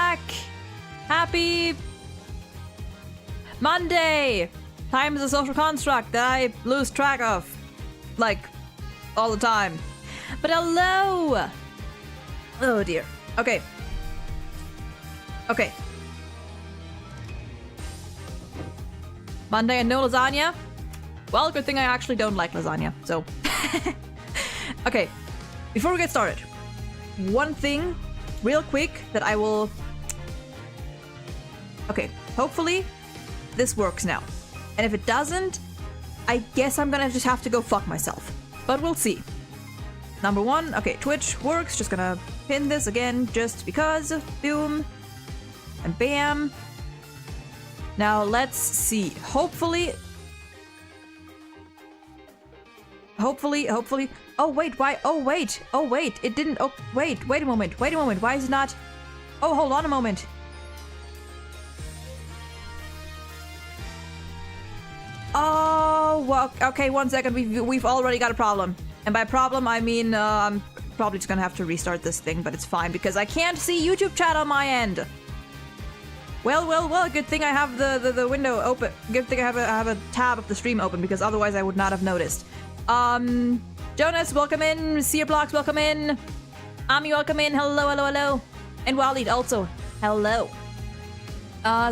back! Happy Monday! Time is a social construct that I lose track of. Like, all the time. But hello! Oh dear. Okay. Okay. Monday and no lasagna? Well, good thing I actually don't like lasagna, so... Okay, before we get started, one thing, real quick, that I will... Okay, hopefully this works now. And if it doesn't, I guess I'm gonna just have to go fuck myself. But we'll see. Number one, okay, Twitch works, just gonna pin this again just because. Boom. And bam. Now let's see. Hopefully. Oh wait, why? Oh wait, it didn't. Oh wait a moment. Why is it not? Oh, hold on a moment. Oh, well, okay, 1 second. We've already got a problem. And by problem, I mean, I'm probably just gonna have to restart this thing, but it's fine because I can't see YouTube chat on my end. Well, good thing I have the window open. Good thing I have a tab of the stream open because otherwise I would not have noticed. Jonas, welcome in. Seer Blocks, welcome in. Ami, welcome in. Hello. And Walid also, hello.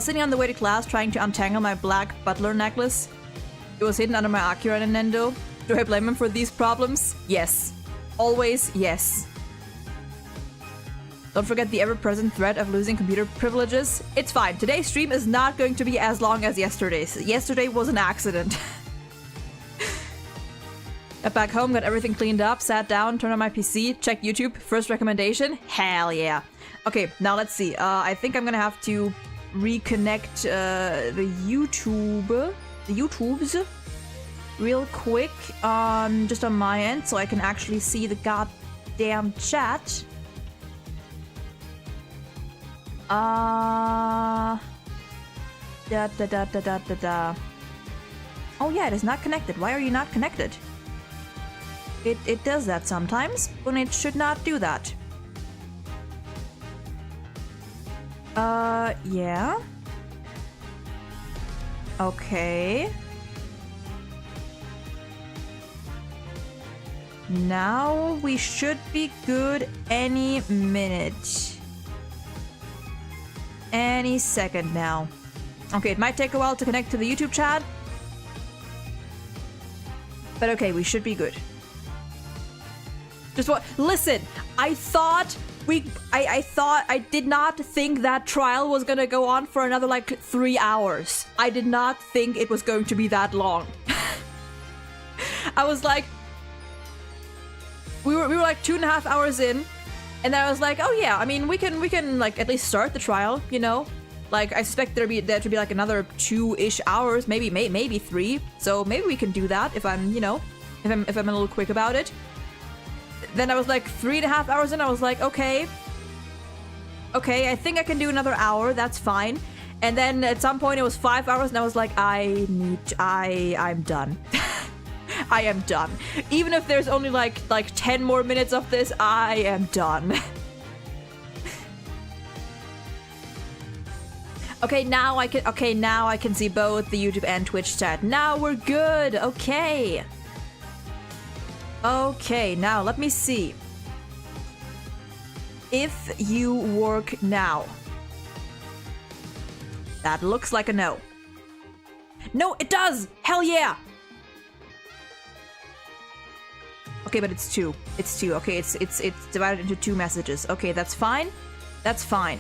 Sitting on the way to class trying to untangle my black butler necklace. It was hidden under my Acura Nintendo. Do I blame him for these problems? Yes. Always yes. Don't forget the ever-present threat of losing computer privileges. It's fine. Today's stream is not going to be as long as yesterday's. Yesterday was an accident. Got back home, got everything cleaned up, sat down, turned on my PC, checked YouTube. First recommendation? Hell yeah. Okay, now let's see. I think I'm gonna have to reconnect the YouTubes real quick, just on my end, so I can actually see the goddamn chat. Oh yeah, it is not connected. Why are you not connected? It does that sometimes, when it should not do that. Yeah. Okay. Now we should be good any minute. Any second now. Okay, it might take a while to connect to the YouTube chat. But okay, we should be good. Just what? Listen, I did not think that trial was gonna go on for another like 3 hours. I did not think it was going to be that long. I was like, we were like 2.5 hours in, and then I was like, oh yeah, I mean we can like at least start the trial, you know? Like I suspect there to be like another 2-ish hours, maybe 3. So maybe we can do that if I'm, you know, if I'm a little quick about it. Then I was like 3.5 hours in, I was like, okay, I think I can do another hour, that's fine. And then at some point it was 5 hours and I was like, I'm done. I am done. Even if there's only like 10 more minutes of this, I am done. Okay, now I can see both the YouTube and Twitch chat. Now we're good. Okay. Okay, now let me see. If you work now. That looks like a no. No, it does! Hell yeah! Okay, but it's 2. It's 2. Okay, it's divided into 2 messages. Okay, that's fine. That's fine.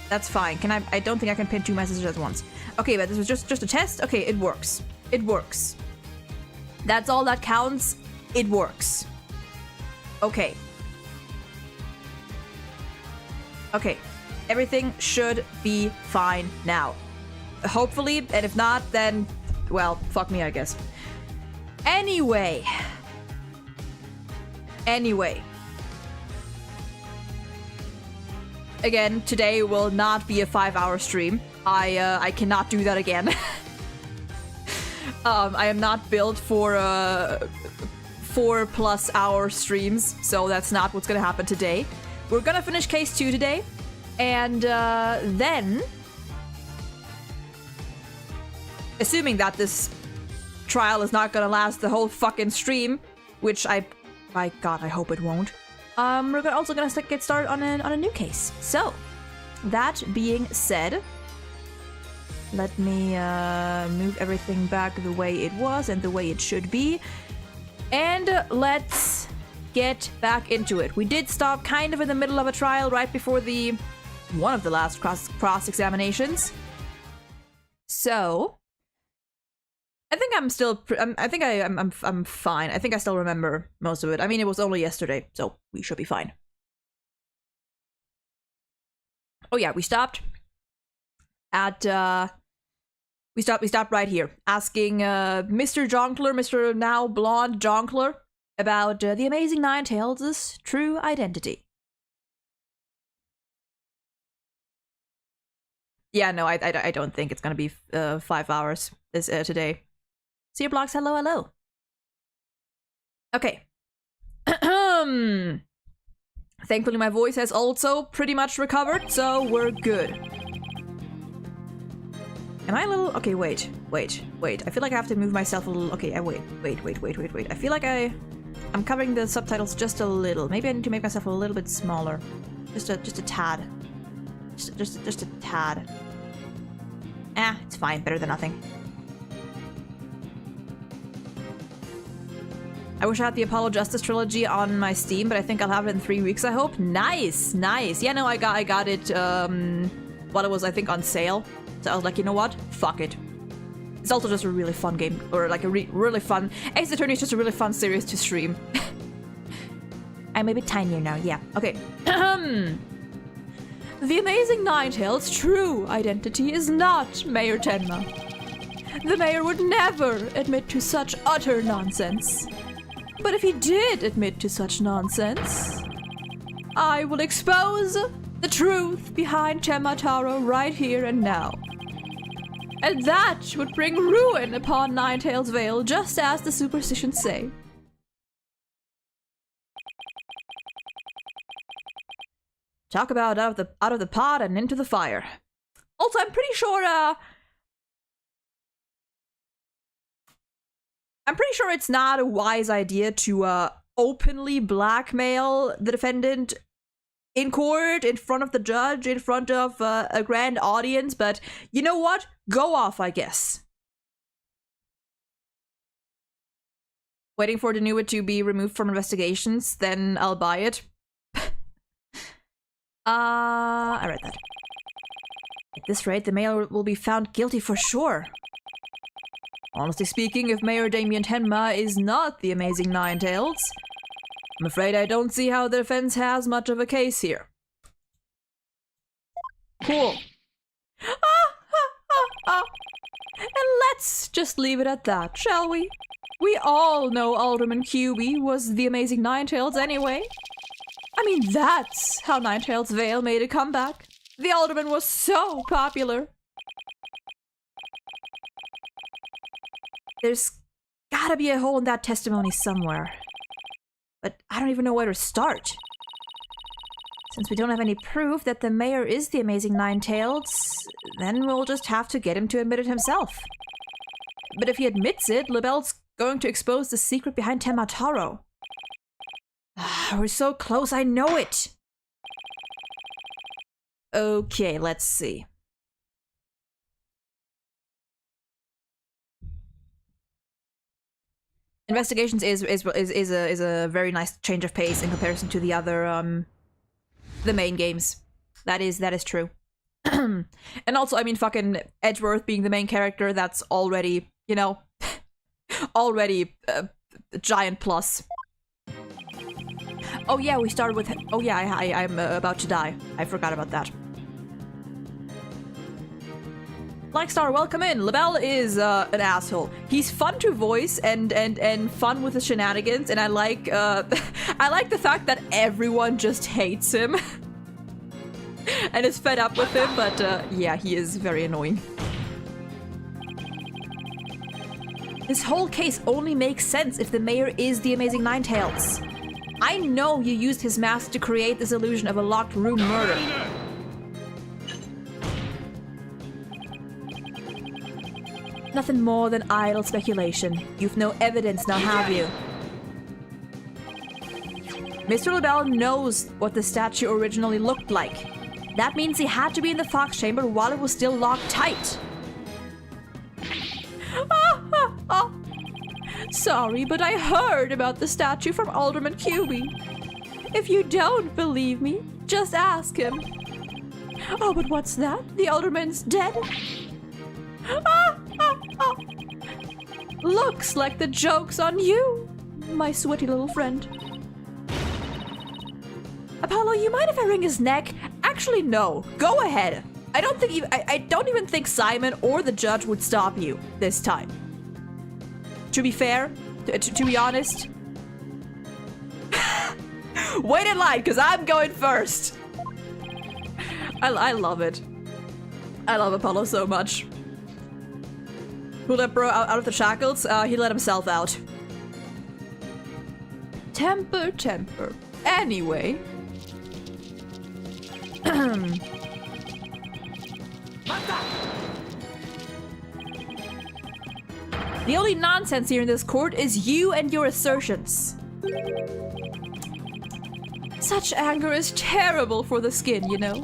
That's fine. I don't think I can pin 2 messages at once. Okay, but this was just a test. Okay, it works. It works. That's all that counts. It works. Okay. Okay. Everything should be fine now. Hopefully, and if not, then, well, fuck me, I guess. Anyway. Again, today will not be a 5-hour stream. I cannot do that again. I am not built for 4+ hour streams, so that's not what's gonna happen today. We're gonna finish case 2 today. And then, assuming that this trial is not gonna last the whole fucking stream, which my god, I hope it won't. We're also gonna get started on a new case. So, that being said, let me move everything back the way it was and the way it should be. And let's get back into it. We did stop kind of in the middle of a trial right before one of the last cross-examinations. So, I think I'm still, I'm fine. I think I still remember most of it. I mean, it was only yesterday, so we should be fine. Oh yeah, we stopped at, we stopped right here, asking Mr. Jonkler, Mr. now blonde Jonkler, about the Amazing Ninetales' true identity. Yeah, no, I don't think it's gonna be 5 hours today. See your blocks, hello, hello. Okay. Thankfully, my voice has also pretty much recovered, so we're good. Am I a little... Okay, wait. I feel like I have to move myself a little... Okay, wait. I feel like I'm covering the subtitles just a little. Maybe I need to make myself a little bit smaller. Just a tad. Just a tad. It's fine. Better than nothing. I wish I had the Apollo Justice trilogy on my Steam, but I think I'll have it in 3 weeks, I hope. Nice. Yeah, no, I got it while it was, I think, on sale. So I was like, you know what? Fuck it. It's also just a really fun game, or like a really fun... Ace Attorney is just a really fun series to stream. I'm a bit tinier now, yeah. Okay. The Amazing Ninetales' true identity is not Mayor Tenma. The mayor would never admit to such utter nonsense. But if he did admit to such nonsense, I will expose the truth behind Tenma Taro right here and now. And that would bring ruin upon Ninetales Vale, just as the superstitions say. Talk about out of the pot and into the fire. Also, I'm pretty sure it's not a wise idea to openly blackmail the defendant in court, in front of the judge, in front of a grand audience, but you know what? Go off, I guess. Waiting for the new to be removed from investigations, then I'll buy it. I read that. At this rate, the mayor will be found guilty for sure. Honestly speaking, if Mayor Damien Tenma is not the Amazing Ninetales, I'm afraid I don't see how the defense has much of a case here. Cool. And let's just leave it at that, shall we? We all know Alderman QB was the Amazing Ninetales anyway. I mean, that's how Ninetales Vale made a comeback. The Alderman was so popular. There's gotta be a hole in that testimony somewhere. But I don't even know where to start. Since we don't have any proof that the mayor is the Amazing Ninetales, then we'll just have to get him to admit it himself. But if he admits it, LaBelle's going to expose the secret behind Tenma Taro. We're so close, I know it! Okay, let's see. Investigations is a very nice change of pace in comparison to the other the main games. That is true. And also, I mean, fucking Edgeworth being the main character, that's already, you know, already a giant plus. Oh yeah, we started with... Oh yeah, I'm about to die. I forgot about that. Blackstar, welcome in. LaBelle is an asshole. He's fun to voice and fun with the shenanigans, and I like I like the fact that everyone just hates him and is fed up with him. But yeah, he is very annoying. This whole case only makes sense if the mayor is the Amazing Ninetales. I know you used his mask to create this illusion of a locked room murder. Nothing more than idle speculation. You've no evidence now, have you? Mr. LaBelle knows what the statue originally looked like. That means he had to be in the Fox Chamber while it was still locked tight. Sorry, but I heard about the statue from Alderman Cuby. If you don't believe me, just ask him. Oh, but what's that? The Alderman's dead? Looks like the joke's on you, my sweaty little friend. Apollo, you mind if I wring his neck? Actually, no. Go ahead. I don't even think Simon or the judge would stop you this time. To be fair, to be honest. Wait in line, because I'm going first. I love it. I love Apollo so much. Who let bro out of the shackles? He let himself out. Temper. Anyway. The only nonsense here in this court is you and your assertions. Such anger is terrible for the skin, you know.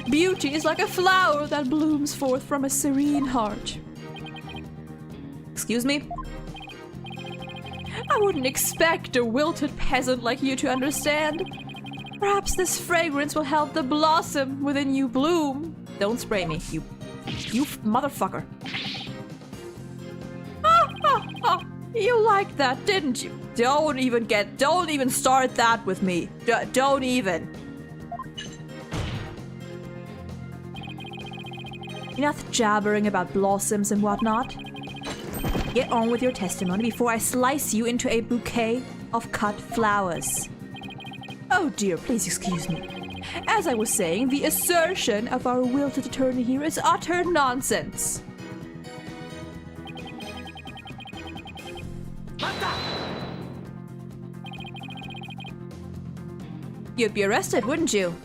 Beauty is like a flower that blooms forth from a serene heart. Excuse me? I wouldn't expect a wilted peasant like you to understand. Perhaps this fragrance will help the blossom within you bloom. Don't spray me, you motherfucker. You liked that, didn't you? Don't even start that with me. Don't even. Enough jabbering about blossoms and whatnot. Get on with your testimony before I slice you into a bouquet of cut flowers. Oh dear, please excuse me. As I was saying, the assertion of our wilted attorney here is utter nonsense. You'd be arrested, wouldn't you?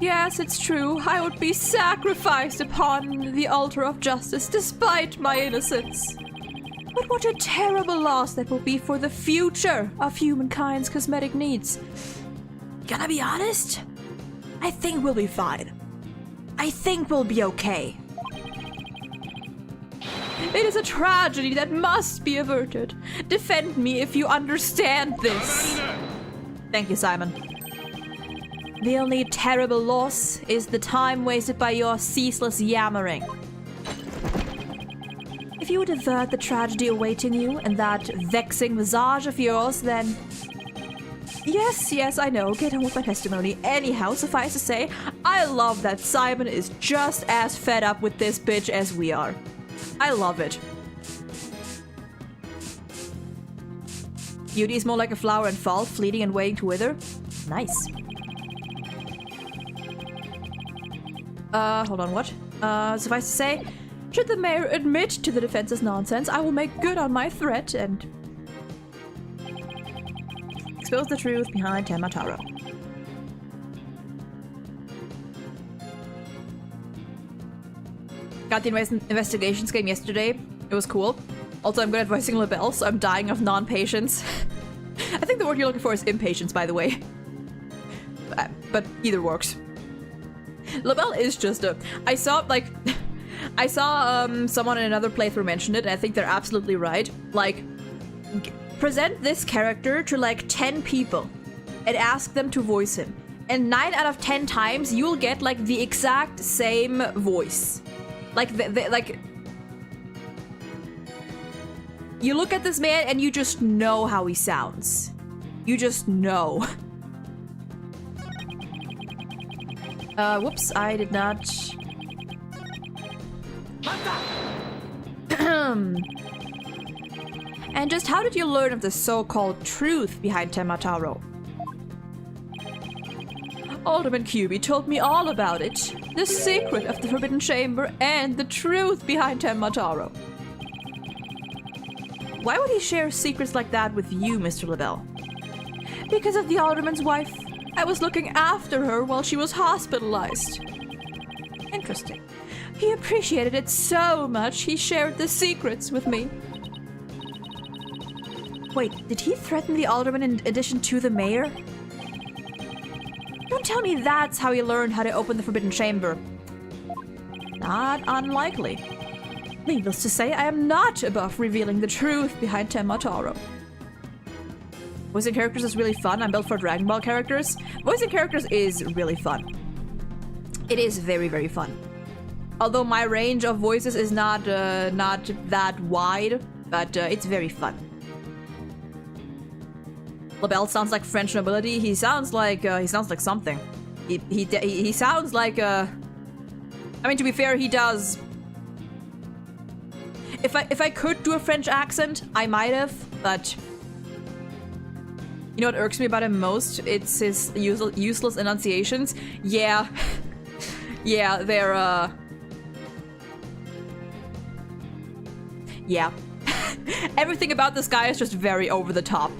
Yes, it's true. I would be sacrificed upon the altar of justice despite my innocence. But what a terrible loss that will be for the future of humankind's cosmetic needs. Gonna be honest? I think we'll be fine. I think we'll be okay. It is a tragedy that must be averted. Defend me if you understand this. Thank you, Simon. The only terrible loss is the time wasted by your ceaseless yammering. If you would avert the tragedy awaiting you and that vexing visage of yours, then... Yes, I know. Get on with my testimony. Anyhow, suffice to say, I love that Simon is just as fed up with this bitch as we are. I love it. Beauty is more like a flower in fall, fleeting and waiting to wither. Nice. Hold on, what? Suffice to say, should the mayor admit to the defense's nonsense, I will make good on my threat and... expose the truth behind Temataro. Got the investigations game yesterday. It was cool. Also, I'm good at voicing LaBelle, so I'm dying of non-patience. I think the word you're looking for is impatience, by the way. But either works. LaBelle is just a... I saw someone in another playthrough mention it, and I think they're absolutely right. Like, present this character to like 10 people and ask them to voice him. And 9 out of 10 times, you'll get like the exact same voice. Like, like... You look at this man and you just know how he sounds. You just know. Whoops, I did not... And just how did you learn of the so-called truth behind Temataro? Alderman Cuby told me all about it. The secret of the Forbidden Chamber and the truth behind Temataro. Why would he share secrets like that with you, Mr. LaBelle? Because of the Alderman's wife. I was looking after her while she was hospitalized. Interesting. He appreciated it so much, he shared the secrets with me. Wait, did he threaten the alderman in addition to the mayor? Don't tell me that's how he learned how to open the Forbidden Chamber. Not unlikely. Needless to say, I am not above revealing the truth behind Tenma Taro. Voicing characters is really fun. I'm built for Dragon Ball characters. Voicing characters is really fun. It is very, very fun. Although my range of voices is not that wide, but it's very fun. LaBelle sounds like French nobility. He sounds like something. He sounds like I mean, to be fair, he does. If I could do a French accent, I might have, but you know what irks me about him most? It's his useless enunciations. Yeah. Yeah, they're yeah. Everything about this guy is just very over the top.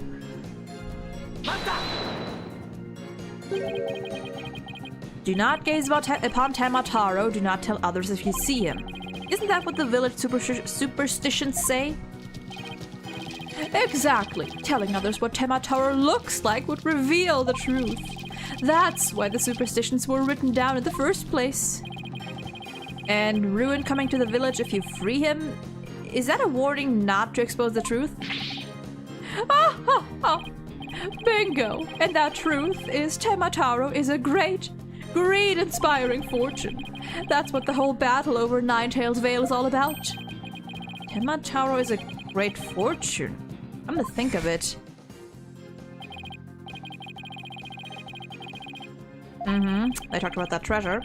Do not gaze upon Tenma Taro. Do not tell others if you see him. Isn't that what the village superstitions say? Exactly. Telling others what Tenma Taro looks like would reveal the truth. That's why the superstitions were written down in the first place. And ruin coming to the village if you free him? Is that a warning not to expose the truth? Bingo! And that truth is Tenma Taro is a great inspiring fortune. That's what the whole battle over Ninetails Vale is all about. Tenma Taro is a great fortune. I'm gonna think of it. They talked about that treasure.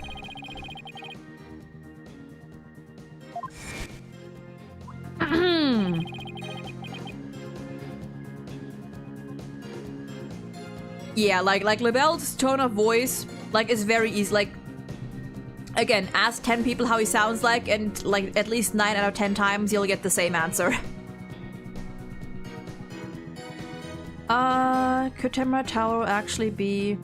Yeah, like LaBelle's tone of voice, like, is very easy. Like, again, ask 10 people how he sounds like, and like at least 9 out of 10 times you'll get the same answer. Could Tenma Taro actually be?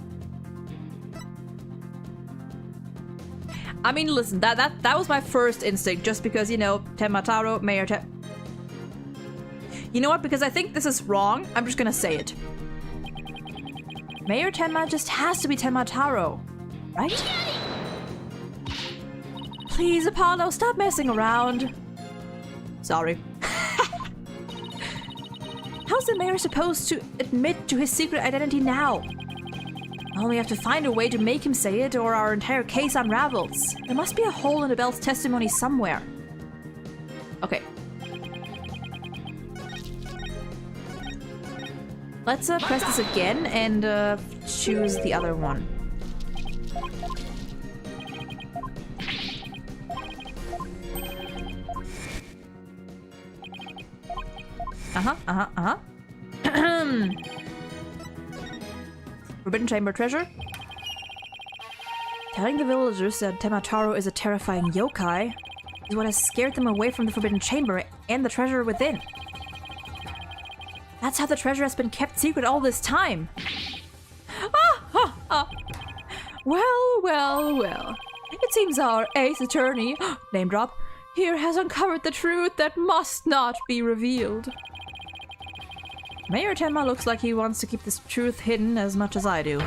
I mean, listen, that was my first instinct, just because, you know, Tenma Taro, Mayor You know what? Because I think this is wrong, I'm just gonna say it. Mayor Tenma just has to be Tenma Taro, right? Please, Apollo, stop messing around. Sorry. How's the mayor supposed to admit to his secret identity now? Well, we have to find a way to make him say it, or our entire case unravels. There must be a hole in LaBelle's testimony somewhere. Okay. Let's press this again and choose the other one. Forbidden Chamber treasure. Telling the villagers that Tenma Taro is a terrifying yokai is what has scared them away from the Forbidden Chamber and the treasure within. That's how the treasure has been kept secret all this time. Well. It seems our ace attorney, name drop, here has uncovered the truth that must not be revealed. Mayor Tenma looks like he wants to keep this truth hidden as much as I do.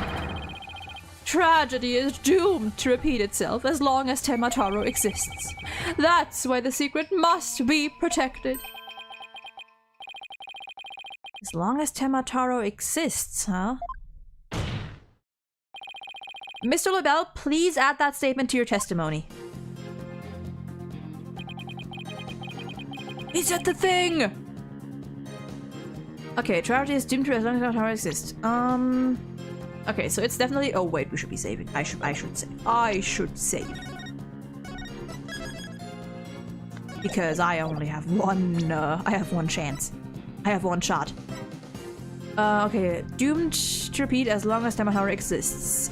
Tragedy is doomed to repeat itself as long as Tenma Taro exists. That's why the secret must be protected. As long as Tenma Taro exists, huh? Mr. LaBelle, please add that statement to your testimony. Is that the thing? Okay, tragedy is doomed to as long as Tenma Taro exists. Okay, so it's definitely. Oh wait, we should be saving. I should save. Because I only have one. I have one chance. I have one shot. Okay, doomed to repeat as long as Tenma Taro exists.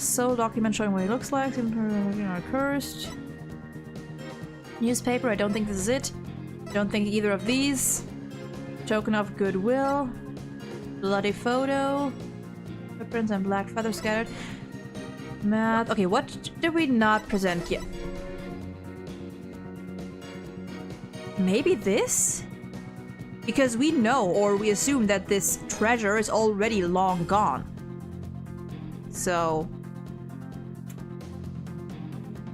Sole document showing what he looks like. Cursed. Newspaper. I don't think this is it. I don't think either of these. Token of goodwill. Bloody photo. Footprints and black feathers scattered. Math. Okay, what did we not present yet? maybe this? Because we know, or we assume, that this treasure is already long gone. So...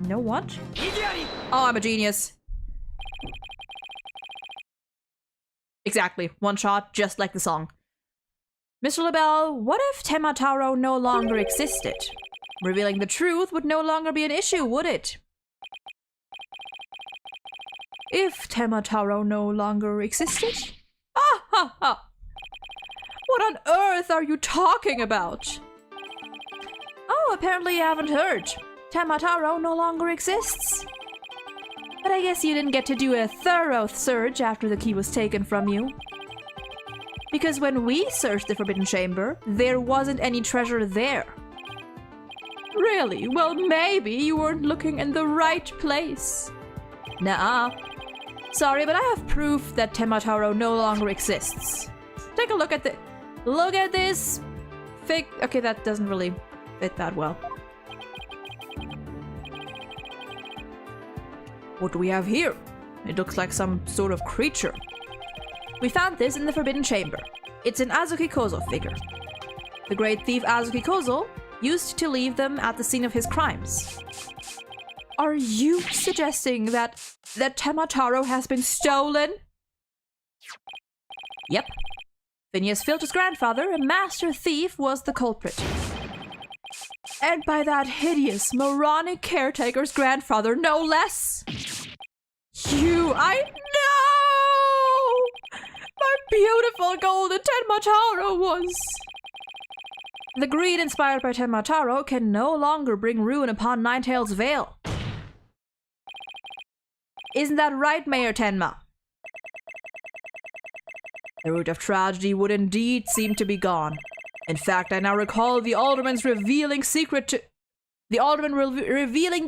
You know what? Oh, I'm a genius. Exactly. One shot, just like the song. Mr. LaBelle, what if Temataro no longer existed? Revealing the truth would no longer be an issue, would it? If Temataro no longer existed? Ah ha ha! What on earth are you talking about? Oh, apparently you haven't heard. Temataro no longer exists. But I guess you didn't get to do a thorough search after the key was taken from you. Because when we searched the Forbidden Chamber, there wasn't any treasure there. Really? Well, maybe you weren't looking in the right place. Nuh-uh. Sorry, but I have proof that Temataro no longer exists. Take a look at Look at this fake... Okay, that doesn't really fit that well. What do we have here? It looks like some sort of creature. We found this in the Forbidden Chamber. It's an Azuki Kozo figure. The great thief Azuki Kozo used to leave them at the scene of his crimes. Are you suggesting that Temataro has been stolen? Yep. Phineas Filch's grandfather, a master thief, was the culprit. And by that hideous, moronic caretaker's grandfather, no less. I know! My beautiful golden Temataro was... The greed inspired by Temataro can no longer bring ruin upon Ninetail's Vale. Isn't that right, Mayor Tenma? The root of tragedy would indeed seem to be gone. In fact, I now recall the alderman revealing the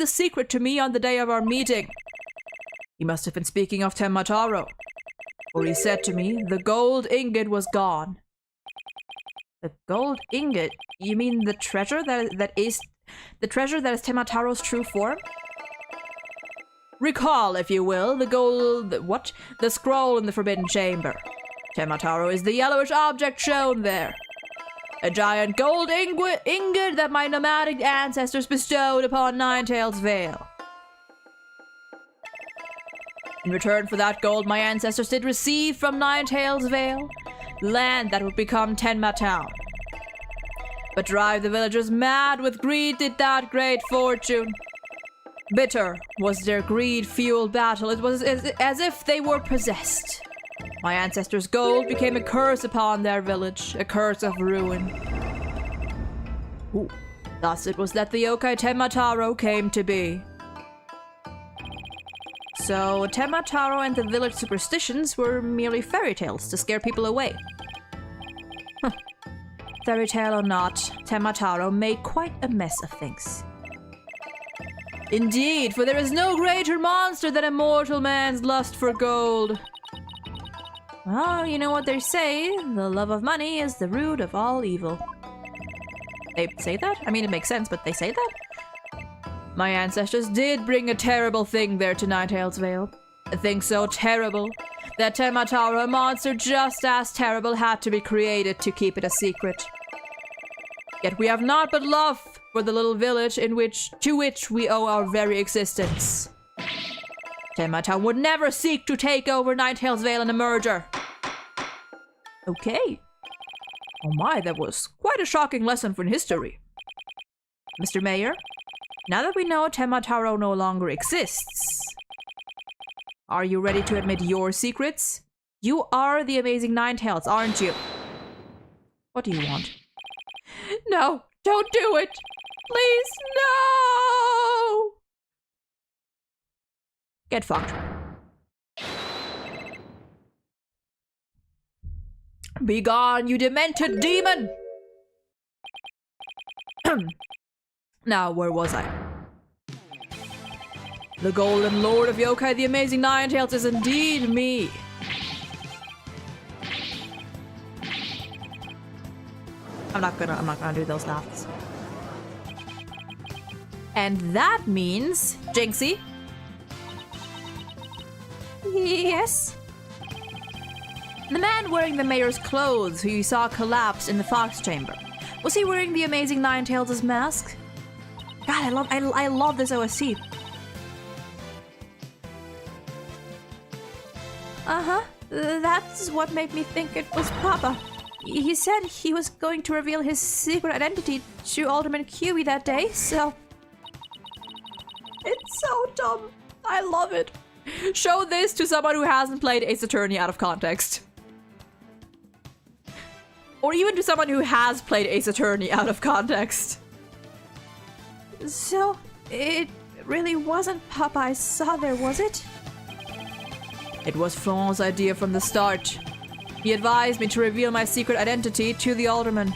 secret to me on the day of our meeting. He must have been speaking of Temataro, for he said to me, the gold ingot was gone. The gold ingot? You mean the treasure that is Temataro's true form? Recall, if you will, the scroll in the Forbidden Chamber. Temataro is the yellowish object shown there. A giant gold ingot that my nomadic ancestors bestowed upon Ninetail's Vale. In return for that gold, my ancestors did receive from Ninetail's Vale land that would become Tenma Town. But drive the villagers mad with greed did that great fortune. Bitter was their greed-fueled battle. It was as if they were possessed. My ancestors' gold became a curse upon their village, a curse of ruin. Ooh. Thus it was that the yokai Temataro came to be. So Temataro and the village superstitions were merely fairy tales to scare people away. Huh. Fairy tale or not, Temataro made quite a mess of things. Indeed, for there is no greater monster than a mortal man's lust for gold. Well, you know what they say, the love of money is the root of all evil. They say that? I mean, it makes sense, but they say that? My ancestors did bring a terrible thing there to Ninetail's Vale. A thing so terrible that Temataro, a monster just as terrible, had to be created to keep it a secret. Yet we have naught but love for the little village to which we owe our very existence. Tenma would never seek to take over Ninetail's Vale in a merger. Okay. Oh my, that was quite a shocking lesson from history. Mr. Mayor, now that we know Temataro no longer exists, are you ready to admit your secrets? You are the amazing Ninetails, aren't you? What do you want? No, don't do it! Please, no! Get fucked. Be gone, you demented demon! Now, where was I? The Golden Lord of Yokai, the Amazing Ninetails, is indeed me. I'm not gonna do those laughs. And that means, Jinxie, Yes? The man wearing the mayor's clothes who you saw collapse in the Fox chamber. Was he wearing the amazing Ninetales' mask? God, I love this OST. Uh-huh. That's what made me think it was Papa. He said he was going to reveal his secret identity to Alderman QB that day, so... It's so dumb. I love it. Show this to someone who hasn't played Ace Attorney out of context. Or even to someone who has played Ace Attorney out of context. So, it really wasn't Papa I saw there, was it? It was Florent's idea from the start. He advised me to reveal my secret identity to the Alderman.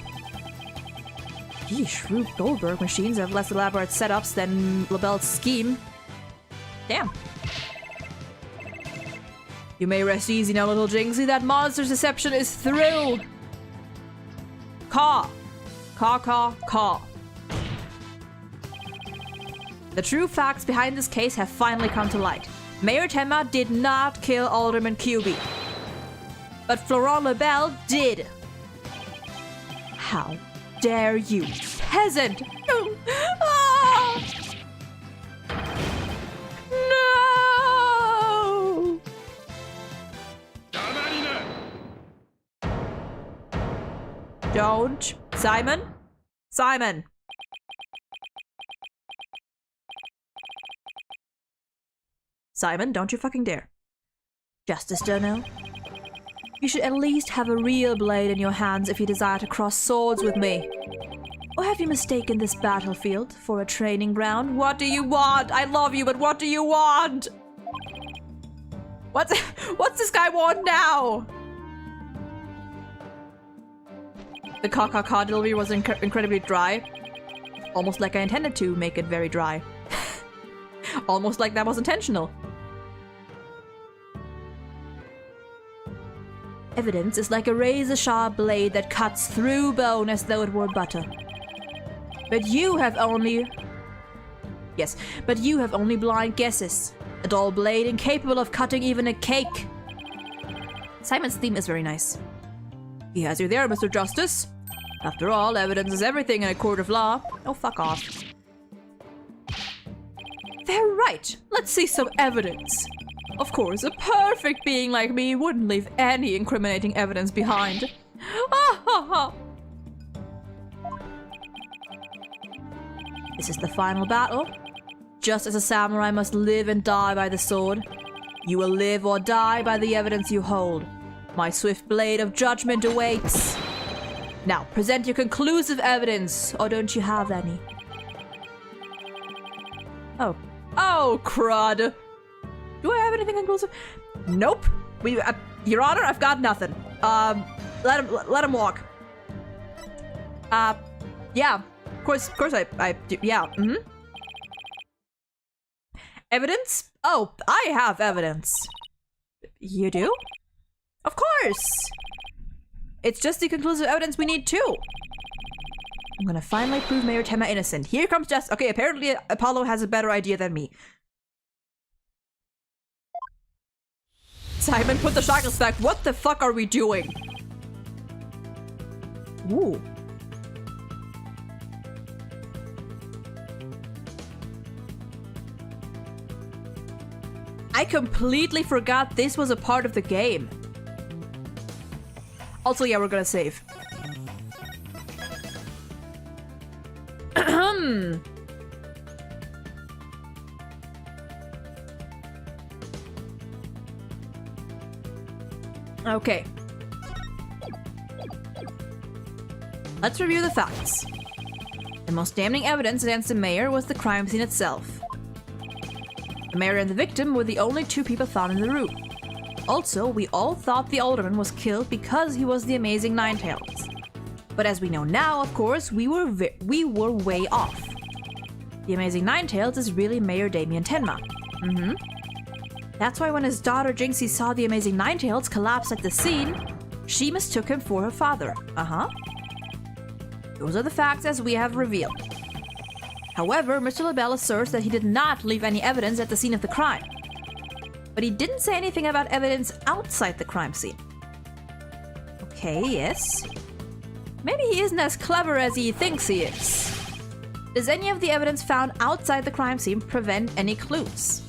Yeesh, Rube Goldberg machines have less elaborate setups than LaBelle's scheme. Damn. You may rest easy now, little Jinxie. That monster's deception is through. Caw. Caw, caw, caw. The true facts behind this case have finally come to light. Mayor Tenma did not kill Alderman QB. But Florent LaBelle did. How dare you, peasant! Ah! No! Don't. Simon? Simon! Simon, don't you fucking dare. Justice, Jono. You should at least have a real blade in your hands if you desire to cross swords with me. Or have you mistaken this battlefield for a training ground? What do you want? I love you, but what do you want? What's this guy want now? The caw delivery was incredibly dry. Almost like I intended to make it very dry. Almost like that was intentional. Evidence is like a razor-sharp blade that cuts through bone as though it were butter. But you have only... Yes, but you have only blind guesses. A dull blade incapable of cutting even a cake. Simon's theme is very nice. He has you there, Mr. Justice. After all, evidence is everything in a court of law. Oh, fuck off. They're right. Let's see some evidence. Of course, a perfect being like me wouldn't leave any incriminating evidence behind. Ah, ha, ha. This is the final battle. Just as a samurai must live and die by the sword, you will live or die by the evidence you hold. My swift blade of judgment awaits. Now, present your conclusive evidence, or don't you have any? Oh. Oh, crud. Do I have anything conclusive? Nope. Your Honor, I've got nothing. Let him walk. Yeah. Of course I do. Yeah. Mm-hmm. Evidence? Oh, I have evidence. You do? Of course. It's just the conclusive evidence we need too. I'm gonna finally prove Mayor Tenma innocent. Here comes Jess. Okay, apparently Apollo has a better idea than me. Simon, put the shackles back. What the fuck are we doing? Ooh. I completely forgot this was a part of the game. Also, yeah, we're gonna save. Okay. Let's review the facts. The most damning evidence against the mayor was the crime scene itself. The mayor and the victim were the only two people found in the room. Also, we all thought the alderman was killed because he was the amazing Ninetales. But as we know now, of course, we were way off. The amazing Ninetales is really Mayor Damien Tenma. Mm-hmm. That's why when his daughter Jinxie saw the amazing Ninetales collapse at the scene, she mistook him for her father. Uh-huh. Those are the facts as we have revealed. However, Mr. LaBelle asserts that he did not leave any evidence at the scene of the crime. But he didn't say anything about evidence outside the crime scene. Okay, yes. Maybe he isn't as clever as he thinks he is. Does any of the evidence found outside the crime scene prevent any clues?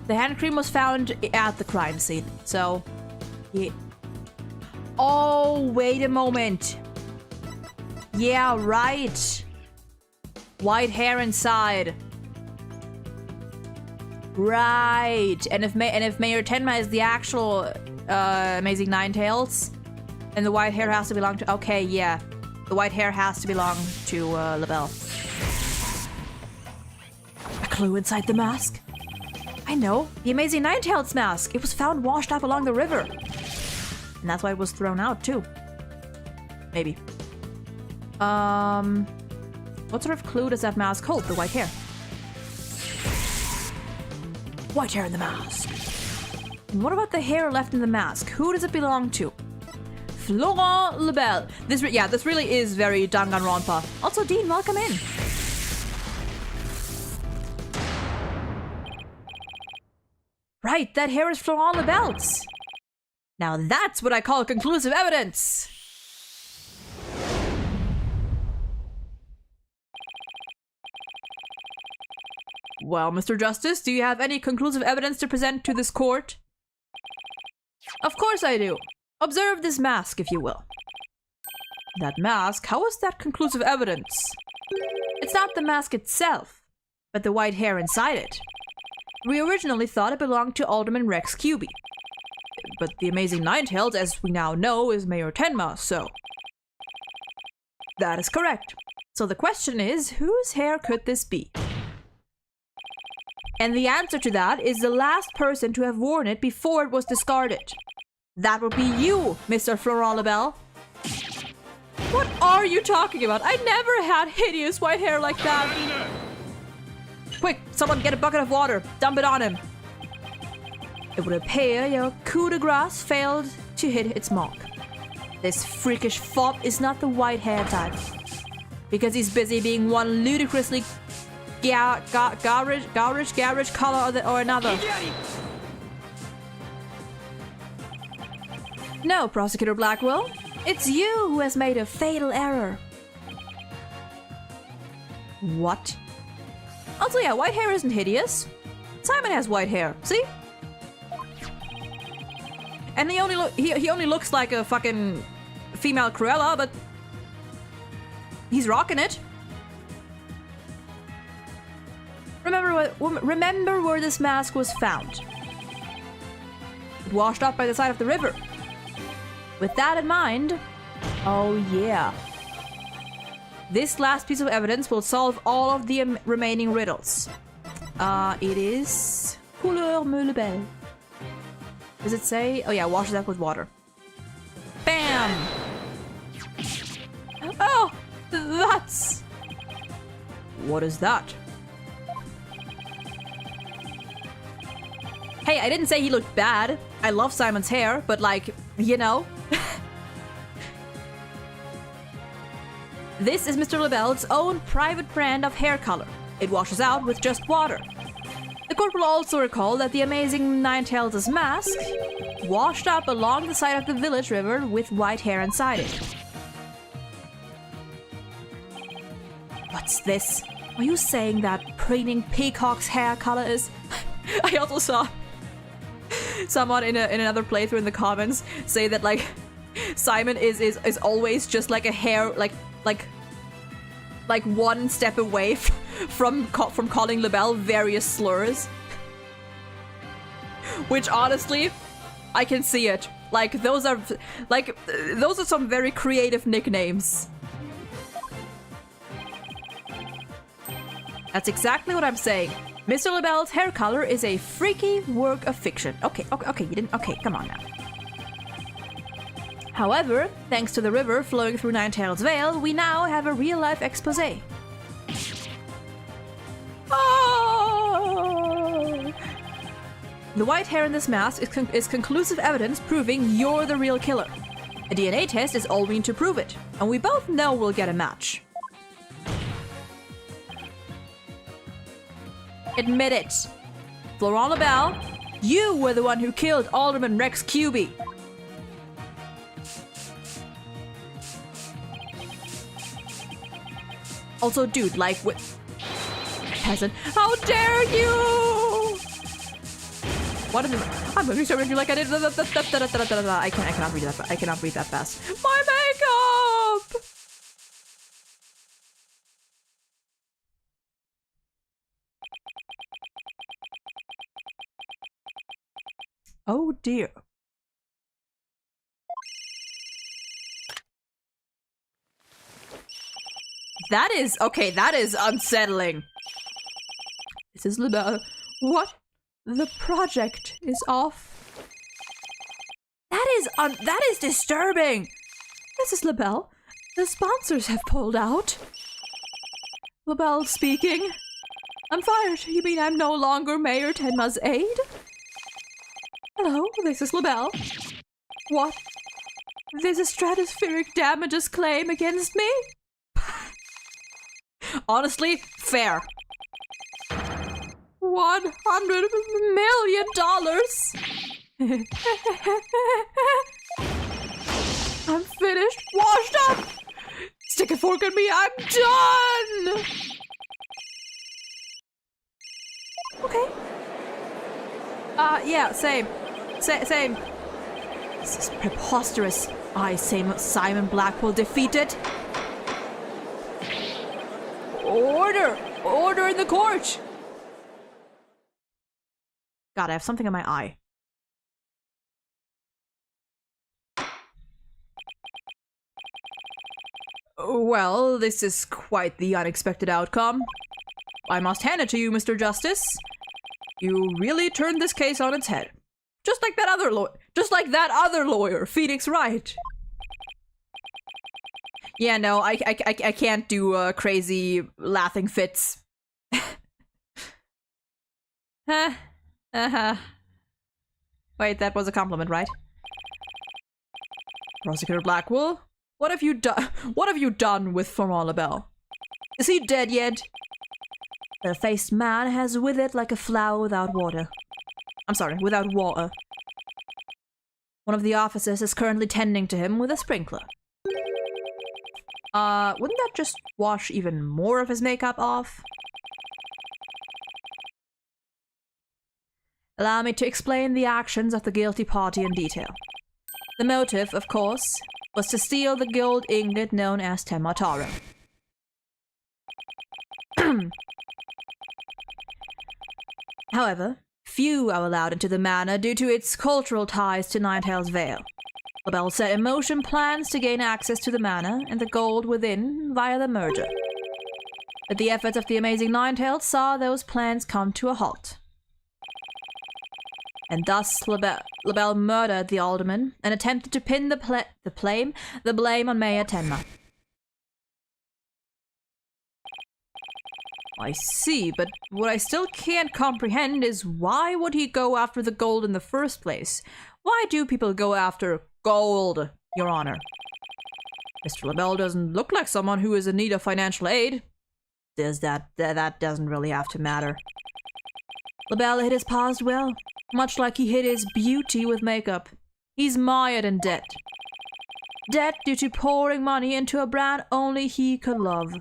The hand cream was found at the crime scene, so... Yeah. Oh, wait a moment. Yeah, right. White hair inside. Right. And if Mayor Tenma is the actual Amazing Ninetales, then the white hair has to belong to... Okay, yeah. The white hair has to belong to LaBelle. A clue inside the mask? I know. The Amazing Ninetales mask. It was found washed up along the river. And that's why it was thrown out, too. Maybe. What sort of clue does that mask hold? The white hair. White hair in the mask. And what about the hair left in the mask? Who does it belong to? Florent LaBelle. This really is very Danganronpa. Also, Dean, welcome in. Right, that hair is Florent LaBelle's. Now that's what I call conclusive evidence. Well, Mr. Justice, do you have any conclusive evidence to present to this court? Of course I do. Observe this mask, if you will. That mask? How is that conclusive evidence? It's not the mask itself, but the white hair inside it. We originally thought it belonged to Alderman Rex Cuby. But the Amazing Ninetales, as we now know, is Mayor Tenma, so... That is correct. So the question is, whose hair could this be? And the answer to that is the last person to have worn it before it was discarded. That would be you, Mr. Florent LaBelle. What are you talking about? I never had hideous white hair like that. Quick, someone get a bucket of water. Dump it on him. It would appear your coup de grace failed to hit its mark. This freakish fop is not the white hair type. Because he's busy being one ludicrously garish color or another. No, Prosecutor Blackwell. It's you who has made a fatal error. What? Also, yeah, white hair isn't hideous. Simon has white hair, see? And he only looks like a fucking female Cruella, but he's rocking it. Remember where this mask was found. It washed up by the side of the river. With that in mind, oh yeah. This last piece of evidence will solve all of the remaining riddles. It is couleur me lebel. Does it say? Oh yeah, wash it up with water. Bam! Oh, that's... What is that? Hey, I didn't say he looked bad. I love Simon's hair, but like, you know. This is Mr. LaBelle's own private brand of hair color. It washes out with just water. The court will also recall that the Amazing Ninetales' mask washed up along the side of the village river with white hair inside it. What's this? Are you saying that preening peacock's hair color is... I also saw someone in another playthrough in the comments say that like Simon is always just like a hair like one step away from calling LaBelle various slurs. Which honestly, I can see it. Like those are some very creative nicknames. That's exactly what I'm saying. Mr. LaBelle's hair color is a freaky work of fiction. Okay, you didn't... Okay, come on now. However, thanks to the river flowing through Ninetales Vale, we now have a real-life exposé. Oh! The white hair in this mask is conclusive evidence proving you're the real killer. A DNA test is all we need to prove it, and we both know we'll get a match. Admit it. Florent LaBelle, you were the one who killed Alderman Rex Cuby. Also, dude, like, what? Peasant. How dare you! What is it? I'm going to start you like I did. I cannot read that. I cannot read that fast. My makeup! Oh dear. That is okay. That is unsettling. This is LaBelle. What? The project is off. That is disturbing. This is LaBelle. The sponsors have pulled out. LaBelle speaking. I'm fired. You mean I'm no longer Mayor Tenma's aide? Hello, this is LaBelle. What? There's a stratospheric damages claim against me? Honestly, fair. $100 million. I'm finished. Washed up. Stick a fork in me. I'm done. Okay. Yeah, same. Same. This is preposterous. I, Simon Blackwell, defeated. Order! Order in the court! God, I have something in my eye. Well, this is quite the unexpected outcome. I must hand it to you, Mr. Justice. You really turned this case on its head. Just like that other lawyer, Phoenix Wright. Yeah, no, I can't do crazy laughing fits. Wait, that was a compliment, right? Prosecutor Blackwell, what have you done? What have you done with Florent LaBelle? Is he dead yet? The faced man has withered like a flower without water. I'm sorry, without water. One of the officers is currently tending to him with a sprinkler. Wouldn't that just wash even more of his makeup off? Allow me to explain the actions of the guilty party in detail. The motive, of course, was to steal the gold ingot known as Tenma Taro. However, few are allowed into the manor due to its cultural ties to Ninetales Vale. LaBelle set in motion plans to gain access to the manor and the gold within via the merger. But the efforts of the amazing Ninetales saw those plans come to a halt. And thus LaBelle murdered the alderman and attempted to pin the blame on Mayor Tenma. I see, but what I still can't comprehend is why would he go after the gold in the first place? Why do people go after gold, Your Honor? Mr. LaBelle doesn't look like someone who is in need of financial aid. That doesn't really have to matter. LaBelle hid his past well, much like he hid his beauty with makeup. He's mired in debt. Debt due to pouring money into a brand only he could love.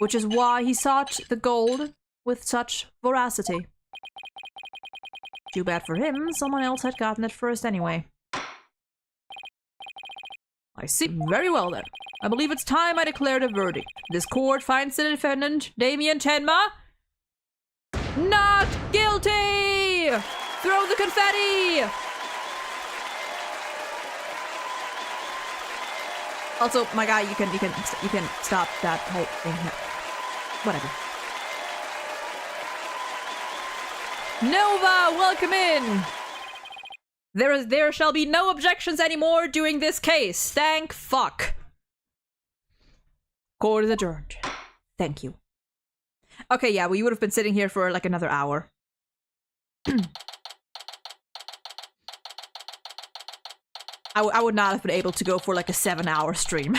Which is why he sought the gold with such voracity. Too bad for him, someone else had gotten it first anyway. I see. Very well then. I believe it's time I declared a verdict. This court finds the defendant, Damien Tenma, not guilty! Throw the confetti! Also, my guy, you can stop that whole thing here. Whatever. Nova, welcome in! There shall be no objections anymore during this case. Thank fuck. Court is adjourned. Thank you. Okay, yeah, we would have been sitting here for like another hour. I would not have been able to go for like a 7-hour stream.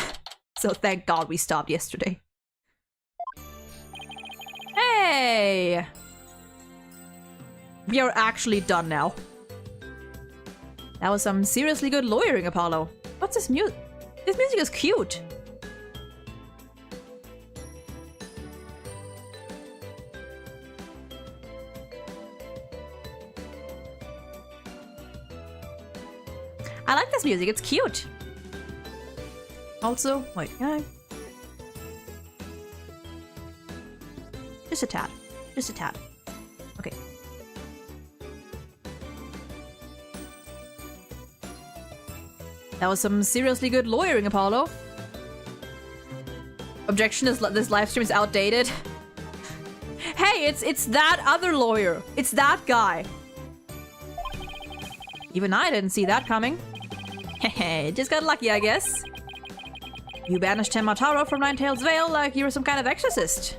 So thank God we stopped yesterday. Hey! We are actually done now. That was some seriously good lawyering, Apollo. What's this music? This music is cute. I like this music, it's cute. Also, wait, yeah. Just a tad. Just a tad. Okay. That was some seriously good lawyering, Apollo. Objection is this live stream is outdated. Hey, it's that other lawyer. It's that guy. Even I didn't see that coming. Hehe, just got lucky, I guess. You banished Tenmataro from Ninetail's Vale like you were some kind of exorcist.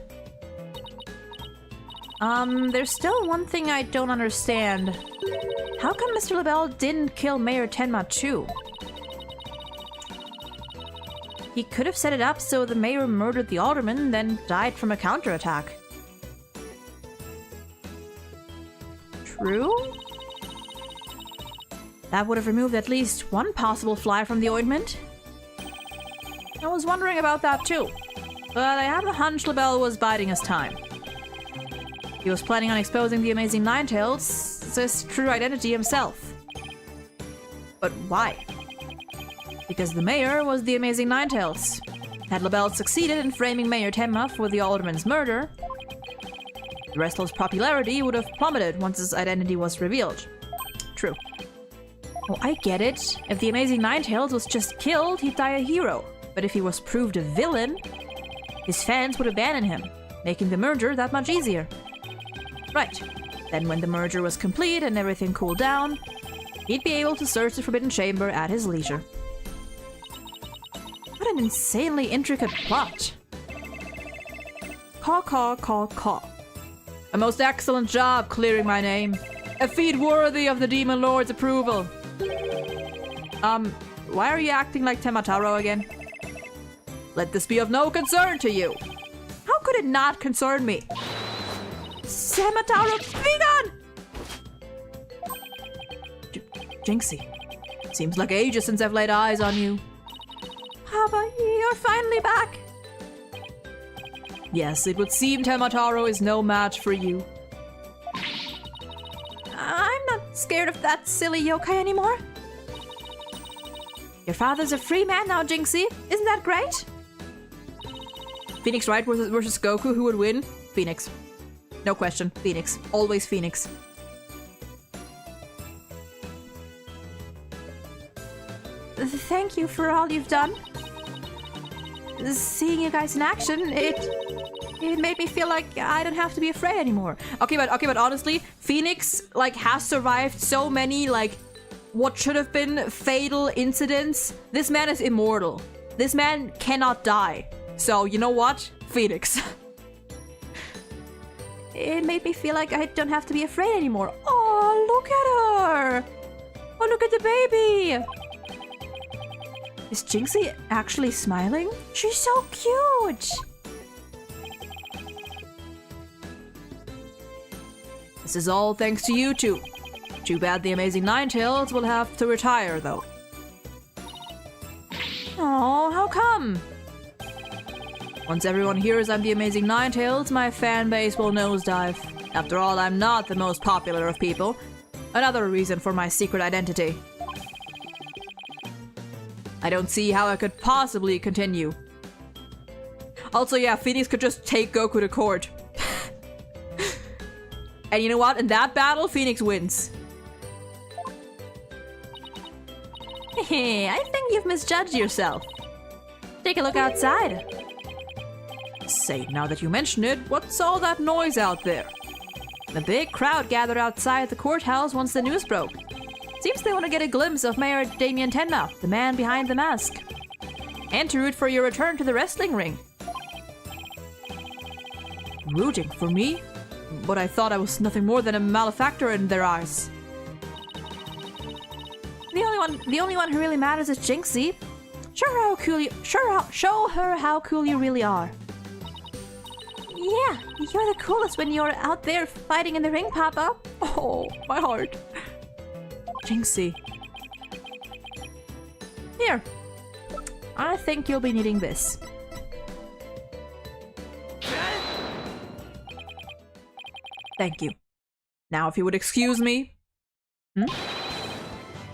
There's still one thing I don't understand. How come Mr. LaBelle didn't kill Mayor Tenma too? He could have set it up so the mayor murdered the alderman, then died from a counterattack. True? That would have removed at least one possible fly from the ointment. I was wondering about that too, but I have a hunch LaBelle was biding his time. He was planning on exposing the Amazing Ninetails' true identity himself. But why? Because the mayor was the Amazing Ninetails. Had LaBelle succeeded in framing Mayor Tenma for the alderman's murder, the wrestler's popularity would have plummeted once his identity was revealed. True. Oh, I get it. If the Amazing Ninetails was just killed, he'd die a hero. But if he was proved a villain, his fans would abandon him, making the merger that much easier. Right. Then when the merger was complete and everything cooled down, he'd be able to search the Forbidden Chamber at his leisure. What an insanely intricate plot. Caw. A most excellent job clearing my name. A feat worthy of the Demon Lord's approval. Why are you acting like Tenmataro again? Let this be of no concern to you. How could it not concern me? Tenmataro, be gone! Jinxie. Seems like ages since I've laid eyes on you. Papa, you're finally back. Yes, it would seem Tenmataro is no match for you. I'm not scared of that silly yokai anymore. Your father's a free man now, Jinxie. Isn't that great? Phoenix Wright versus Goku, who would win? Phoenix. No question. Phoenix. Always Phoenix. Thank you for all you've done. Seeing you guys in action, it made me feel like I don't have to be afraid anymore. Okay, but honestly, Phoenix has survived so many what should have been fatal incidents. This man is immortal. This man cannot die. So you know what? Phoenix. It made me feel like I don't have to be afraid anymore. Oh, look at her! Oh, look at the baby! Is Jinxie actually smiling? She's so cute! This is all thanks to you two. Too bad the Amazing Ninetails will have to retire, though. Oh, how come? Once everyone hears I'm the Amazing Ninetails, my fan base will nosedive. After all, I'm not the most popular of people. Another reason for my secret identity. I don't see how I could possibly continue. Also, yeah, Phoenix could just take Goku to court. And you know what? In that battle, Phoenix wins. I think you've misjudged yourself. Take a look outside. Say, now that you mention it, what's all that noise out there? A big crowd gathered outside the courthouse once the news broke. Seems they want to get a glimpse of Mayor Damien Tenma, the man behind the mask. And to root for your return to the wrestling ring. Rooting for me? But I thought I was nothing more than a malefactor in their eyes. The only one who really matters is Jinxie. Show her how cool you really are. Yeah, you're the coolest when you're out there fighting in the ring, Papa. Oh, my heart. Jinxie. Here. I think you'll be needing this. Thank you. Now, if you would excuse me.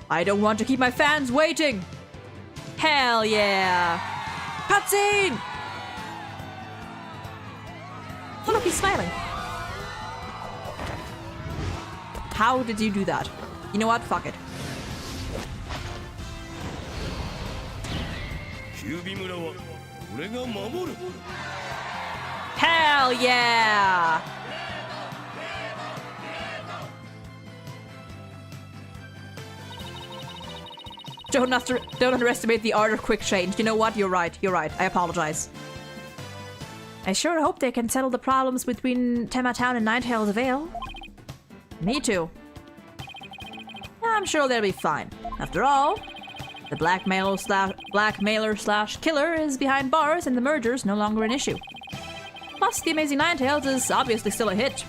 I don't want to keep my fans waiting. Hell yeah. Cutscene! Oh, look, he's smiling. How did you do that? You know what? Fuck it. Hell yeah! Don't underestimate the art of quick change. You know what? You're right. You're right. I apologize. I sure hope they can settle the problems between Tema Town and Ninetales Vale. Me too. I'm sure they'll be fine. After all, the blackmailer slash killer is behind bars and the merger's no longer an issue. Plus, the Amazing Ninetales is obviously still a hit.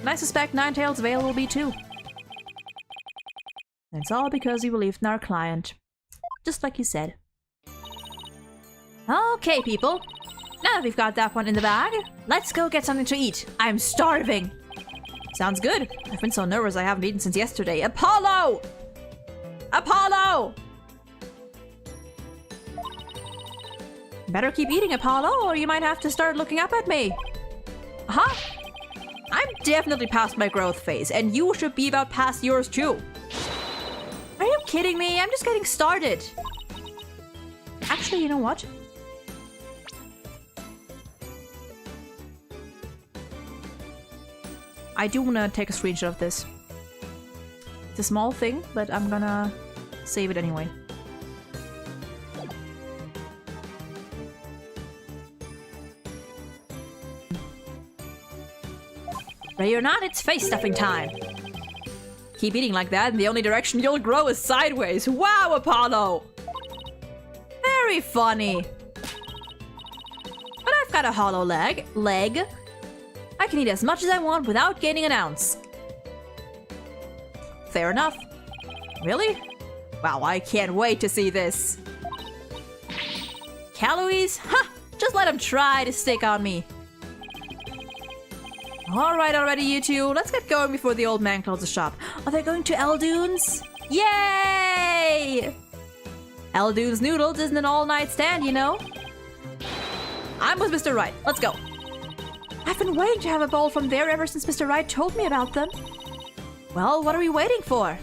And I suspect Ninetales Vale will be too. And it's all because you believed in our client. Just like you said. Okay, people. Now that we've got that one in the bag, let's go get something to eat. I'm starving. Sounds good. I've been so nervous I haven't eaten since yesterday. Apollo! Apollo! Better keep eating, Apollo, or you might have to start looking up at me. Huh? I'm definitely past my growth phase, and you should be about past yours too. Are you kidding me? I'm just getting started. Actually, you know what? I do want to take a screenshot of this. It's a small thing, but I'm gonna save it anyway. Ready or not, it's face stuffing time. Keep eating like that, and the only direction you'll grow is sideways. Wow, Apollo! Very funny. But I've got a hollow leg. I can eat as much as I want without gaining an ounce. Fair enough. Really? Wow, I can't wait to see this. Calories? Ha! Just let him try to stick on me. Alright, already, you two. Let's get going before the old man closes shop. Are they going to Eldunes? Yay! Eldunes Noodles isn't an all-night stand, you know. I'm with Mr. Wright. Let's go. I've been waiting to have a bowl from there ever since Mr. Wright told me about them. Well, what are we waiting for?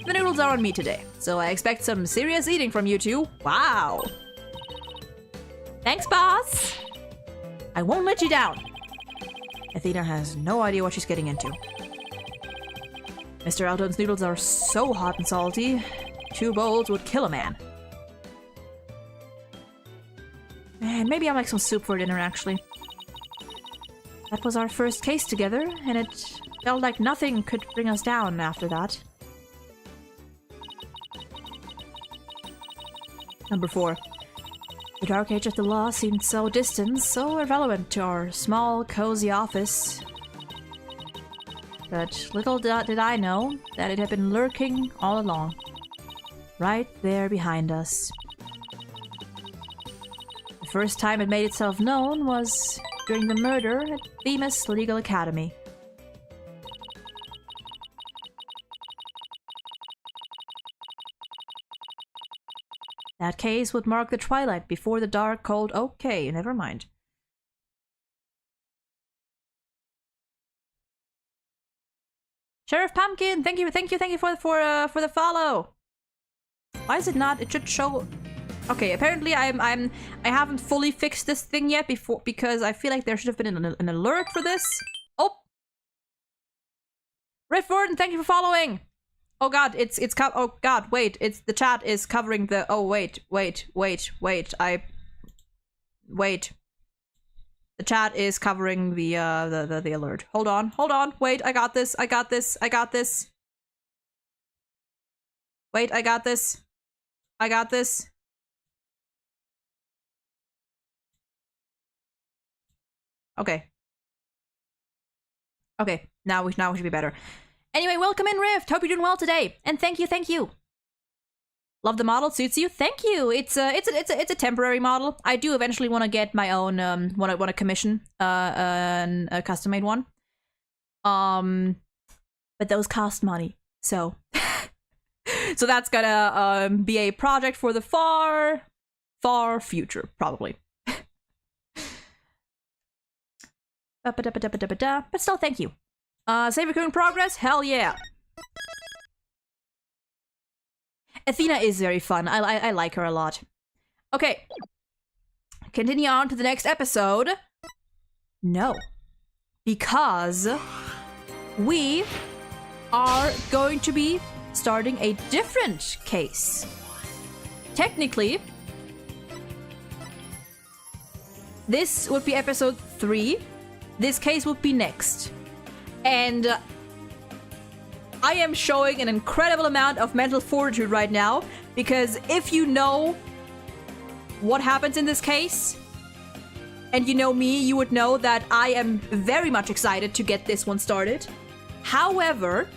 The noodles are on me today, so I expect some serious eating from you two. Wow. Thanks, boss. I won't let you down. Athena has no idea what she's getting into. Mr. Eldon's noodles are so hot and salty, 2 bowls would kill a man. Man, maybe I'll make some soup for dinner, actually. That was our first case together, and it felt like nothing could bring us down after that. Number 4. The dark age of the law seemed so distant, so irrelevant to our small, cozy office. But little did I know that it had been lurking all along. Right there behind us. The first time it made itself known was during the murder at Themis Legal Academy. That case would mark the twilight before the dark, cold... Okay, never mind. Sheriff Pumpkin, thank you for the follow. Why is it not? It should show. Okay, apparently I haven't fully fixed this thing yet because I feel like there should have been an alert for this. Oh, Riff Warden, thank you for following. Oh god, oh god, wait, the chat is covering the, oh wait. The chat is covering the alert. Hold on, wait, I got this. Wait, I got this. Okay. Okay, now we should be better. Anyway, welcome in, Rift. Hope you're doing well today, and thank you. Love the model, suits you. Thank you. It's a temporary model. I do eventually want to get my own. Want to commission a custom made one. But those cost money, so so that's gonna be a project for the far future, probably. But still, thank you. Save recurring progress? Hell yeah. Athena is very fun. I like her a lot. Okay. Continue on to the next episode. No. Because we are going to be starting a different case. Technically, this would be episode 3. This case would be next. And I am showing an incredible amount of mental fortitude right now, because if you know what happens in this case, and you know me, you would know that I am very much excited to get this one started. However,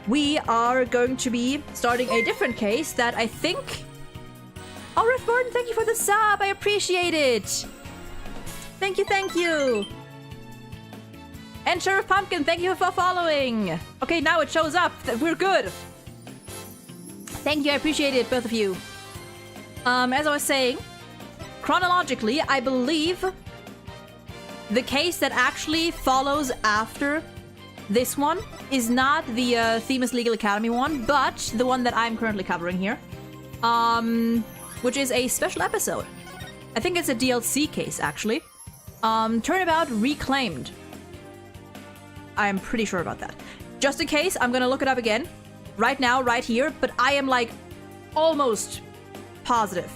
we are going to be starting a different case that I think... Oh, Riff Gordon, thank you for the sub. I appreciate it. Thank you. And Sheriff Pumpkin, thank you for following. Okay, now it shows up. We're good. Thank you, I appreciate it, both of you. As I was saying, chronologically, I believe the case that actually follows after this one is not the Themis Legal Academy one, but the one that I'm currently covering here, which is a special episode. I think it's a DLC case, actually. Turnabout Reclaimed. I'm pretty sure about that. Just in case, I'm gonna look it up again. Right now, right here, but I am like almost positive.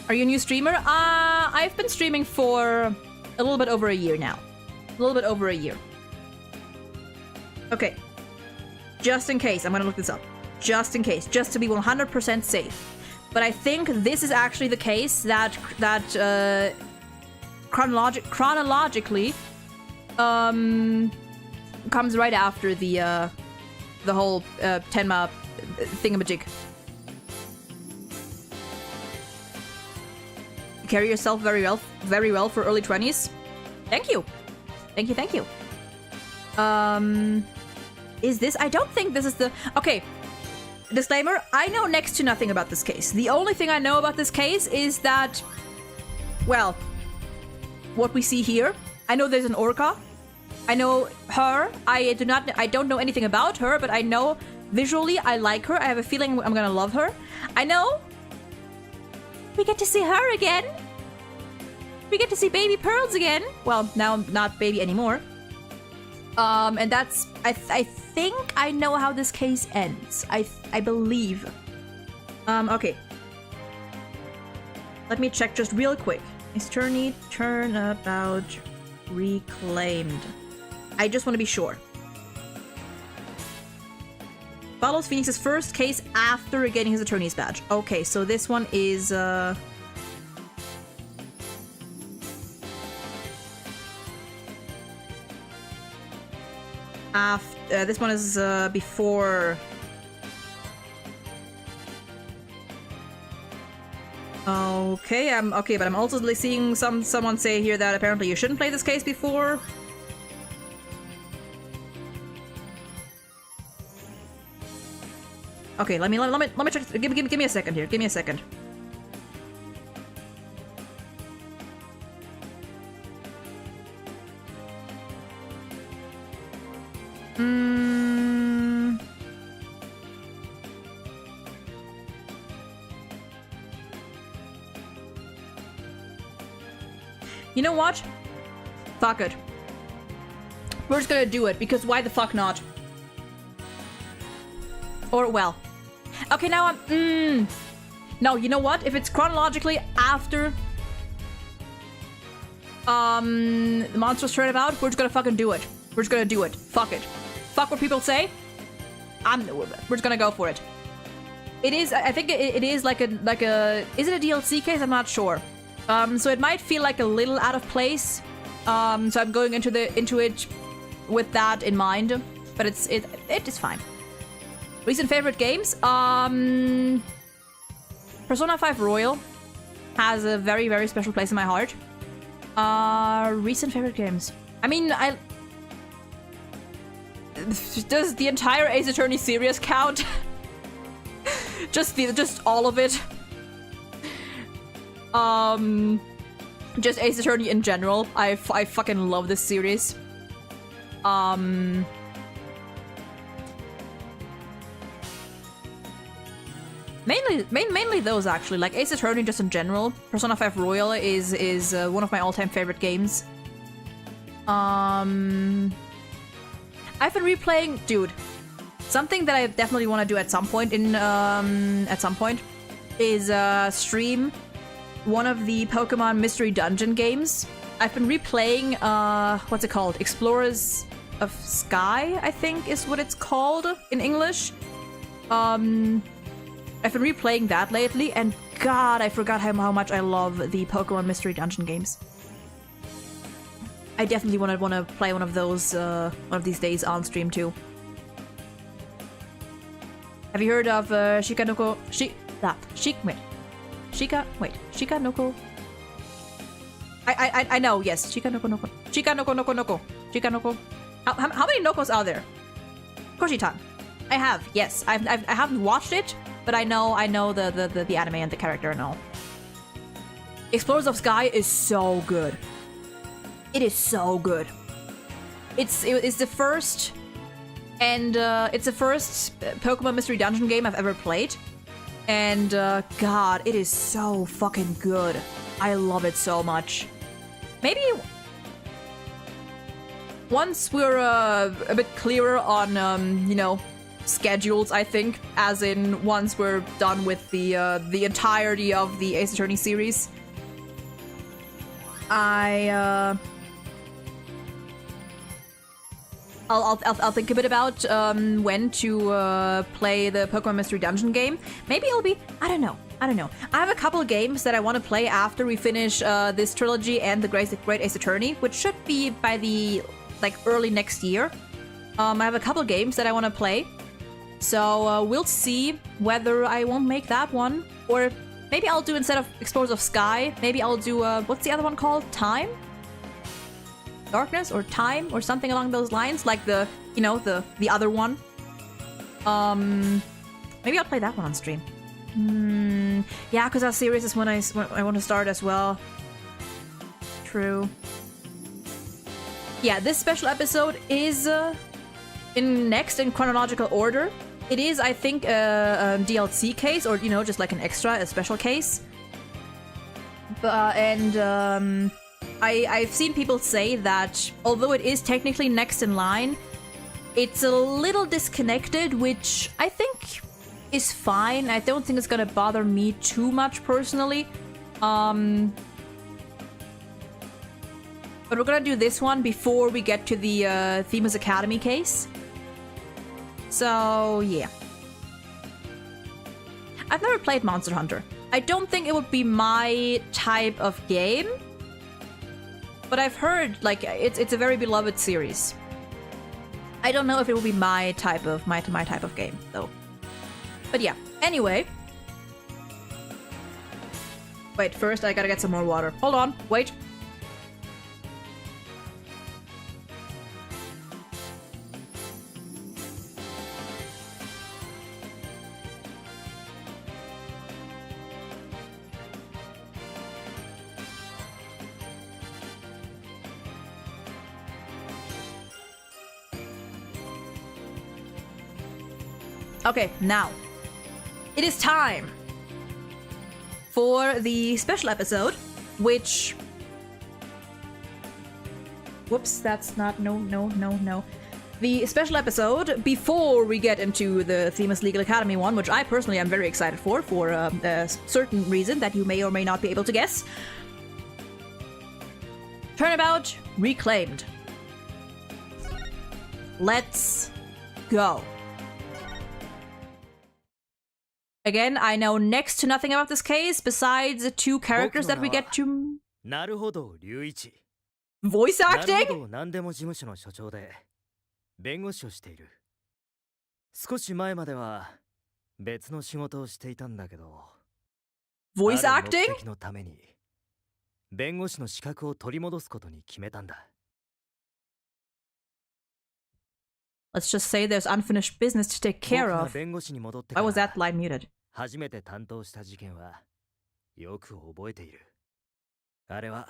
Are you a new streamer? I've been streaming for a little bit over a year now. A little bit over a year. Okay. Just in case, I'm gonna look this up. Just in case, just to be 100% safe. But I think this is actually the case that chronologically comes right after the whole Tenma thingamajig. You carry yourself very well for early 20s. Thank you. Is this? I don't think this is the... Okay. Disclaimer, I know next to nothing about this case. The only thing I know about this case is that, well, what we see here. I know there's an orca. I know her. I don't know anything about her, but I know visually I like her. I have a feeling I'm gonna love her. I know we get to see her again. We get to see baby Pearls again. Well, now not baby anymore. And that's... I think I know how this case ends. I believe. Okay. Let me check just real quick. Is Turnabout Reclaimed? I just want to be sure. Follows Phoenix's first case after getting his attorney's badge. Okay, so this one is... this one is before. Okay, but I'm also seeing someone say here that apparently you shouldn't play this case before. Okay, let me check. Give me a second here. Give me a second. You know what? Fuck it. We're just gonna do it, because why the fuck not? Or, well. Okay, now I'm... No, you know what? If it's chronologically after... the monstrous turnabout, we're just gonna fucking do it. We're just gonna do it. Fuck it. Fuck what people say. We're just gonna go for it. It is. I think it is like a. Is it a DLC case? I'm not sure. So it might feel like a little out of place. So I'm going into it with that in mind. But it is fine. Recent favorite games. Persona 5 Royal has a very, very special place in my heart. Recent favorite games. I mean, does the entire Ace Attorney series count? just all of it. Just Ace Attorney in general. I fucking love this series. Mainly those actually, like Ace Attorney just in general. Persona 5 Royal is one of my all-time favorite games. I've been replaying, dude. Something that I definitely want to do at some point is stream one of the Pokemon Mystery Dungeon games. I've been replaying what's it called? Explorers of Sky, I think is what it's called in English. I've been replaying that lately, and God, I forgot how much I love the Pokemon Mystery Dungeon games. I definitely want to play one of those one of these days on stream too. Have you heard of Shikanoko? Shikanoko. I know. Yes, Shikanoko. How many Nokos are there? Koshitan. I have. Yes, I haven't watched it. But I know the anime and the character and all. Explorers of Sky is so good. It is so good. It's the first, and it's the first Pokemon Mystery Dungeon game I've ever played, and God, it is so fucking good. I love it so much. Maybe once we're a bit clearer on you know, schedules, I think, as in once we're done with the entirety of the Ace Attorney series, I'll think a bit about when to play the Pokemon Mystery Dungeon game. Maybe it'll be, I don't know. I have a couple games that I want to play after we finish this trilogy and the Great Ace Attorney, which should be by the early next year. I have a couple games that I want to play. So we'll see whether I won't make that one, or maybe I'll do, instead of Explorers of Sky, maybe I'll do what's the other one called? Time? Darkness or Time or something along those lines, like the other one. Maybe I'll play that one on stream. Yeah, because that series is when I want to start as well. True. Yeah, this special episode is next in chronological order. It is, I think, a DLC case, or just like an extra, a special case. I've seen people say that although it is technically next in line, it's a little disconnected, which I think is fine. I don't think it's gonna bother me too much personally. But we're gonna do this one before we get to the Themis Academy case. So, yeah. I've never played Monster Hunter. I don't think it would be my type of game. But I've heard, like, it's a very beloved series. I don't know if it will be my type of game, though. But yeah. Anyway. Wait, first I gotta get some more water. Hold on. Wait. Okay, now it is time for the special episode, which... Whoops, that's not... No. The special episode before we get into the Themis Legal Academy one, which I personally am very excited for a certain reason that you may or may not be able to guess. Turnabout reclaimed. Let's go. Again, I know next to nothing about this case besides the 2 characters that we get to... なるほど、龍一。 Voice なる acting? ほど、何でも事務所の所長で弁護士をしている。少し前までは別の仕事をしていたんだけど、 Voice ある acting? 目的のために弁護士の資格を取り戻すことに決めたんだ。 Let's just say there's unfinished business to take care 僕が of. 弁護士に戻って Why か was that ら line muted? 初めて担当した事件はよく覚えている。あれは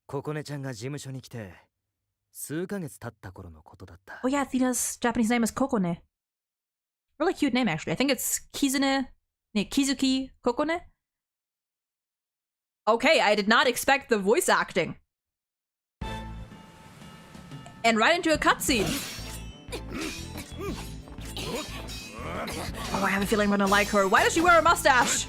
ココネちゃんが事務所に来て数ヶ月経った頃のことだった。 Oh yeah, Athena's Japanese name is Kokone. Really cute name, actually. I think it's Kizuki Kokone? Okay, I did not expect the voice acting. And right into a cutscene. Oh, I have a feeling I'm gonna like her. Why does she wear a mustache?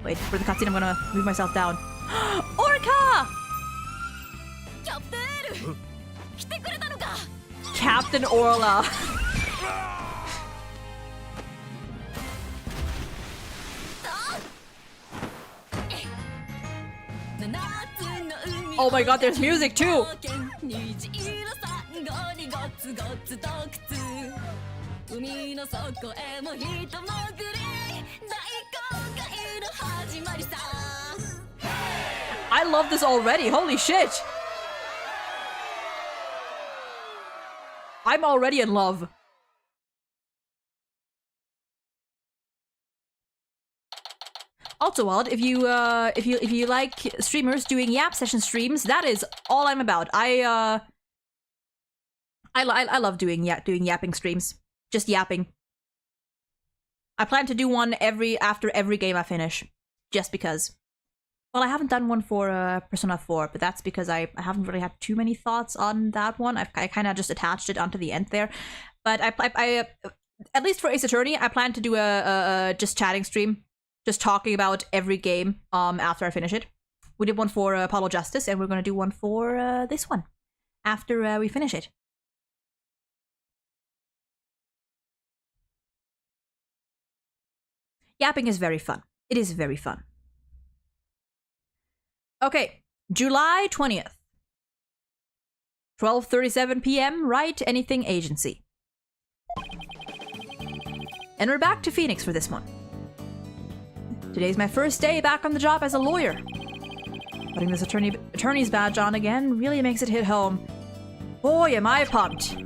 Wait, for the cutscene, I'm gonna move myself down. Orca! Captain Orla. Oh my god, there's music too! I love this already, holy shit! I'm already in love. Also, Wald, if you like streamers doing yap session streams, that is all I'm about. I love doing yapping streams. Just yapping. I plan to do one after every game I finish, just because. Well, I haven't done one for Persona 4, but that's because I haven't really had too many thoughts on that one. I kind of just attached it onto the end there. But I at least for Ace Attorney, I plan to do a just chatting stream, just talking about every game after I finish it. We did one for Apollo Justice, and we're gonna do one for this one after we finish it. Yapping is very fun. It is very fun. Okay, July 20th. 12:37 p.m. Write Anything Agency. And we're back to Phoenix for this one. Today's my first day back on the job as a lawyer. Putting this attorney's badge on again really makes it hit home. Boy, am I pumped.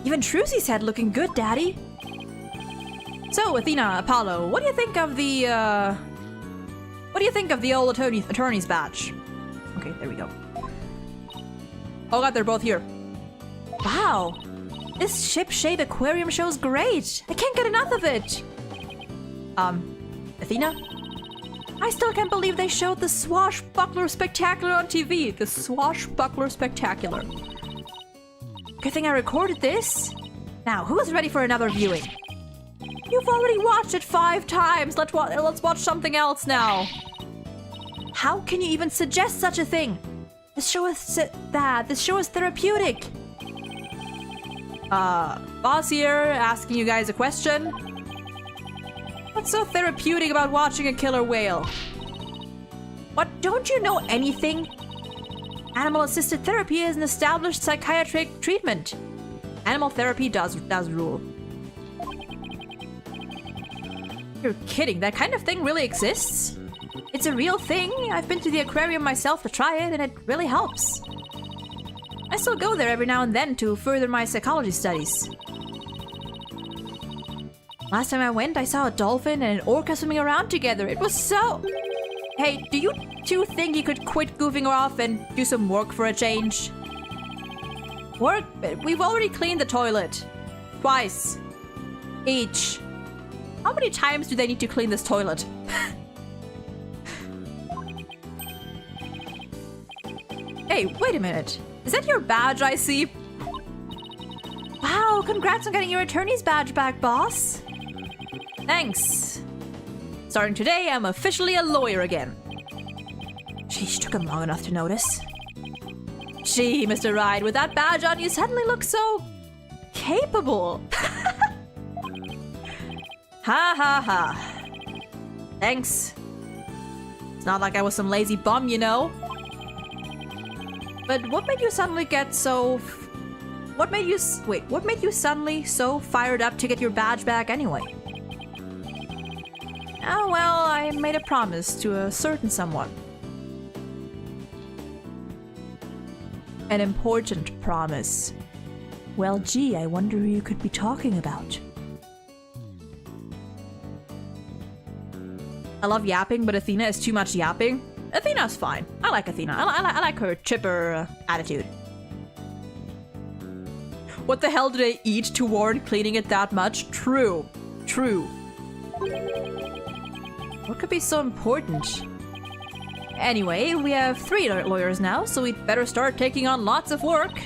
Even Trucy said looking good, Daddy. So, Athena, Apollo, what do you think of the, old attorney's badge? Okay, there we go. Oh god, they're both here. Wow! This ship-shape aquarium show's great! I can't get enough of it! Athena? I still can't believe they showed the Swashbuckler Spectacular on TV. The Swashbuckler Spectacular. Good thing I recorded this. Now, who is ready for another viewing? You've already watched it 5 times. Let's watch something else now. How can you even suggest such a thing? This show is therapeutic. Boss here, asking you guys a question. What's so therapeutic about watching a killer whale? What, don't you know anything? Animal-assisted therapy is an established psychiatric treatment. Animal therapy does rule. You're kidding, that kind of thing really exists? It's a real thing. I've been to the aquarium myself to try it, and it really helps. I still go there every now and then to further my psychology studies. Last time I went, I saw a dolphin and an orca swimming around together. It was so... Hey, do you two think you could quit goofing off and do some work for a change? Work? We've already cleaned the toilet. Twice. Each. How many times do they need to clean this toilet? Hey, wait a minute. Is that your badge I see? Wow, congrats on getting your attorney's badge back, boss. Thanks. Starting today, I'm officially a lawyer again. Sheesh, took him long enough to notice. Gee, Mr. Ride, with that badge on, you suddenly look so capable. Ha ha ha. Thanks. It's not like I was some lazy bum, you know. But what made you suddenly get so... What made you suddenly so fired up to get your badge back anyway? Oh well, I made a promise to a certain someone. An important promise. Well, gee, I wonder who you could be talking about. I love yapping, but Athena is too much yapping. Athena's fine. I like Athena. I like her chipper attitude. What the hell do they eat to warrant cleaning it that much? True. True. What could be so important? Anyway, we have 3 lawyers now, so we'd better start taking on lots of work.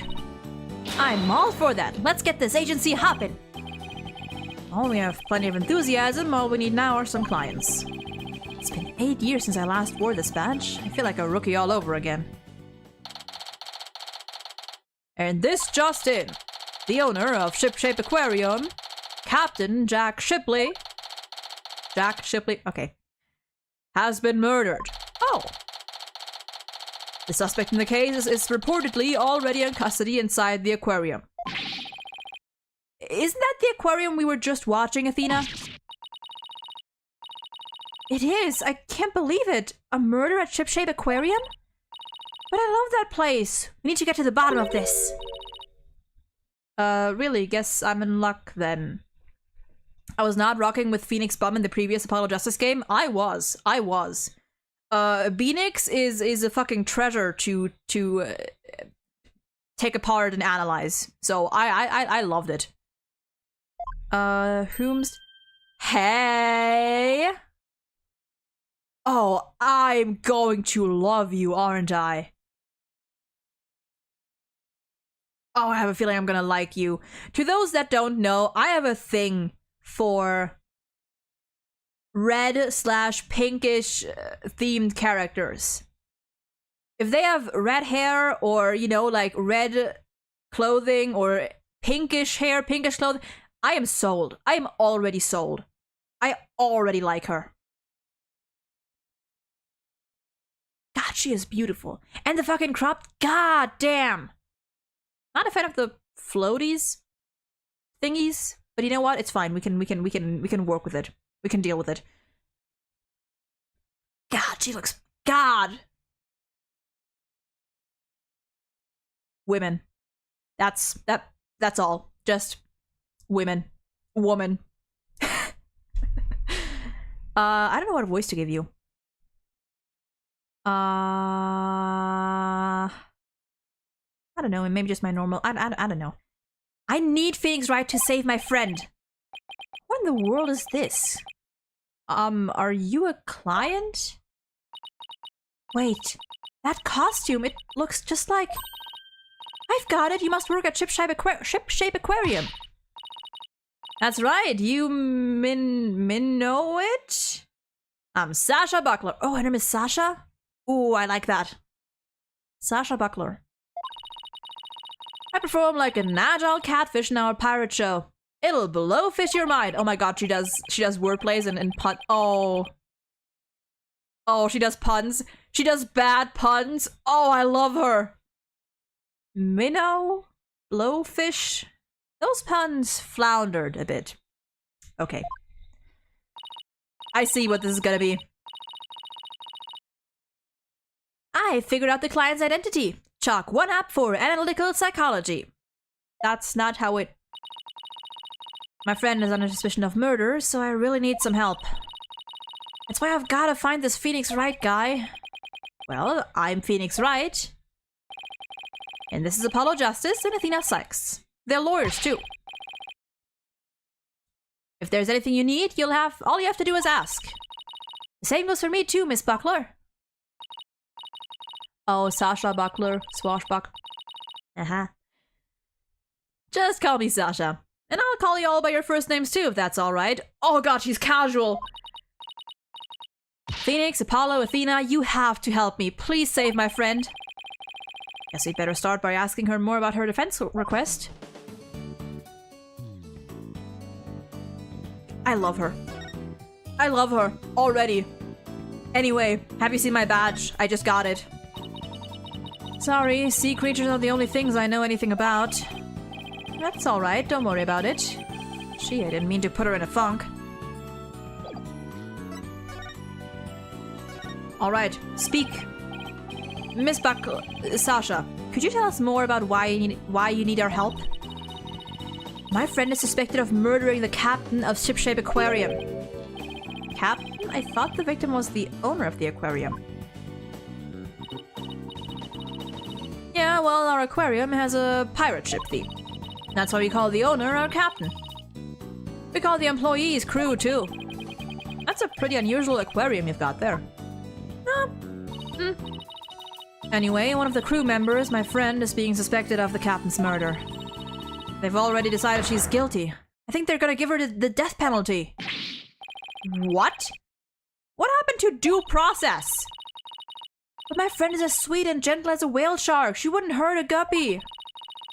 I'm all for that. Let's get this agency hopping. Oh, we have plenty of enthusiasm. All we need now are some clients. It's been 8 years since I last wore this badge. I feel like a rookie all over again. And this just in. The owner of Shipshape Aquarium, Captain Jack Shipley, okay, has been murdered. Oh. The suspect in the case is reportedly already in custody inside the aquarium. Isn't that the aquarium we were just watching, Athena? It is. I can't believe it. A murder at Shipshape Aquarium? But I love that place. We need to get to the bottom of this. Really, guess I'm in luck then. I was not rocking with Phoenix Bum in the previous Apollo Justice game. I was. Phoenix is a fucking treasure to take apart and analyze. So I loved it. Hey. Oh, I'm going to love you, aren't I? Oh, I have a feeling I'm gonna like you. To those that don't know, I have a thing for red/pinkish themed characters. If they have red hair or, you know, like red clothing or pinkish hair, pinkish clothing, I am sold. I am already sold. I already like her. God, she is beautiful. And the fucking crop, god damn. Not a fan of the floaties thingies, but you know what? It's fine. We can work with it. We can deal with it. God, she looks god. Women. That's all. Just women. Woman. I don't know what voice to give you. I don't know, maybe just my normal... I don't know. I need Phoenix Wright to save my friend. What in the world is this? Are you a client? Wait, that costume, it looks just like... I've got it, you must work at Shipshape Aquarium. That's right, you know it? I'm Sasha Buckler. Oh, her name is Sasha? Ooh, I like that. Sasha Buckler. I perform like an agile catfish in our pirate show. It'll blowfish your mind. Oh my god, she does wordplays and pun. Oh, she does puns. She does bad puns. Oh, I love her. Minnow, blowfish. Those puns floundered a bit. Okay. I see what this is gonna be. I figured out the client's identity. Chalk 1 up for analytical psychology. That's not how it... My friend is under suspicion of murder, so I really need some help. That's why I've gotta find this Phoenix Wright guy. Well, I'm Phoenix Wright. And this is Apollo Justice and Athena Sykes. They're lawyers, too. If there's anything you need, all you have to do is ask. The same goes for me, too, Miss Buckler. Oh, Sasha Buckler, swashbuck. Just call me Sasha. And I'll call you all by your first names too, if that's alright. Oh god, she's casual. Phoenix, Apollo, Athena, you have to help me. Please save my friend. Guess we'd better start by asking her more about her defense request. I love her. I love her already. Anyway, have you seen my badge? I just got it. Sorry, sea creatures are the only things I know anything about. That's alright, don't worry about it. Gee, I didn't mean to put her in a funk. Alright, speak. Miss Sasha, could you tell us more about why you need our help? My friend is suspected of murdering the captain of Shipshape Aquarium. Captain? I thought the victim was the owner of the aquarium. Yeah, well, our aquarium has a pirate ship theme. That's why we call the owner our captain. We call the employees crew, too. That's a pretty unusual aquarium you've got there. Anyway, one of the crew members, my friend, is being suspected of the captain's murder. They've already decided she's guilty. I think they're gonna give her the death penalty. What? What happened to due process? But my friend is as sweet and gentle as a whale shark. She wouldn't hurt a guppy.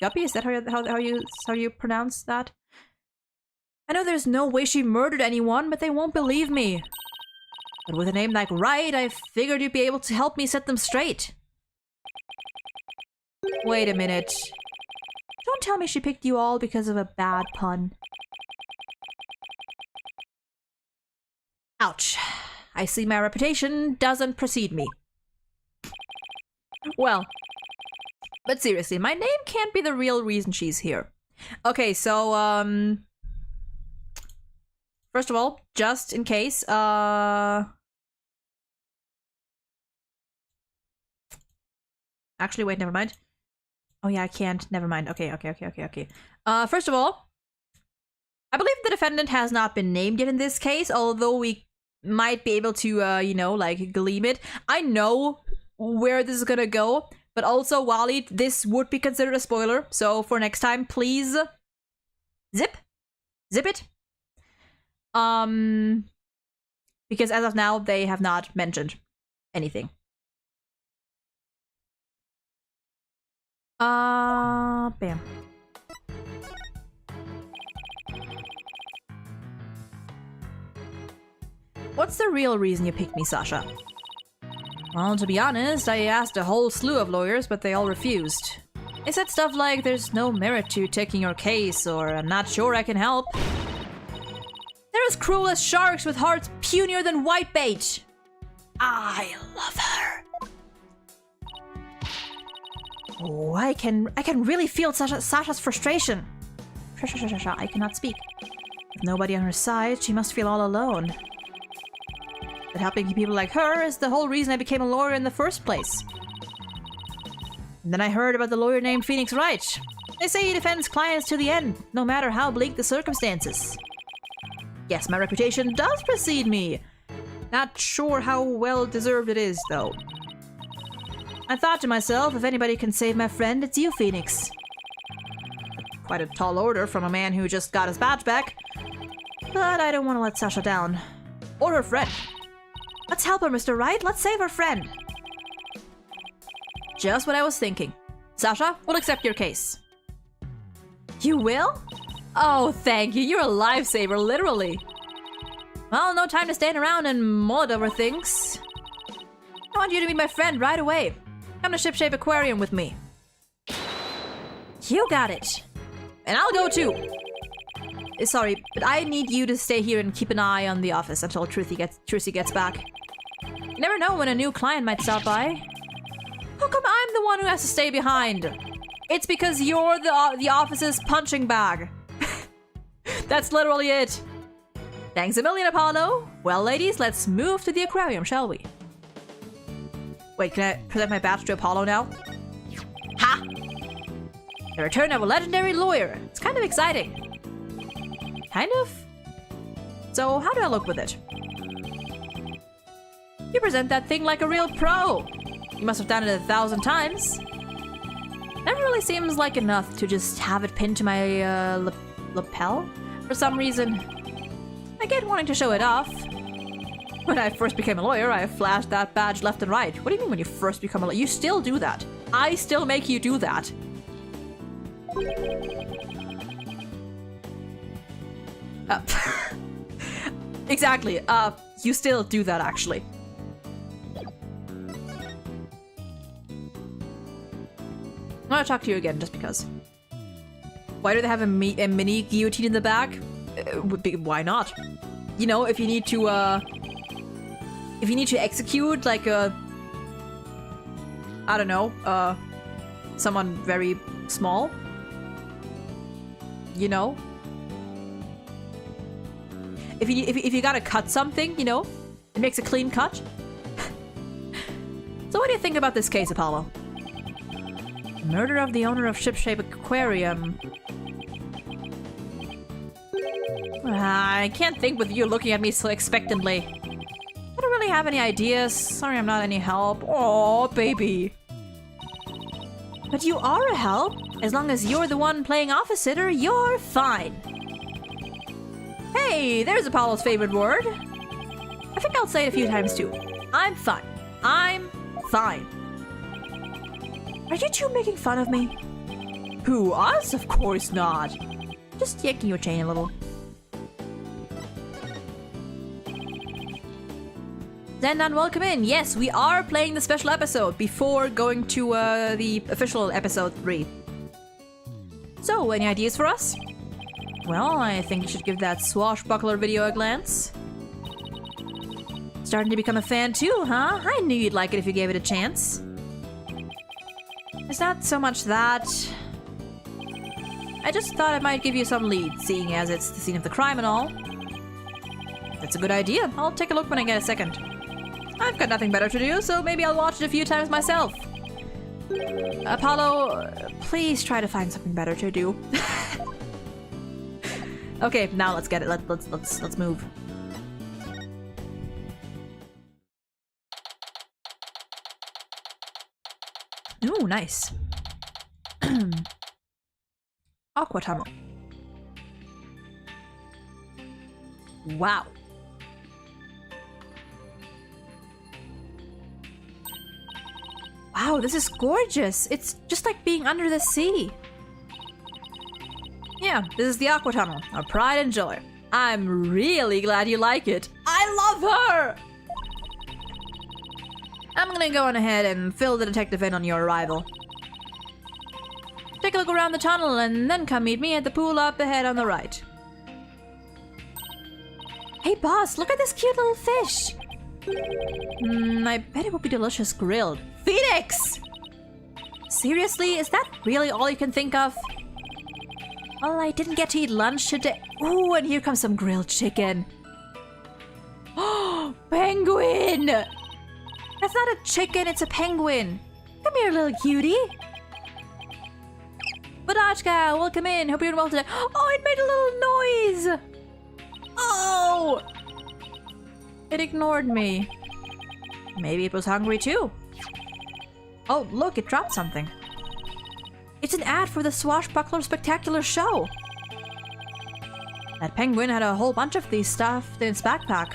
Guppy? Is that how you pronounce that? I know there's no way she murdered anyone, but they won't believe me. But with a name like Wright, I figured you'd be able to help me set them straight. Wait a minute. Don't tell me she picked you all because of a bad pun. Ouch. I see my reputation doesn't precede me. Well, but seriously, my name can't be the real reason she's here. Okay, so, first of all, just in case, actually, wait, never mind. Oh yeah, I can't. Never mind. Okay. First of all, I believe the defendant has not been named yet in this case, although we might be able to, you know, like, gleam it. I know where this is gonna go, but also, Wally, this would be considered a spoiler, so for next time, please zip it. Because as of now, they have not mentioned anything. Bam. What's the real reason you picked me, Sasha? Well, to be honest, I asked a whole slew of lawyers, but they all refused. They said stuff like, there's no merit to taking your case, or I'm not sure I can help. They're as cruel as sharks with hearts punier than whitebait. I love her. Oh, I can really feel Sasha's frustration. I cannot speak. With nobody on her side, she must feel all alone. But helping people like her is the whole reason I became a lawyer in the first place. And then I heard about the lawyer named Phoenix Wright. They say he defends clients to the end, no matter how bleak the circumstances. Yes, my reputation does precede me. Not sure how well deserved it is, though. I thought to myself, if anybody can save my friend, it's you, Phoenix. Quite a tall order from a man who just got his badge back. But I don't want to let Sasha down. Or her friend. Let's help her, Mr. Wright. Let's save her friend. Just what I was thinking. Sasha, we'll accept your case. You will? Oh, thank you. You're a lifesaver, literally. Well, no time to stand around and mull it over things. I want you to be my friend right away. Come to Shipshape Aquarium with me. You got it. And I'll go too. Sorry, but I need you to stay here and keep an eye on the office until Trucy gets back. You never know when a new client might stop by. How come I'm the one who has to stay behind? It's because you're the office's punching bag. That's literally it. Thanks a million, Apollo. Well, ladies, let's move to the aquarium, shall we? Wait, can I present my badge to Apollo now? Ha! The return of a legendary lawyer. It's kind of exciting. Kind of? So, how do I look with it? You present that thing like a real pro. You must have done it 1,000 times. Never really seems like enough to just have it pinned to my lapel. For some reason, I get wanting to show it off. When I first became a lawyer, I flashed that badge left and right. What do you mean when you first become a lawyer? You still do that. I still make you do that. Exactly. You still do that, actually. I'm gonna talk to you again, just because. Why do they have a mini guillotine in the back? Why not? You know, if you need to execute, like, I don't know, someone very small. You know? If you gotta cut something, you know? It makes a clean cut. So what do you think about this case, Apollo? Murder of the owner of Ship-Shape Aquarium. I can't think with you looking at me so expectantly. I don't really have any ideas. Sorry I'm not any help. Oh, baby. But you are a help. As long as you're the one playing office-sitter, you're fine. Hey, there's Apollo's favorite word. I think I'll say it a few times too. I'm fine. I'm fine. Are you two making fun of me? Who, us? Of course not. Just yanking your chain a little. Zendan, welcome in. Yes, we are playing the special episode before going to the official episode 3. So, any ideas for us? Well, I think you should give that swashbuckler video a glance. Starting to become a fan too, huh? I knew you'd like it if you gave it a chance. It's not so much that. I just thought I might give you some lead, seeing as it's the scene of the crime and all. That's a good idea. I'll take a look when I get a second. I've got nothing better to do, so maybe I'll watch it a few times myself. Apollo, please try to find something better to do. Okay, now let's get it. Let's move. Ooh, nice. Aqua tunnel. Wow. Wow, this is gorgeous. It's just like being under the sea. Yeah, this is the Aqua Tunnel, our pride and joy. I'm really glad you like it. I love her! I'm gonna go on ahead and fill the detective in on your arrival. Take a look around the tunnel and then come meet me at the pool up ahead on the right. Hey boss, look at this cute little fish! I bet it would be delicious grilled. Phoenix! Seriously, is that really all you can think of? Well, I didn't get to eat lunch today. Ooh, and here comes some grilled chicken. Oh, penguin! That's not a chicken, it's a penguin. Come here, little cutie. Badachka, welcome in. Hope you're doing well today. Oh, it made a little noise! Oh! It ignored me. Maybe it was hungry too. Oh, look, it dropped something. It's an ad for the Swashbuckler Spectacular Show. That penguin had a whole bunch of these stuff in its backpack.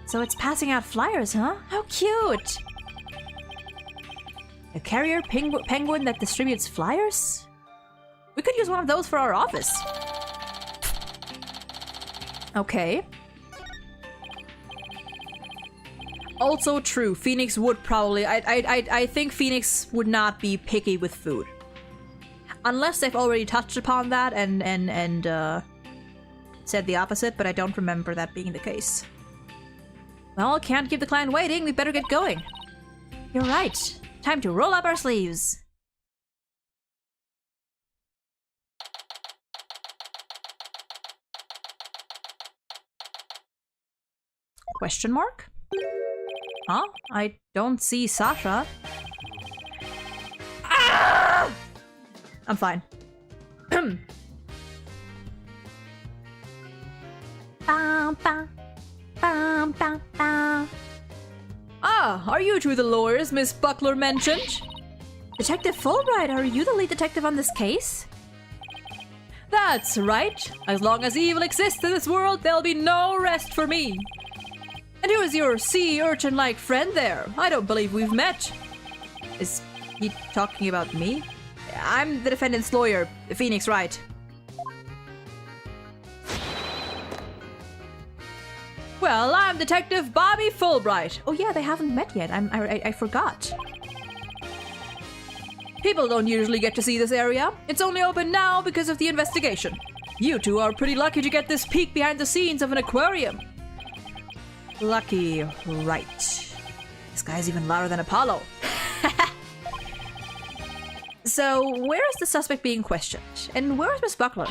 So it's passing out flyers, huh? How cute! A carrier penguin that distributes flyers? We could use one of those for our office. Okay. Also true, Phoenix would probably... I think Phoenix would not be picky with food. Unless they've already touched upon that and said the opposite, but I don't remember that being the case. Well, can't keep the client waiting, we better get going. You're right. Time to roll up our sleeves. Question mark? Huh? I don't see Sasha. Ah! I'm fine. Ah, are you two the lawyers Miss Buckler mentioned? Detective Fulbright, are you the lead detective on this case? That's right. As long as evil exists in this world, there'll be no rest for me. And who is your sea urchin-like friend there? I don't believe we've met. Is he talking about me? I'm the defendant's lawyer, Phoenix, right? Well, I'm Detective Bobby Fulbright. Oh yeah, they haven't met yet. I forgot. People don't usually get to see this area. It's only open now because of the investigation. You two are pretty lucky to get this peek behind the scenes of an aquarium. Lucky, right. This guy's even louder than Apollo. So, where is the suspect being questioned? And where is Miss Buckler?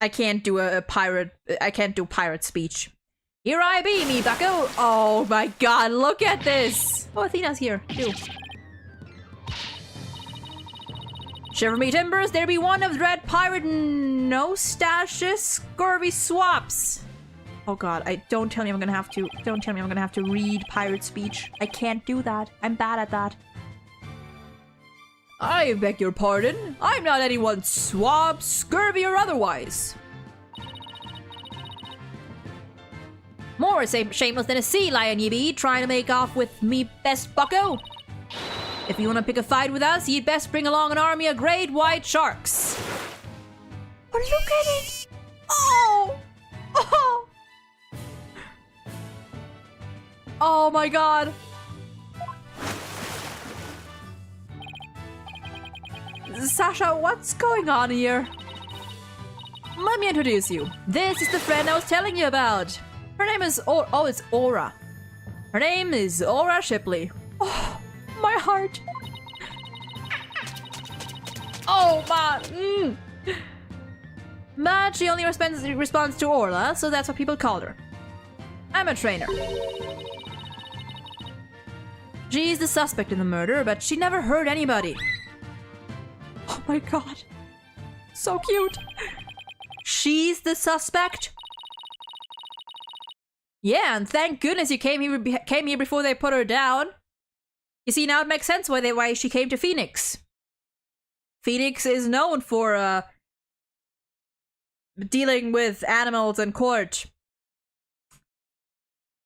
I can't do I can't do pirate speech. Here I be, me bucko. Oh my god, look at this. Oh, Athena's here, too. Shiver me timbers, there be one of dread pirate no stashes scurvy swaps. Oh god, don't tell me I'm gonna have to read pirate speech. I can't do that. I'm bad at that. I beg your pardon. I'm not anyone's swab, scurvy or otherwise. More shameless than a sea lion ye be, trying to make off with me best bucko. If you want to pick a fight with us, you'd best bring along an army of great white sharks. Oh, look at it! Oh! Oh! Oh my god! Sasha, what's going on here? Let me introduce you. This is the friend I was telling you about. Her name is it's Aura. Her name is Aura Shipley. Oh, my heart. Oh, man. But she only responds to Orla, so that's what people call her. I'm a trainer. She's the suspect in the murder, but she never hurt anybody. Oh my god. So cute. She's the suspect? Yeah, and thank goodness you came here before they put her down. You see, now it makes sense why she came to Phoenix. Phoenix is known for dealing with animals in court.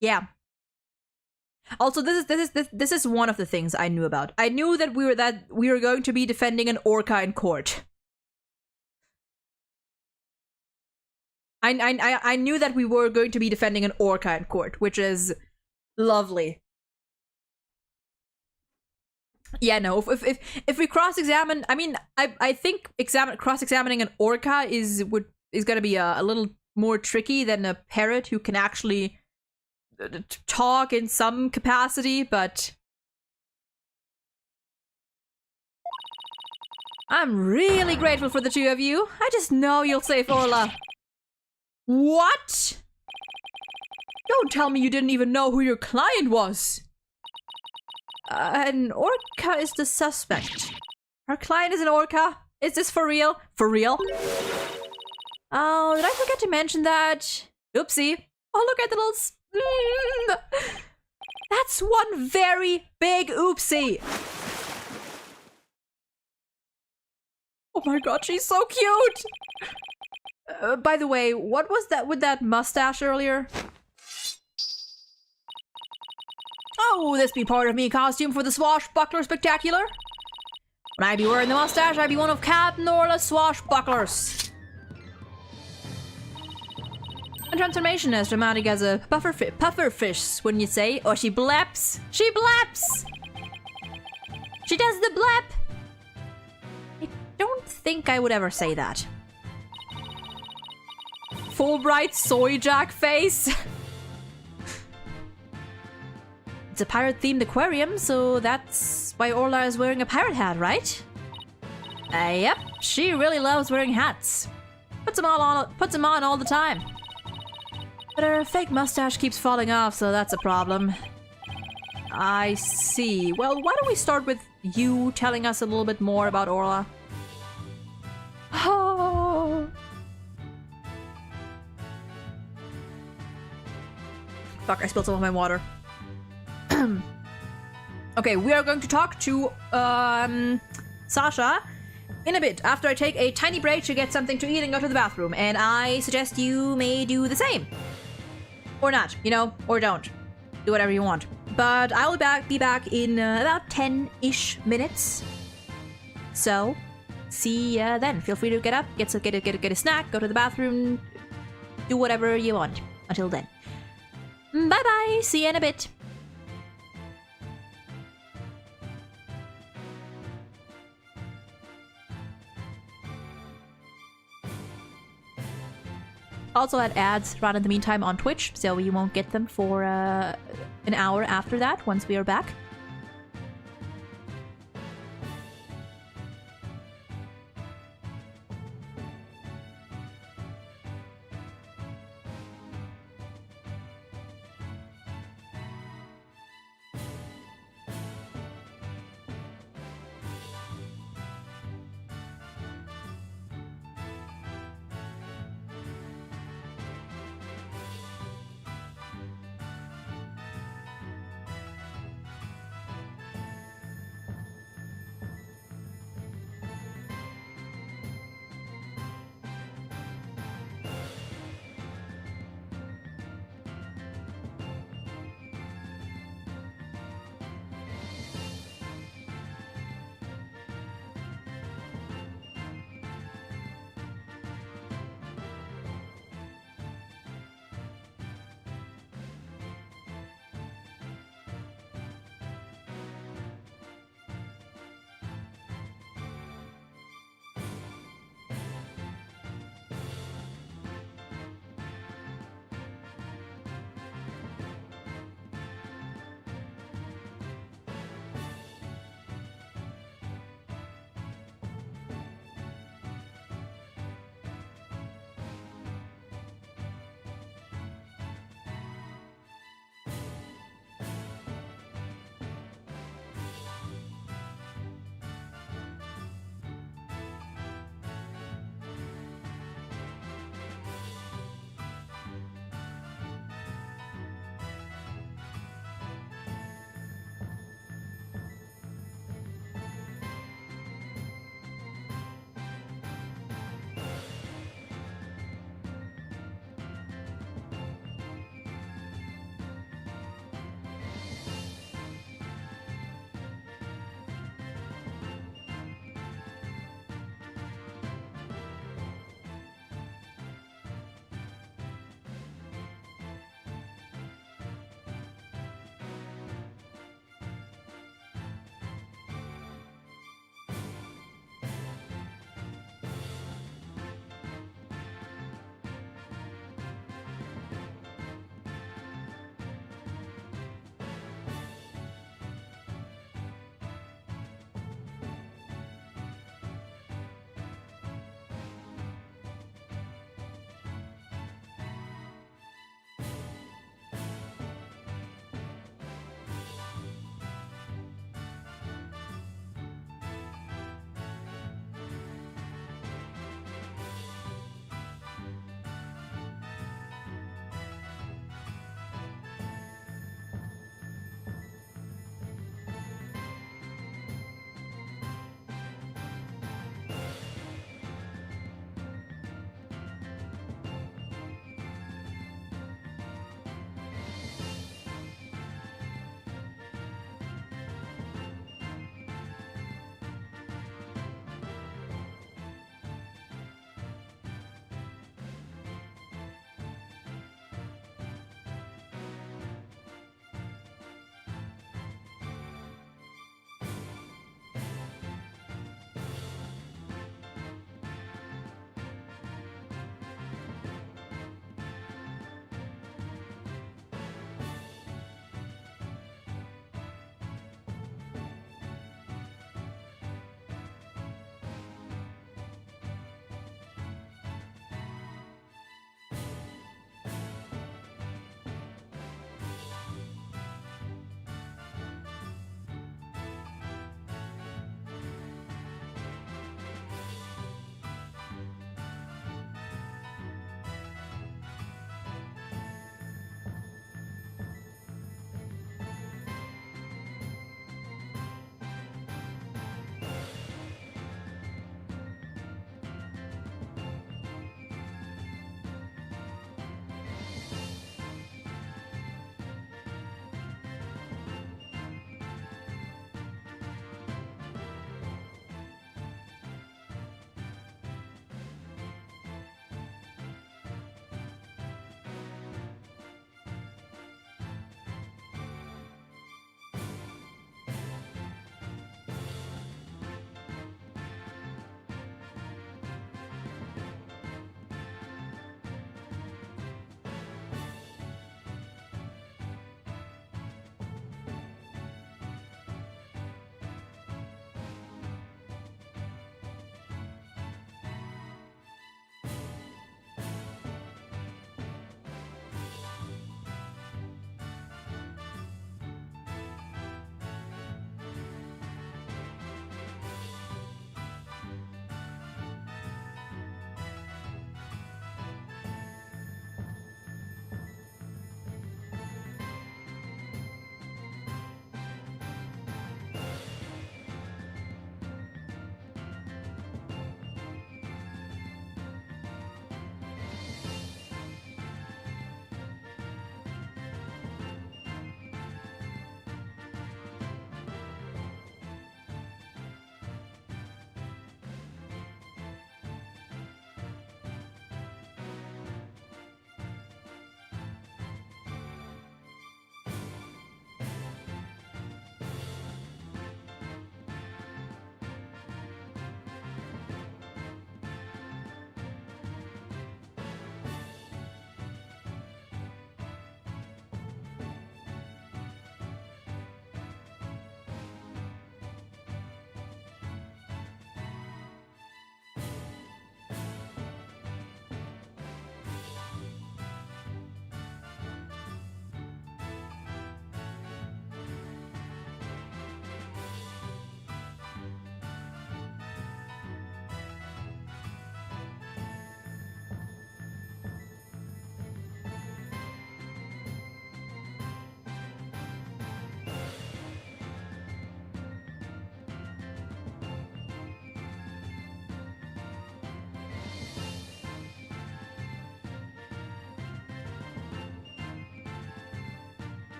Yeah. Also, this is one of the things I knew about. I knew that we were going to be defending an orca in court. I knew that we were going to be defending an orca in court, which is lovely. Yeah, no. If we cross-examine, I mean, I think cross-examining an orca is gonna be a little more tricky than a parrot who can actually talk in some capacity, but I'm really grateful for the two of you. I just know you'll save Orla. What? Don't tell me you didn't even know who your client was. An orca is the suspect. Our client is an orca? Is this for real? For real? Oh, did I forget to mention that? Oopsie. Oh, look at the little... That's one very big oopsie. Oh my god, she's so cute. By the way, what was that with that mustache earlier? Oh, this be part of me costume for the Swashbuckler Spectacular. When I be wearing the mustache, I be one of Captain Orla's swashbucklers. A transformation as dramatic as a pufferfish, wouldn't you say? Or she bleps. She bleps! She does the blep! I don't think I would ever say that. Fulbright soy jack face. It's a pirate-themed aquarium, so that's why Orla is wearing a pirate hat, right? Yep, she really loves wearing hats. Puts them on all the time. But her fake mustache keeps falling off, so that's a problem. I see. Well, why don't we start with you telling us a little bit more about Orla? Oh. Fuck, I spilled some of my water. Okay, we are going to talk to Sasha in a bit after I take a tiny break to get something to eat and go to the bathroom, and I suggest you may do the same. Or not, you know, or don't. Do whatever you want. But I will be back in about 10-ish minutes. So, see ya then. Feel free to get up, get a snack, go to the bathroom, do whatever you want. Until then. Bye-bye, see you in a bit. Also had ads run in the meantime on Twitch, so you won't get them for an hour after that, once we are back.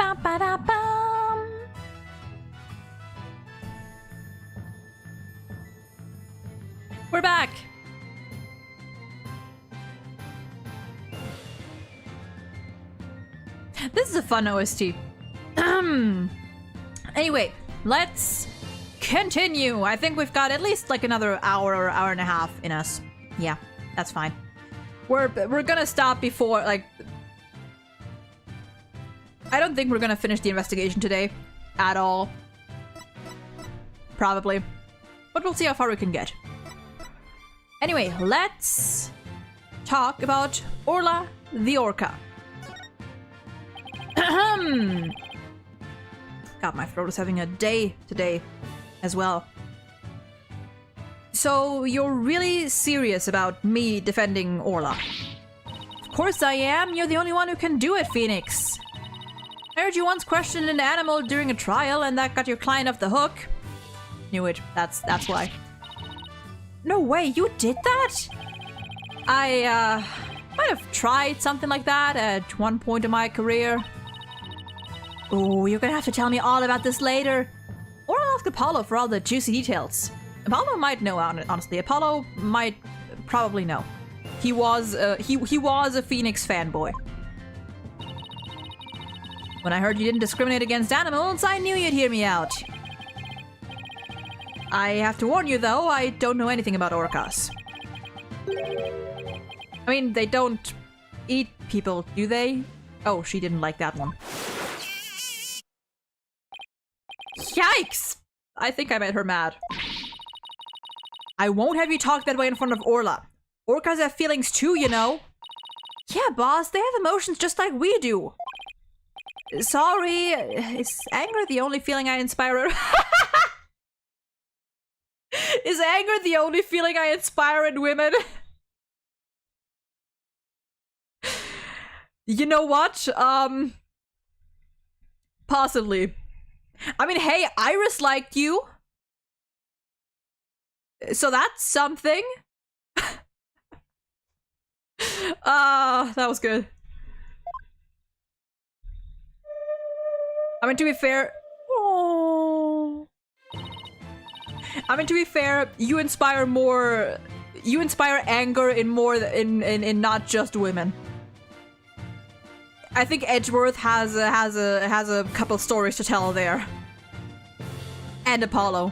Ba-da-ba-da-bum. We're back. This is a fun OST. Anyway, let's continue. I think we've got at least like another hour or hour and a half in us. Yeah, that's fine. We're gonna stop before, like... I don't think we're gonna finish the investigation today. At all. Probably. But we'll see how far we can get. Anyway, let's talk about Orla the Orca. God, my throat is having a day today as well. So, you're really serious about me defending Orla? Of course I am. You're the only one who can do it, Phoenix. I heard you once questioned an animal during a trial and that got your client off the hook. Knew it. That's why. No way, you did that? I, might have tried something like that at one point in my career. Oh, you're gonna have to tell me all about this later. Or I'll ask Apollo for all the juicy details. Apollo might know, honestly. Apollo might probably know. He was a Phoenix fanboy. When I heard you didn't discriminate against animals, I knew you'd hear me out. I have to warn you, though, I don't know anything about orcas. I mean, they don't eat people, do they? Oh, she didn't like that one. Yikes! I think I made her mad. I won't have you talk that way in front of Orla. Orcas have feelings too, you know. Yeah, boss, they have emotions just like we do. Sorry, is anger the only feeling I inspire? Is anger the only feeling I inspire in women? You know what? Possibly. I mean, hey, Iris liked you. So that's something. That was good. I mean, to be fair... Oh. I mean, to be fair, you inspire more... You inspire anger in more... in not just women. I think Edgeworth has a couple stories to tell there. And Apollo.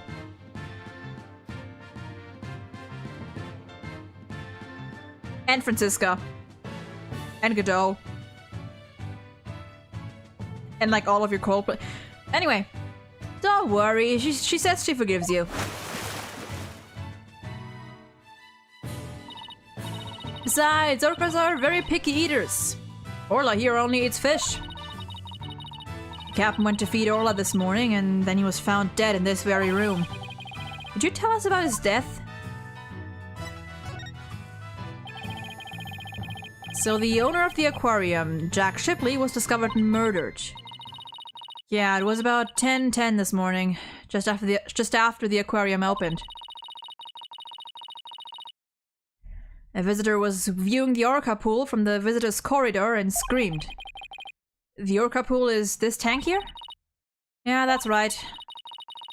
And Francisca. And Godot. And like all of your Coldplay. Anyway, don't worry. She says she forgives you. Besides, orcas are very picky eaters. Orla here only eats fish. The captain went to feed Orla this morning and then he was found dead in this very room. Did you tell us about his death? So the owner of the aquarium, Jack Shipley, was discovered murdered. Yeah, it was about 10:10 this morning, just after the aquarium opened. A visitor was viewing the orca pool from the visitor's corridor and screamed. The orca pool is this tank here? Yeah, that's right.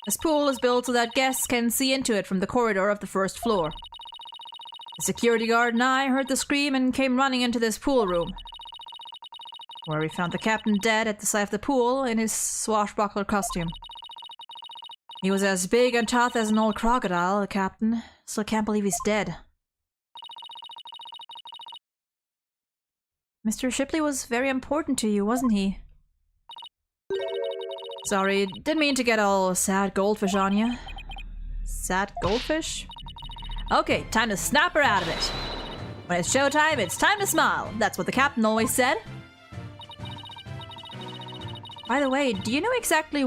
This pool is built so that guests can see into it from the corridor of the first floor. The security guard and I heard the scream and came running into this pool room, where we found the captain dead at the side of the pool in his swashbuckler costume. He was as big and tough as an old crocodile, the captain, so I can't believe he's dead. Mr. Shipley was very important to you, wasn't he? Sorry, didn't mean to get all sad goldfish on you. Sad goldfish? Okay, time to snap her out of it. When it's showtime, it's time to smile. That's what the captain always said. By the way, do you know exactly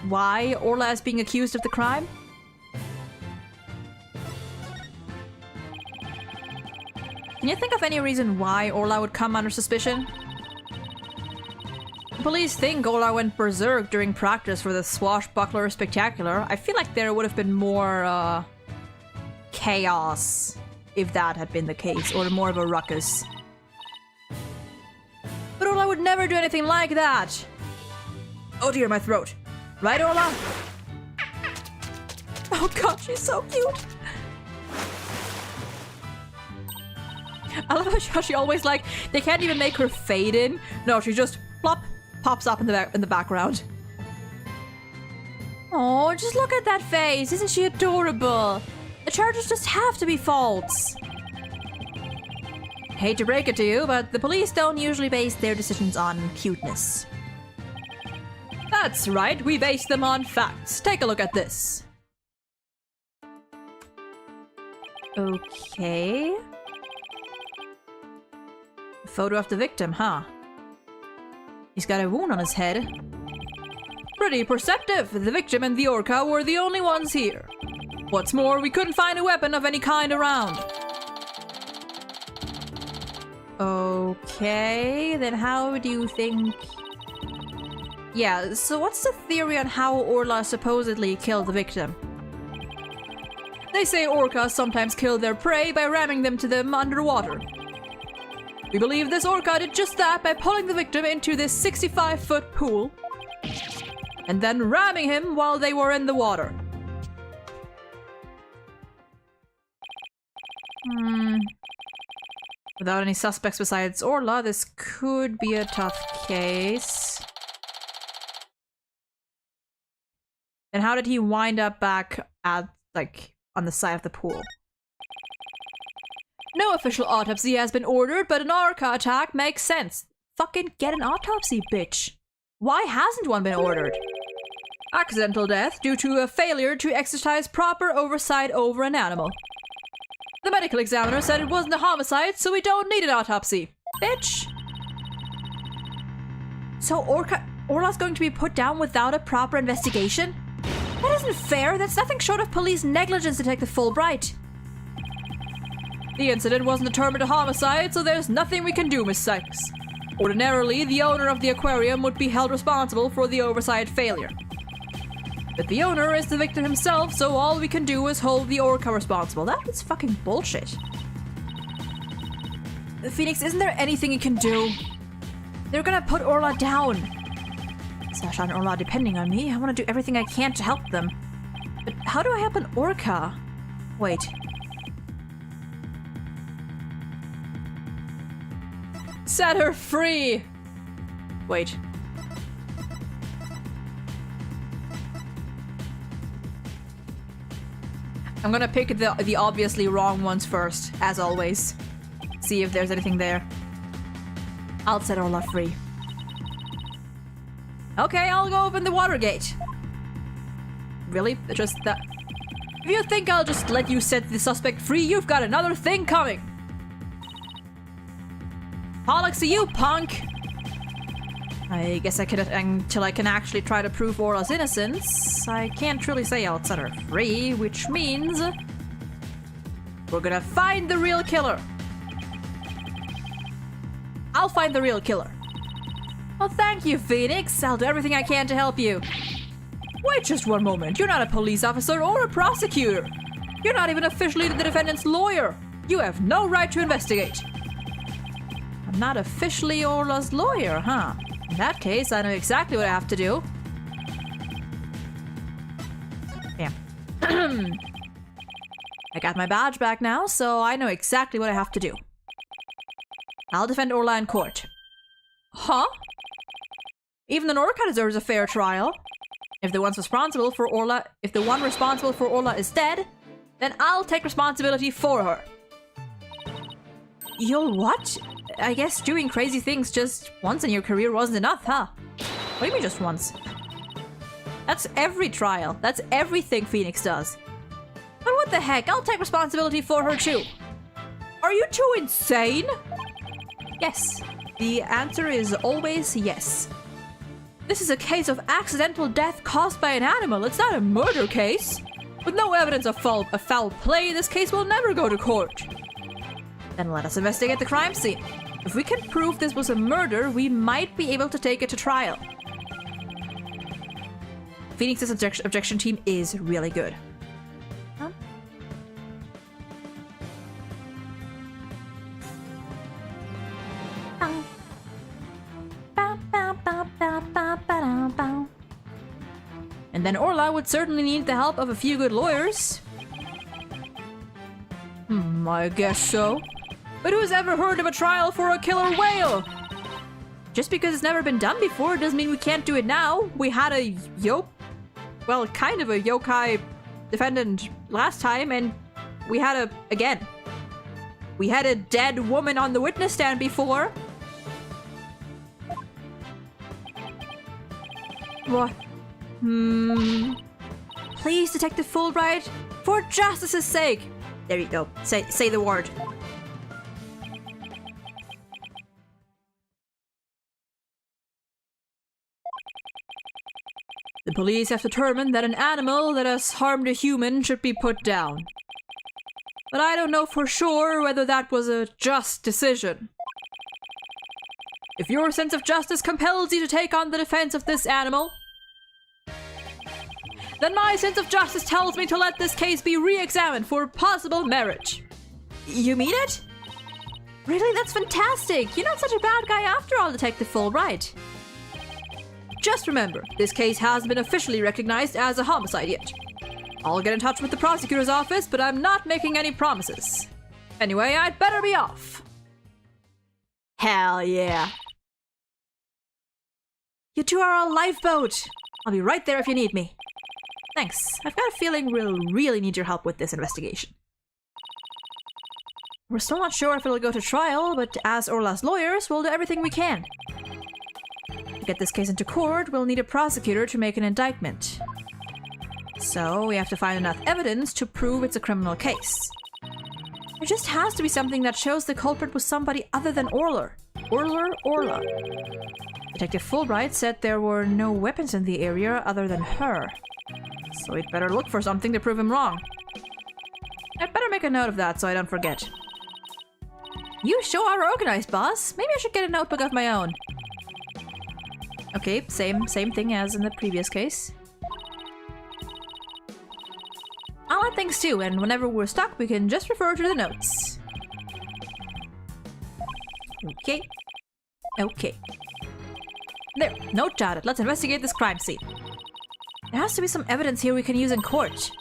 why Orla is being accused of the crime? Can you think of any reason why Orla would come under suspicion? The police think Orla went berserk during practice for the Swashbuckler Spectacular. I feel like there would have been more, chaos if that had been the case, or more of a ruckus. But Orla would never do anything like that! Oh dear, my throat. Right, Orla? Oh god, she's so cute. I love how she always like, they can't even make her fade in. No, she just plop, pops up in the background. Oh, just look at that face. Isn't she adorable? The charges just have to be false. Hate to break it to you, but the police don't usually base their decisions on cuteness. That's right, we base them on facts. Take a look at this. Okay. A photo of the victim, huh? He's got a wound on his head. Pretty perceptive. The victim and the orca were the only ones here. What's more, we couldn't find a weapon of any kind around. Okay, then how do you think... Yeah, so what's the theory on how Orla supposedly killed the victim? They say orcas sometimes kill their prey by ramming them to them underwater. We believe this orca did just that by pulling the victim into this 65-foot pool and then ramming him while they were in the water. Without any suspects besides Orla, this could be a tough case. And how did he wind up back at, like, on the side of the pool? No official autopsy has been ordered, but an orca attack makes sense. Fucking get an autopsy, bitch. Why hasn't one been ordered? Accidental death due to a failure to exercise proper oversight over an animal. The medical examiner said it wasn't a homicide, so we don't need an autopsy. Bitch. So Orla's going to be put down without a proper investigation? That isn't fair. That's nothing short of police negligence, Detective Fulbright. The incident wasn't determined a homicide, so there's nothing we can do, Miss Sykes. Ordinarily, the owner of the aquarium would be held responsible for the oversight failure. But the owner is the victim himself, so all we can do is hold the orca responsible. That is fucking bullshit. Phoenix, isn't there anything you can do? They're gonna put Orla down. Sasha and Orla depending on me. I want to do everything I can to help them. But how do I help an orca? Wait. Set her free! Wait. I'm gonna pick the obviously wrong ones first, as always. See if there's anything there. I'll set Orla free. Okay, I'll go open the water gate. Really? Just that... If you think I'll just let you set the suspect free, you've got another thing coming! Pollux to you, punk! I guess I could, until I can actually try to prove Orla's innocence, I can't truly say I'll set her free, which means... we're gonna find the real killer! I'll find the real killer. Well, thank you, Phoenix. I'll do everything I can to help you. Wait just one moment. You're not a police officer or a prosecutor. You're not even officially the defendant's lawyer. You have no right to investigate. I'm not officially Orla's lawyer, huh? In that case, I know exactly what I have to do. Damn. I got my badge back now, so I know exactly what I have to do. I'll defend Orla in court. Huh? Even an orca deserves a fair trial. If the one responsible for Orla is dead, then I'll take responsibility for her. You'll what? I guess doing crazy things just once in your career wasn't enough, huh? What do you mean just once? That's every trial. That's everything Phoenix does. But what the heck? I'll take responsibility for her too. Are you two insane? Yes. The answer is always yes. This is a case of accidental death caused by an animal. It's not a murder case. With no evidence of foul play, this case will never go to court. Then let us investigate the crime scene. If we can prove this was a murder, we might be able to take it to trial. Phoenix's objection team is really good. Huh? Bow, bow, bow, bow, bow, bow, bow. And then Orla would certainly need the help of a few good lawyers. I guess so. But who's ever heard of a trial for a killer whale? Just because it's never been done before doesn't mean we can't do it now. We had a kind of a yokai defendant last time, and we had we had a dead woman on the witness stand before. What? Please, Detective Fulbright, for justice's sake. There you go. Say the word. The police have determined that an animal that has harmed a human should be put down. But I don't know for sure whether that was a just decision. If your sense of justice compels you to take on the defense of this animal, then my sense of justice tells me to let this case be re-examined for possible merit. You mean it? Really? That's fantastic! You're not such a bad guy after all, Detective Fulbright. Just remember, this case hasn't been officially recognized as a homicide yet. I'll get in touch with the prosecutor's office, but I'm not making any promises. Anyway, I'd better be off. Hell yeah. You two are a lifeboat. I'll be right there if you need me. Thanks. I've got a feeling we'll really need your help with this investigation. We're still not sure if it'll go to trial, but as Orla's lawyers, we'll do everything we can. To get this case into court, we'll need a prosecutor to make an indictment. So we have to find enough evidence to prove it's a criminal case. There just has to be something that shows the culprit was somebody other than Orla. Orla. Detective Fulbright said there were no weapons in the area other than her. So we'd better look for something to prove him wrong. I'd better make a note of that so I don't forget. You sure are organized, boss. Maybe I should get a notebook of my own. Okay, same thing as in the previous case. I'll add things too, and whenever we're stuck, we can just refer to the notes. Okay. There, note jotted. Let's investigate this crime scene. There has to be some evidence here we can use in court.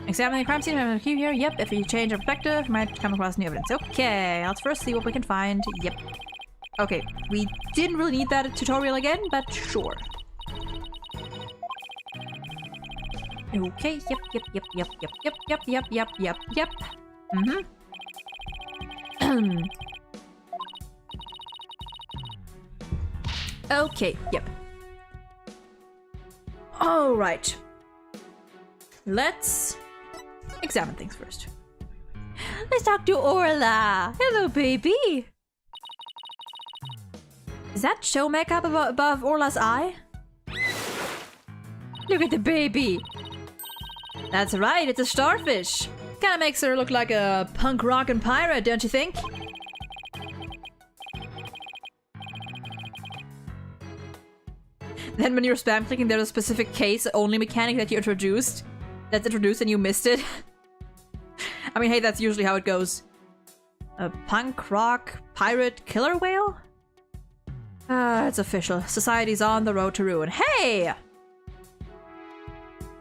Examine the crime scene. I'm here. Yep, if you change our perspective, you might come across new evidence. Okay, let's first see what we can find. Yep. Okay, we didn't really need that tutorial again, but sure. Okay, yep. Okay, yep. Alright. Let's examine things first. Let's talk to Orla. Hello, baby. Is that show makeup above Orla's eye? Look at the baby. That's right, it's a starfish. Kinda makes her look like a punk rockin' pirate, don't you think? Then when you're spam clicking, there's a specific case only mechanic that's introduced and you missed it. I mean, hey, that's usually how it goes. A punk rock pirate killer whale? It's official. Society's on the road to ruin. Hey!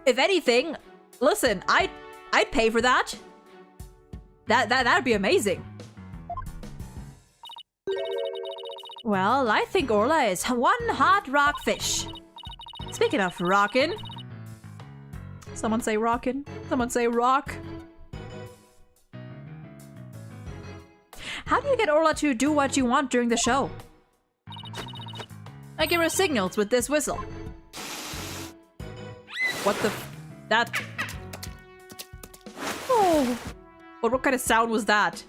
If anything, listen, I'd pay for that. That'd be amazing. Well, I think Orla is one hot rock fish. Speaking of rockin'. Someone say rockin'. Someone say rock. How do you get Orla to do what you want during the show? I give her signals with this whistle. What the that? Oh, what kind of sound was that?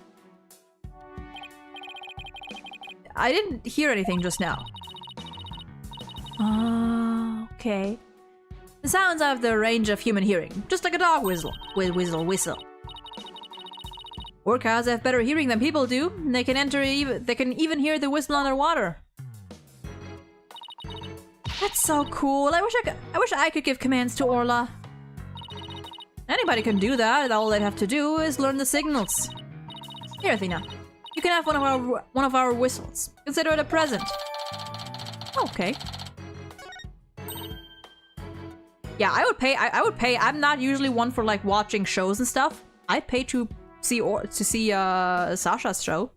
I didn't hear anything just now. Okay. The sounds have the range of human hearing, just like a dog whistle. Whistle. Orcas have better hearing than people do. They can even hear the whistle underwater. That's so cool. I wish I could give commands to Orla. Anybody can do that. All they'd have to do is learn the signals. Here, Athena. You can have one of our whistles. Consider it a present. Okay. Yeah, I would pay. I would pay. I'm not usually one for like watching shows and stuff. I'd pay to see Sasha's show.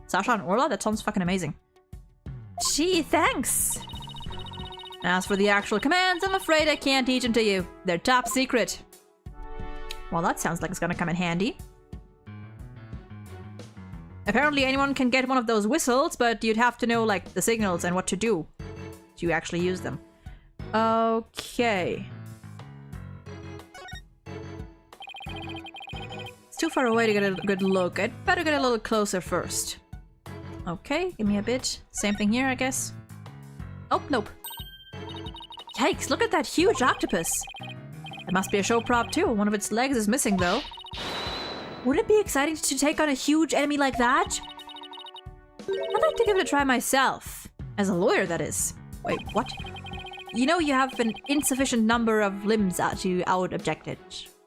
Sasha and Orla? That sounds fucking amazing. Gee, thanks! As for the actual commands, I'm afraid I can't teach them to you. They're top secret. Well, that sounds like it's gonna come in handy. Apparently anyone can get one of those whistles, but you'd have to know, like, the signals and what to do to actually use them. Okay. It's too far away to get a good look. I'd better get a little closer first. Okay, give me a bit. Same thing here, I guess. Oh, nope. Yikes, look at that huge octopus. It must be a show prop too. One of its legs is missing though. Wouldn't it be exciting to take on a huge enemy like that? I'd like to give it a try myself. As a lawyer, that is. Wait, what? You know you have an insufficient number of limbs to out objected,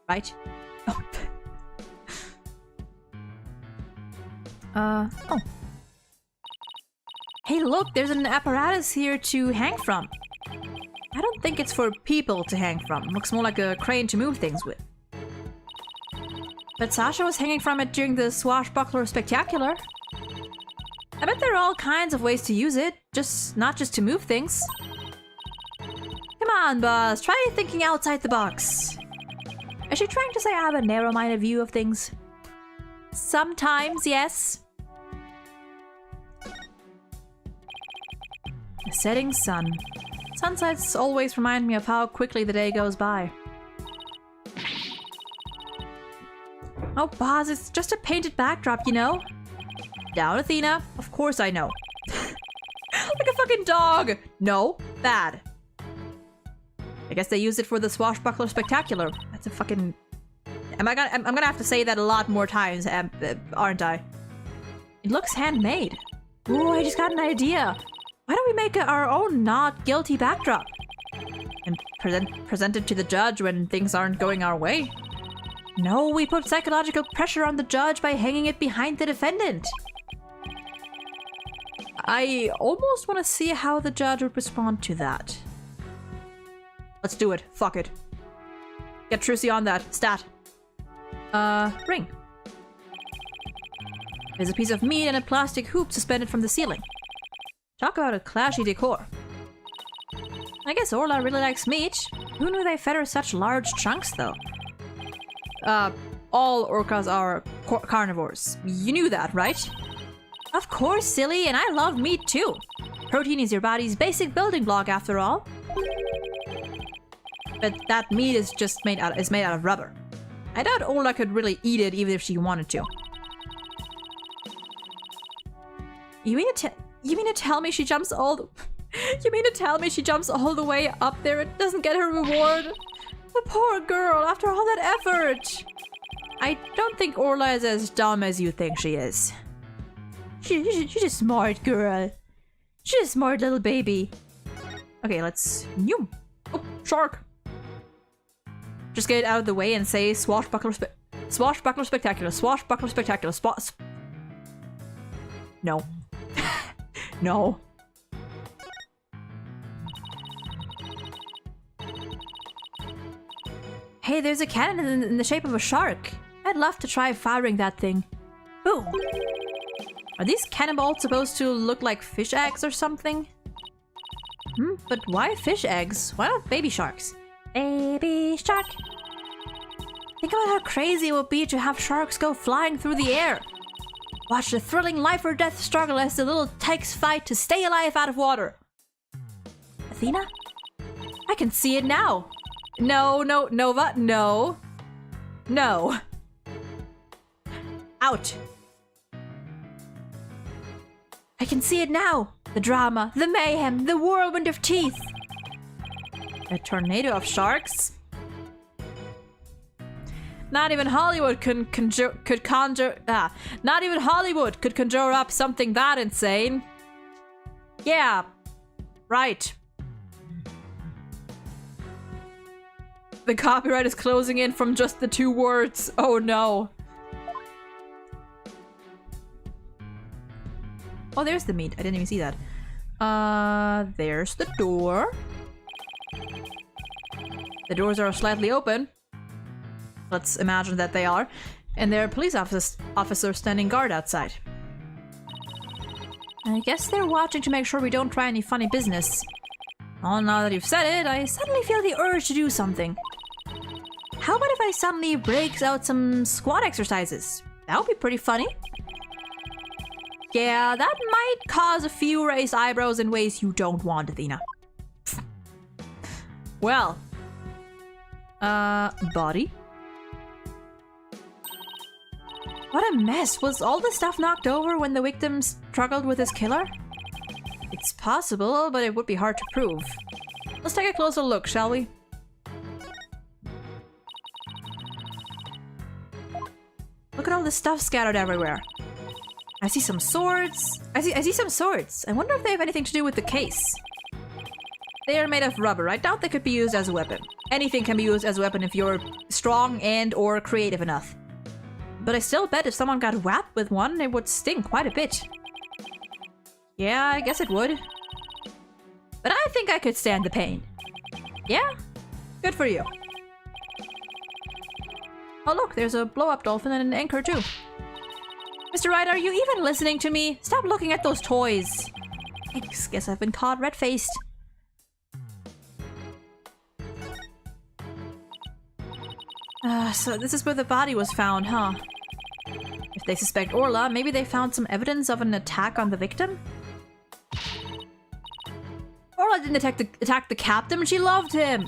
right? Oh. Oh. Hey, look, there's an apparatus here to hang from. I don't think it's for people to hang from. Looks more like a crane to move things with. But Sasha was hanging from it during the Swashbuckler Spectacular. I bet there are all kinds of ways to use it, not just to move things. Come on, boss, try thinking outside the box. Is she trying to say I have a narrow-minded view of things? Sometimes, yes. A setting sun. Sunsets always remind me of how quickly the day goes by. Oh, boss, it's just a painted backdrop, you know? Down, Athena. Of course I know. Like a fucking dog! No, bad. I guess they used it for the Swashbuckler Spectacular. That's a fucking... I'm gonna have to say that a lot more times, aren't I? It looks handmade. Ooh, I just got an idea. Why don't we make our own not guilty backdrop? And present it to the judge when things aren't going our way? No, we put psychological pressure on the judge by hanging it behind the defendant. I almost want to see how the judge would respond to that. Let's do it. Fuck it. Get Trucy on that. Stat. Ring. There's a piece of meat and a plastic hoop suspended from the ceiling. Talk about a clashy decor. I guess Orla really likes meat. Who knew they fed her such large chunks, though? All orcas are carnivores. You knew that, right? Of course, silly, and I love meat too. Protein is your body's basic building block, after all. But that meat is just made out of rubber. I doubt Orla could really eat it even if she wanted to. You mean to tell me she jumps all the... You mean to tell me she jumps all the way up there and doesn't get her reward? The poor girl, after all that effort! I don't think Orla is as dumb as you think she is. She's a smart girl. She's a smart little baby. Okay, let's... Noom. Oh, shark! Just get it out of the way and say Swashbuckler Spectacular. Swashbuckler Spectacular. No. No. Hey, there's a cannon in the shape of a shark. I'd love to try firing that thing. Boom. Are these cannonballs supposed to look like fish eggs or something? But why fish eggs? Why not baby sharks? Baby shark. Think about how crazy it would be to have sharks go flying through the air. Watch the thrilling life or death struggle as the little tykes fight to stay alive out of water. Athena? I can see it now. No, Nova, no. No. Out. I can see it now. The drama, the mayhem, the whirlwind of teeth. A tornado of sharks? Not even Hollywood could conjure up something that insane. Yeah, right. The copyright is closing in from just the 2 words. Oh no. Oh, there's the meat. I didn't even see that. There's the door. The doors are slightly open. Let's imagine that they are. And there are police officers standing guard outside. I guess they're watching to make sure we don't try any funny business. Oh, now that you've said it, I suddenly feel the urge to do something. How about if I suddenly break out some squat exercises? That would be pretty funny. Yeah, that might cause a few raised eyebrows in ways you don't want, Athena. Well. Body? What a mess. Was all the stuff knocked over when the victim struggled with his killer? It's possible, but it would be hard to prove. Let's take a closer look, shall we? Look at all this stuff scattered everywhere. I see some swords. I see some swords. I wonder if they have anything to do with the case. They are made of rubber. I doubt they could be used as a weapon. Anything can be used as a weapon if you're strong and or creative enough. But I still bet if someone got whacked with one, it would sting quite a bit. Yeah, I guess it would. But I think I could stand the pain. Yeah? Good for you. Oh look, there's a blow-up dolphin and an anchor too. Mr. Wright, are you even listening to me? Stop looking at those toys. I guess I've been caught red-faced. So this is where the body was found, huh? If they suspect Orla, maybe they found some evidence of an attack on the victim? Orla didn't attack the captain, she loved him!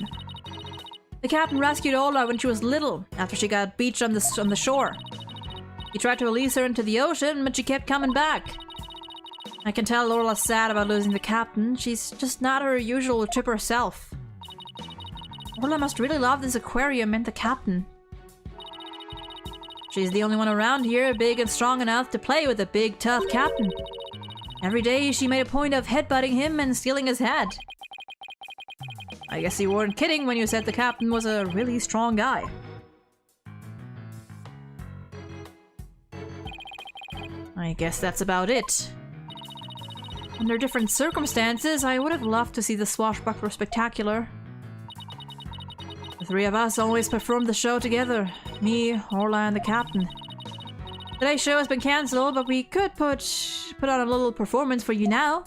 The captain rescued Orla when she was little, after she got beached on the shore. He tried to release her into the ocean, but she kept coming back. I can tell Orla's sad about losing the captain. She's just not her usual chipper self. Orla must really love this aquarium and the captain. She's the only one around here big and strong enough to play with a big, tough captain. Every day she made a point of headbutting him and stealing his head. I guess you weren't kidding when you said the captain was a really strong guy. I guess that's about it. Under different circumstances, I would have loved to see the swashbuckler spectacular. The three of us always performed the show together. Me, Orla, and the captain. Today's show has been cancelled, but we could put on a little performance for you now.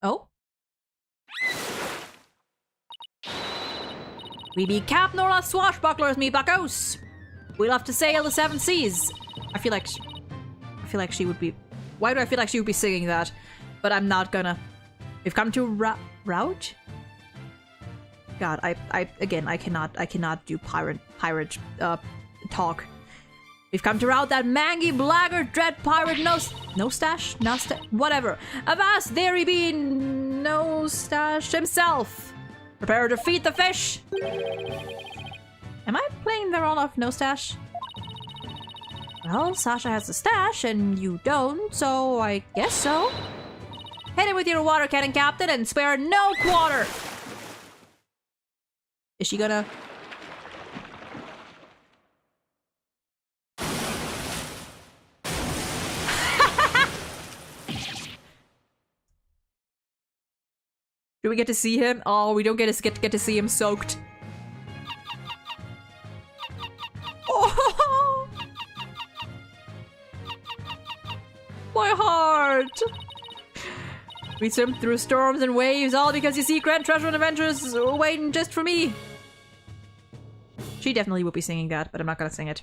Oh? We be Captain Orla swashbucklers, me buckos! We love to sail the seven seas. I feel like she would be... Why do I feel like she would be singing that? But I'm not gonna. We've come to route? God, I cannot do pirate talk. We've come to rout that mangy blackguard dread pirate whatever. Avast there he be Nostache himself. Prepare to feed the fish. Am I playing the role of Nostache? Well, Sasha has a stash and you don't, so I guess so. Hit it with your water cannon, Captain, and spare no quarter! Is she gonna... Do we get to see him? Oh, we don't get to see him soaked. Oh! My heart! We swim through storms and waves, all because you see grand treasure and adventures waiting just for me. She definitely would be singing that, but I'm not gonna sing it.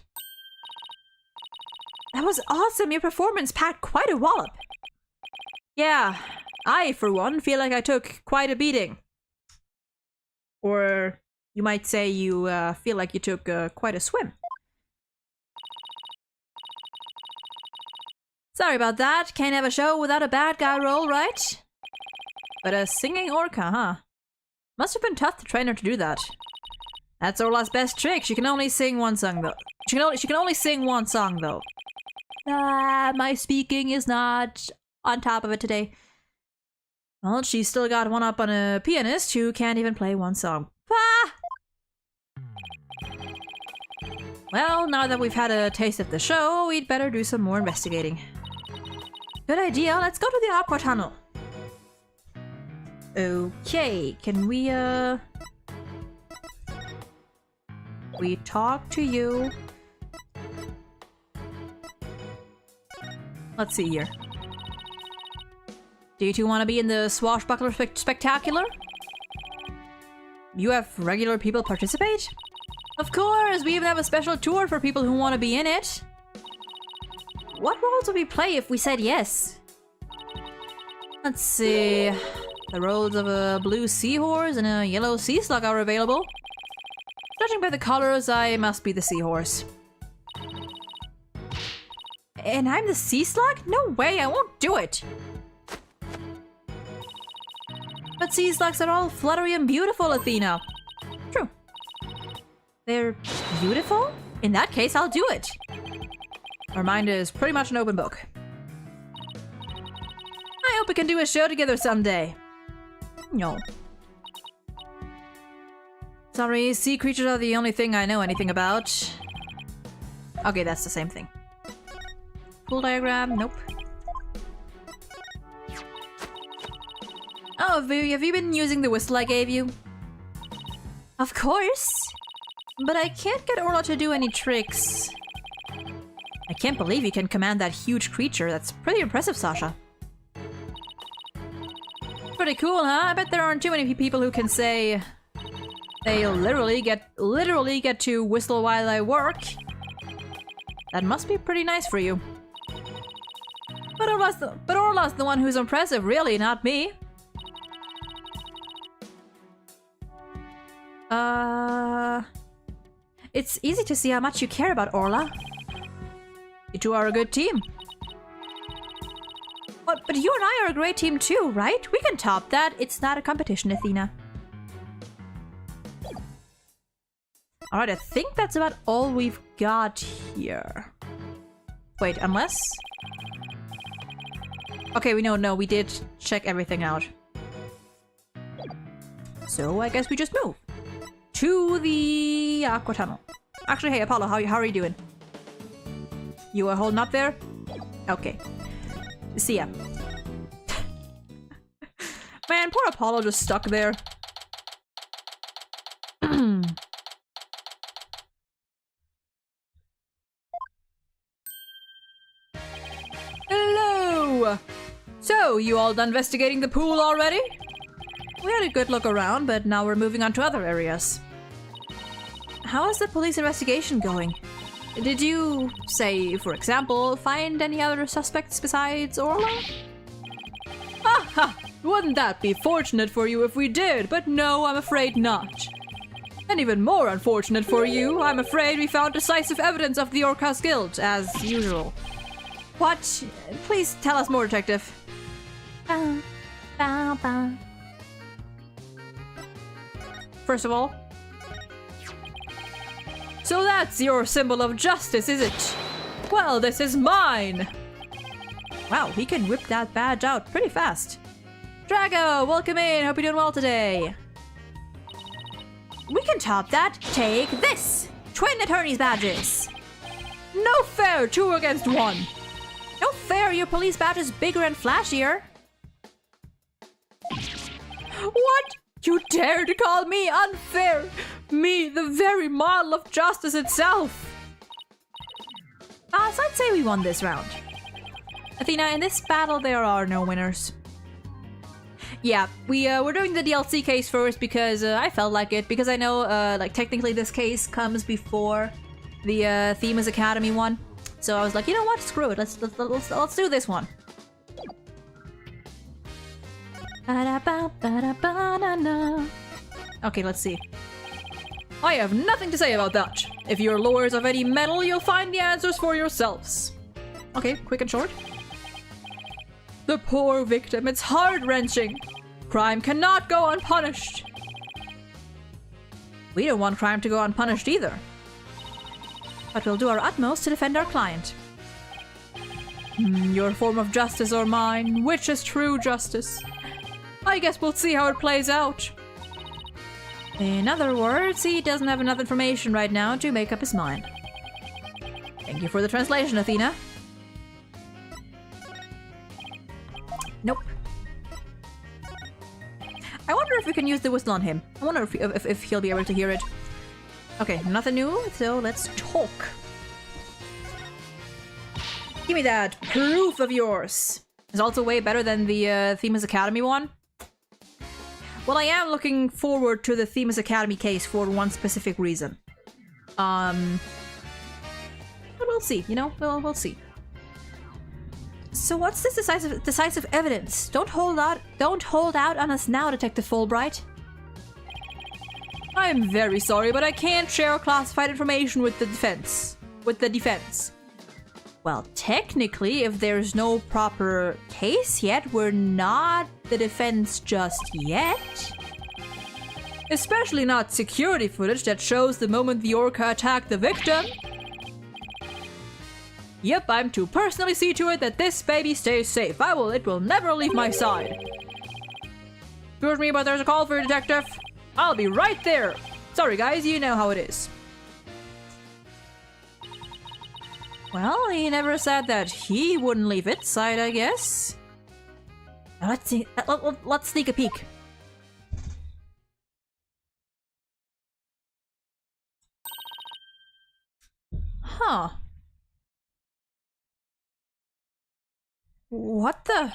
That was awesome! Your performance packed quite a wallop. Yeah, I, for one, feel like I took quite a beating. Or you might say you feel like you took quite a swim. Sorry about that. Can't have a show without a bad guy role, right? But a singing orca, huh? Must have been tough to train her to do that. That's Orla's best trick. She can only sing one song though. She can only sing one song though. My speaking is not on top of it today. Well, she's still got one up on a pianist who can't even play one song. Ah! Well, now that we've had a taste of the show, we'd better do some more investigating. Good idea. Let's go to the aqua tunnel. Okay, can we talk to you? Let's see here. Do you two want to be in the swashbuckler spectacular? You have regular people participate? Of course, we even have a special tour for people who want to be in it. What roles would we play if we said yes? Let's see. The roles of a blue seahorse and a yellow sea slug are available. Judging by the colors, I must be the seahorse. And I'm the sea slug? No way, I won't do it! But sea slugs are all fluttery and beautiful, Athena. True. They're beautiful? In that case, I'll do it. Our mind is pretty much an open book. I hope we can do a show together someday. No. Sorry, sea creatures are the only thing I know anything about. Okay, that's the same thing. Pool diagram? Nope. Oh, have you been using the whistle I gave you? Of course! But I can't get Orla to do any tricks. I can't believe you can command that huge creature. That's pretty impressive, Sasha. Pretty cool, huh? I bet there aren't too many people who can say they literally get to whistle while I work. That must be pretty nice for you. But Orla's the one who's impressive, really, not me. It's easy to see how much you care about Orla. You two are a good team. But you and I are a great team too, right? We can top that. It's not a competition, Athena. Alright, I think that's about all we've got here. Wait, unless... Okay, no, we did check everything out. So I guess we just move to the aqua tunnel. Actually, hey Apollo, how are you doing? You are holding up there? Okay. See ya. Man, poor Apollo just stuck there. Hello! So, you all done investigating the pool already? We had a good look around, but now we're moving on to other areas. How is the police investigation going? Did you, say, for example, find any other suspects besides Orla? Ha! Wouldn't that be fortunate for you if we did, but no, I'm afraid not. And even more unfortunate for you, I'm afraid we found decisive evidence of the Orca's guilt, as usual. What? Please tell us more, Detective. First of all, so that's your symbol of justice, is it? Well, this is mine! Wow, he can whip that badge out pretty fast. Drago, welcome in. Hope you're doing well today. We can top that. Take this. Twin attorney's badges. No fair. 2 against 1. No fair. Your police badge is bigger and flashier. What? You dare to call me unfair? Me, the very model of justice itself. So I'd say we won this round. Athena, in this battle there are no winners. Yeah, we're doing the DLC case first because I felt like it. Because I know, like, technically this case comes before the Themis Academy one. So I was like, you know what? Screw it. Let's do this one. Okay, let's see. I have nothing to say about that. If you're lawyers of any mettle, you'll find the answers for yourselves. Okay, quick and short. The poor victim, it's heart-wrenching. Crime cannot go unpunished. We don't want crime to go unpunished either. But we'll do our utmost to defend our client. Your form of justice or mine, which is true justice? I guess we'll see how it plays out. In other words, he doesn't have enough information right now to make up his mind. Thank you for the translation, Athena. wonder if we can use the whistle on him. I wonder if he'll be able to hear it. Okay, nothing new, so let's talk. Give me that proof of yours. It's also way better than the Themis Academy one. Well, I am looking forward to the Themis Academy case for one specific reason. But we'll see, you know? We'll see. So what's this decisive evidence? Don't hold out on us now, Detective Fulbright. I'm very sorry, but I can't share classified information with the defense. Well, technically, if there's no proper case yet, we're not the defense just yet. Especially not security footage that shows the moment the orca attacked the victim. Yep, I'm to personally see to it that this baby stays safe. It will never leave my side. Excuse me, but there's a call for you, Detective. I'll be right there. Sorry, guys, you know how it is. Well, he never said that he wouldn't leave its side, I guess. Now let's see. Let's sneak a peek. Huh. What the?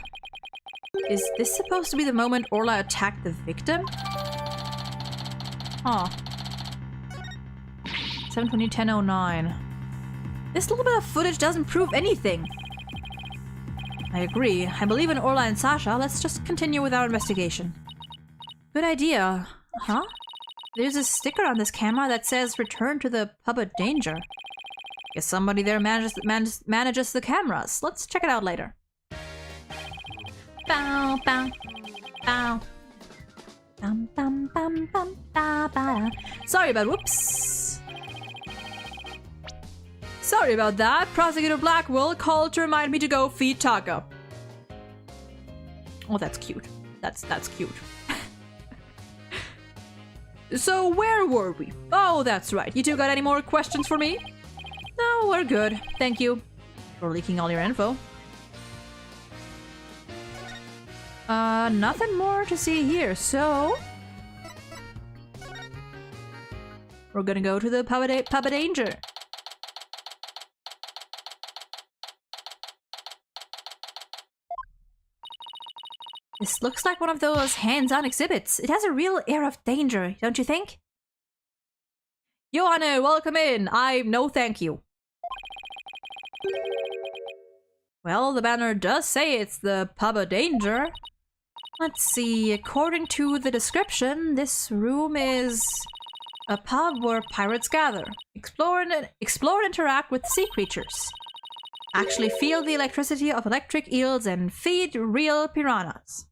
Is this supposed to be the moment Orla attacked the victim? Huh. 7:20, 10:09. This little bit of footage doesn't prove anything. I agree. I believe in Orla and Sasha. Let's just continue with our investigation. Good idea. Huh? There's a sticker on this camera that says return to the pub of danger. Guess somebody there manages the cameras. Let's check it out later. Bow, bow, bow. Bum, bum, bum, bum, ba, ba. Sorry about whoops. Sorry about that. Prosecutor Blackwell called to remind me to go feed Taka. Oh, that's cute. That's cute. So where were we? Oh, that's right. You two got any more questions for me? No, we're good. Thank you for leaking all your info. Nothing more to see here, so we're gonna go to the pub of danger. This looks like one of those hands-on exhibits. It has a real air of danger, don't you think? Johanna, welcome in. No thank you. Well, the banner does say it's the pub of danger. Let's see, according to the description, this room is a pub where pirates gather, explore and interact with sea creatures, actually feel the electricity of electric eels, and feed real piranhas.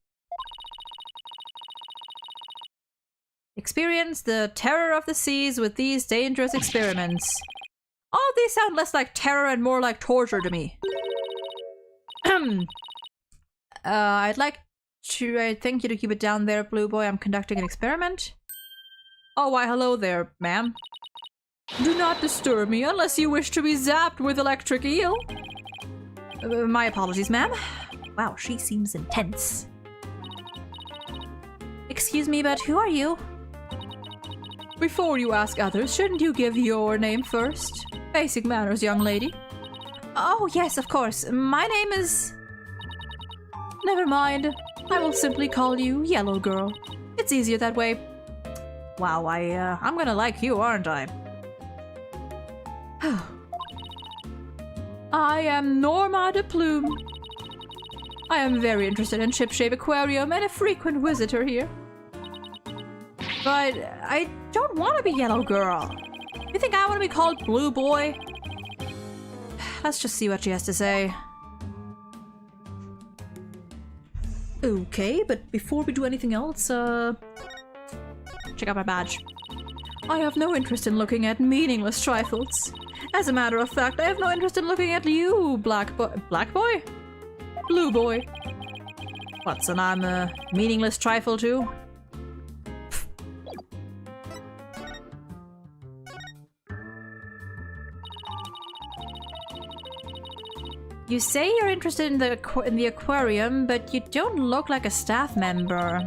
Experience the terror of the seas with these dangerous experiments. All of these sound less like terror and more like torture to me. I'd like to thank you to keep it down there, Blue Boy. I'm conducting an experiment. Oh, why hello there, ma'am. Do not disturb me unless you wish to be zapped with electric eel. My apologies, ma'am. Wow, she seems intense. Excuse me, but who are you? Before you ask others, shouldn't you give your name first? Basic manners, young lady. Oh, yes, of course. My name is... Never mind. I will simply call you Yellow Girl. It's easier that way. Wow, I'm gonna like you, aren't I? I am Norma de Plume. I am very interested in Shipshape Aquarium and a frequent visitor here. But I don't want to be Yellow Girl. You think I want to be called Blue Boy? Let's just see what she has to say. Okay, but before we do anything else, check out my badge. I have no interest in looking at meaningless trifles. As a matter of fact, I have no interest in looking at you, Black Boy? Blue Boy. What, so I'm a meaningless trifle too? You say you're interested in the aquarium, but you don't look like a staff member.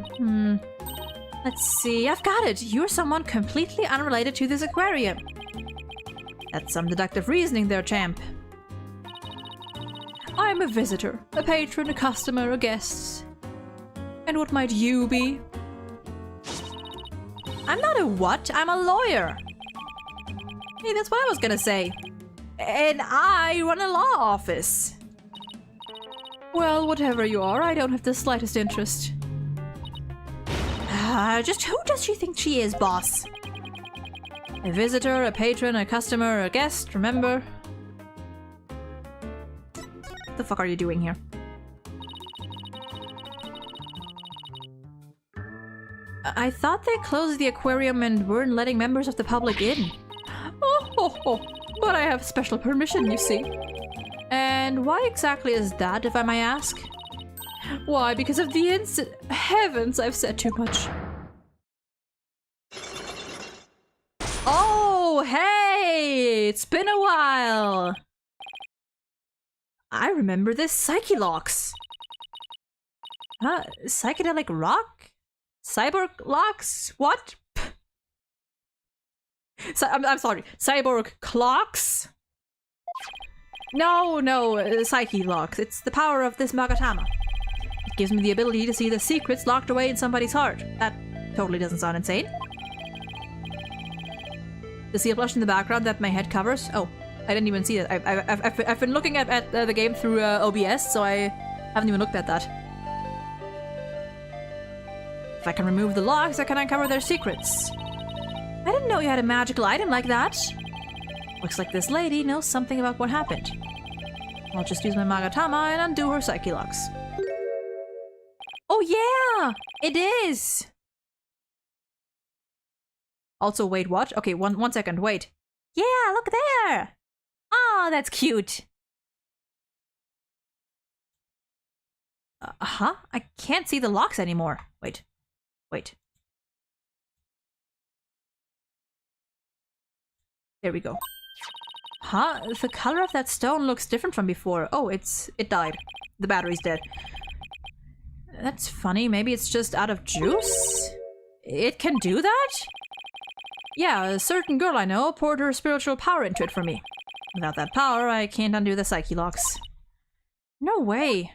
Let's see, I've got it. You're someone completely unrelated to this aquarium. That's some deductive reasoning there, champ. I'm a visitor, a patron, a customer, a guest. And what might you be? I'm not a what? I'm a lawyer. Hey, that's what I was gonna say. And I run a law office. Well, whatever you are, I don't have the slightest interest. Just who does she think she is, boss? A visitor, a patron, a customer, a guest, remember? What the fuck are you doing here? I thought they closed the aquarium and weren't letting members of the public in. Oh, but I have special permission, you see. And why exactly is that, if I may ask? Why, because of the incident. Heavens, I've said too much. Oh, hey! It's been a while! I remember this Psyche locks. Huh? Psychedelic rock? Cyborg locks? What? I'm sorry. Cyborg clocks? No, Psyche locks. It's the power of this Magatama. It gives me the ability to see the secrets locked away in somebody's heart. That totally doesn't sound insane. The seal blush in the background that my head covers? Oh, I didn't even see it. I've been looking at the game through OBS, so I haven't even looked at that. If I can remove the locks, I can uncover their secrets. I didn't know you had a magical item like that. Looks like this lady knows something about what happened. I'll just use my Magatama and undo her Psyche locks. Oh yeah! It is! Also, wait, what? Okay, one second, wait. Yeah, look there! Oh, that's cute! Huh? I can't see the locks anymore. Wait. There we go. Huh? The color of that stone looks different from before. Oh, it died. The battery's dead. That's funny. Maybe it's just out of juice? It can do that? Yeah, a certain girl I know poured her spiritual power into it for me. Without that power, I can't undo the Psyche locks. No way.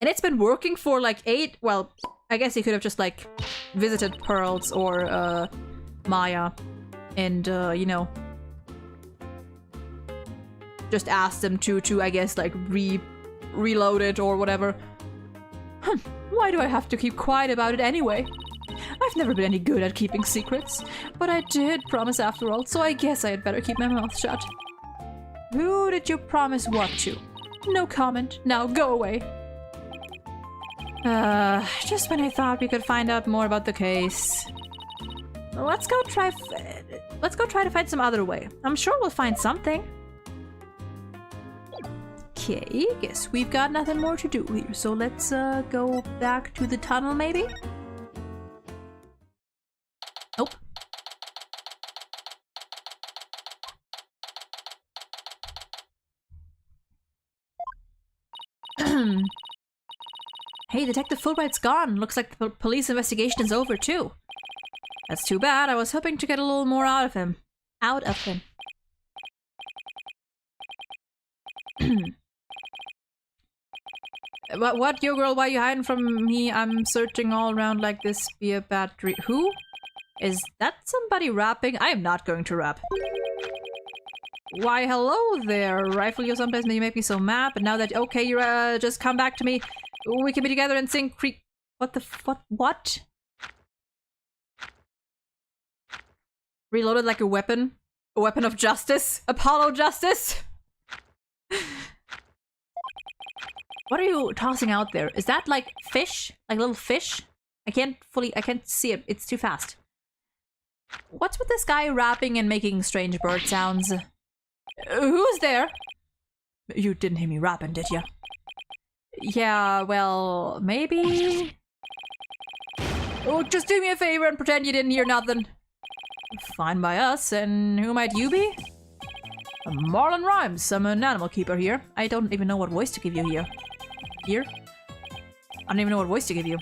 And it's been working for like 8... Well, I guess he could have just like visited Pearls or Maya and, you know, just asked them to I guess, like reload it or whatever. Why do I have to keep quiet about it anyway? I've never been any good at keeping secrets, but I did promise after all, so I guess I had better keep my mouth shut. Who did you promise what to? No comment. Now go away. Just when I thought we could find out more about the case. Let's go try to find some other way. I'm sure we'll find something. Okay, guess we've got nothing more to do here, so let's go back to the tunnel maybe? Nope. Hey, Detective Fulbright's gone. Looks like the police investigation is over too. That's too bad. I was hoping to get a little more out of him. What, yo girl, why are you hiding from me? I'm searching all around like this. Be a bad dream. Who? Is that somebody rapping? I am not going to rap. Why, hello there. Rifle you sometimes you make me so mad, but now that, okay, you're, just come back to me. We can be together and sing what the what? Reloaded like a weapon? A weapon of justice? Apollo justice? What are you tossing out there? Is that like fish? Like little fish? I can't see it. It's too fast. What's with this guy rapping and making strange bird sounds? Who's there? You didn't hear me rapping, did you? Yeah, well, maybe... Oh, just do me a favor and pretend you didn't hear nothing. Fine by us, and who might you be? Marlon Rhymes, I'm an animal keeper here. I don't even know what voice to give you here. I don't even know what voice to give you.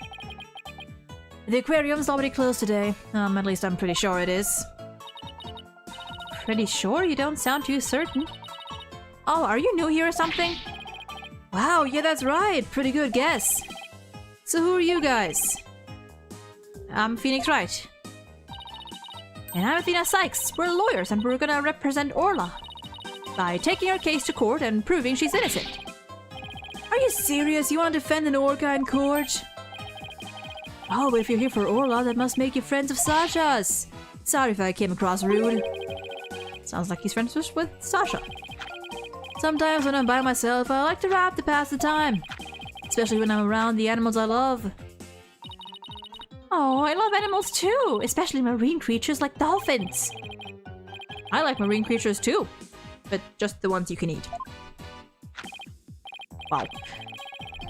The aquarium's already closed today. At least I'm pretty sure it is. Pretty sure? You don't sound too certain. Oh, are you new here or something? Wow, yeah, that's right. Pretty good guess. So who are you guys? I'm Phoenix Wright. And I'm Athena Sykes. We're lawyers and we're gonna represent Orla by taking her case to court and proving she's innocent. Are you serious? You want to defend an orca in court? Oh, but if you're here for Orla, that must make you friends of Sasha's. Sorry if I came across rude. Sounds like he's friends with Sasha. Sometimes when I'm by myself, I like to rap to pass the time. Especially when I'm around the animals I love. Oh, I love animals too, especially marine creatures like dolphins. I like marine creatures too, but just the ones you can eat. Wow.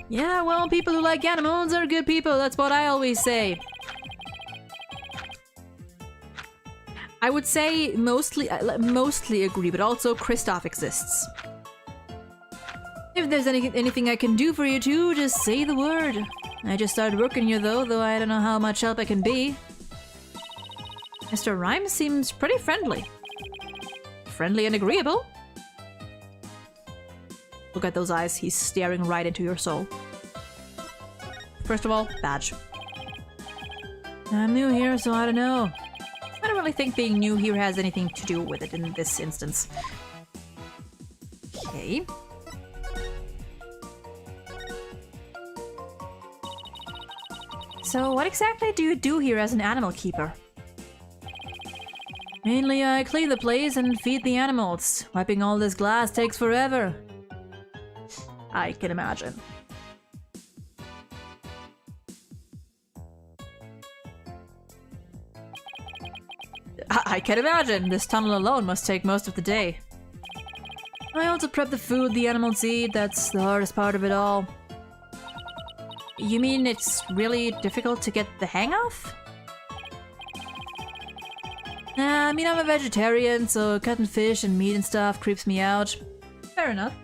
Yeah, well, people who like animals are good people, that's what I always say. I would say mostly agree, but also Kristoff exists. If there's anything I can do for you too, just say the word. I just started working here though I don't know how much help I can be. Mr. Rhymes seems pretty friendly. Friendly and agreeable. Look at those eyes, he's staring right into your soul. First of all, badge. I'm new here, so I don't know. I don't really think being new here has anything to do with it in this instance. Okay. So what exactly do you do here as an animal keeper? Mainly I clean the place and feed the animals. Wiping all this glass takes forever. I can imagine. I can imagine. This tunnel alone must take most of the day. I also prep the food the animals eat. That's the hardest part of it all. You mean it's really difficult to get the hang of? Nah, I mean I'm a vegetarian, so cutting fish and meat and stuff creeps me out. Fair enough.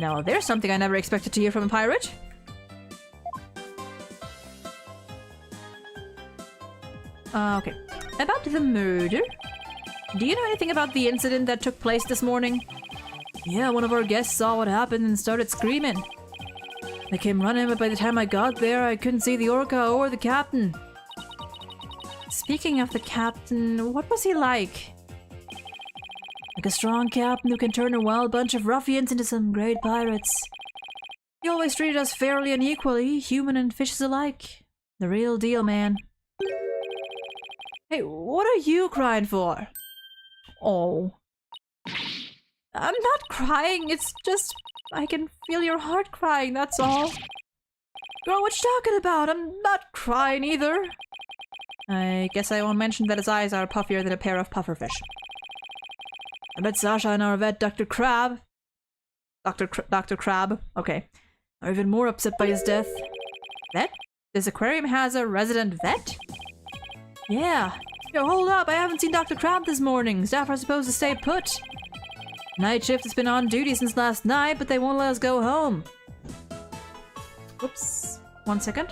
Now there's something I never expected to hear from a pirate. Okay. About the murder? Do you know anything about the incident that took place this morning? Yeah, one of our guests saw what happened and started screaming. I came running, but by the time I got there, I couldn't see the orca or the captain. Speaking of the captain, what was he like? Like a strong captain who can turn a wild bunch of ruffians into some great pirates. He always treated us fairly and equally, human and fishes alike. The real deal, man. Hey, what are you crying for? Oh. I'm not crying, it's just... I can feel your heart crying, that's all. Girl, what you talking about? I'm not crying either. I guess I won't mention that his eyes are puffier than a pair of pufferfish. I bet Sasha and our vet, Dr. Crab... Dr. Crab, okay, are even more upset by his death. Vet? This aquarium has a resident vet? Yeah. Yo, hold up, I haven't seen Dr. Crab this morning. Staff are supposed to stay put. Night shift has been on duty since last night, but they won't let us go home. Whoops. 1 second.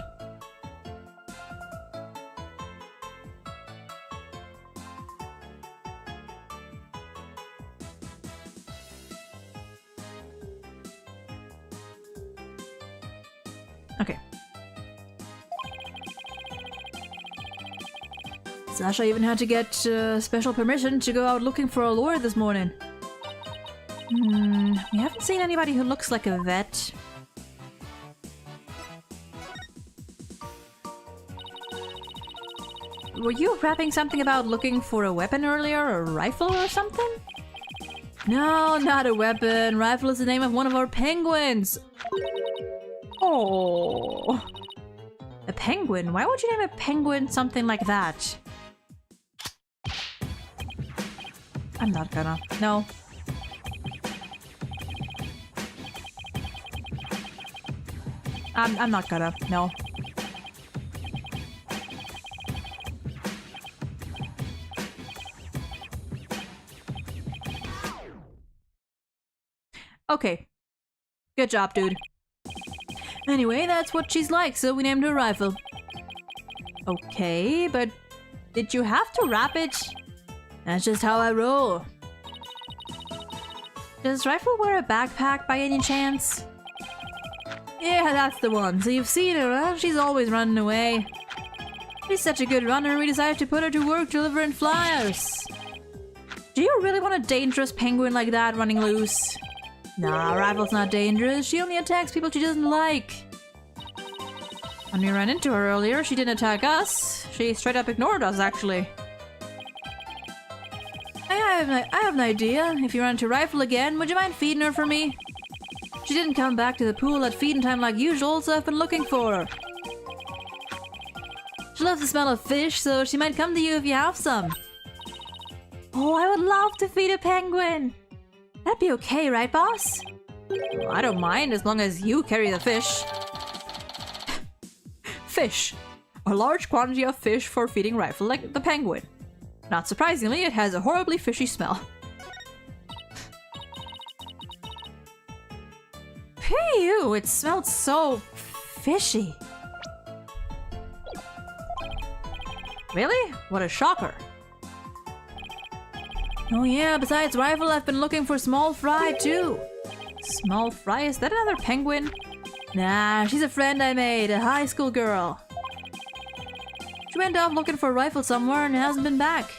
Okay. Sasha even had to get special permission to go out looking for a lawyer this morning. We haven't seen anybody who looks like a vet. Were you rapping something about looking for a weapon earlier? A rifle or something? No, not a weapon. Rifle is the name of one of our penguins. Oh. A penguin? Why would you name a penguin something like that? I'm not gonna. No. I'm not gonna. No. Okay. Good job, dude. Anyway, that's what she's like, so we named her Rifle. Okay, but did you have to wrap it? That's just how I roll. Does Rifle wear a backpack by any chance? Yeah, that's the one. So you've seen her, huh? She's always running away. She's such a good runner, we decided to put her to work delivering flyers. Do you really want a dangerous penguin like that running loose? Nah, Rifle's not dangerous. She only attacks people she doesn't like. When we ran into her earlier, she didn't attack us. She straight up ignored us, actually. I have an idea. If you run into Rifle again, would you mind feeding her for me? She didn't come back to the pool at feeding time like usual, so I've been looking for her. She loves the smell of fish, so she might come to you if you have some. Oh, I would love to feed a penguin. That'd be okay, right, boss? Well, I don't mind as long as you carry the fish. Fish. A large quantity of fish for feeding Rifle like the penguin. Not surprisingly, it has a horribly fishy smell. Ew, it smelled so fishy. Really? What a shocker. Oh yeah, besides Rifle, I've been looking for Small Fry too. Small Fry? Is that another penguin? Nah, she's a friend I made, a high school girl. She went off looking for Rifle somewhere and hasn't been back.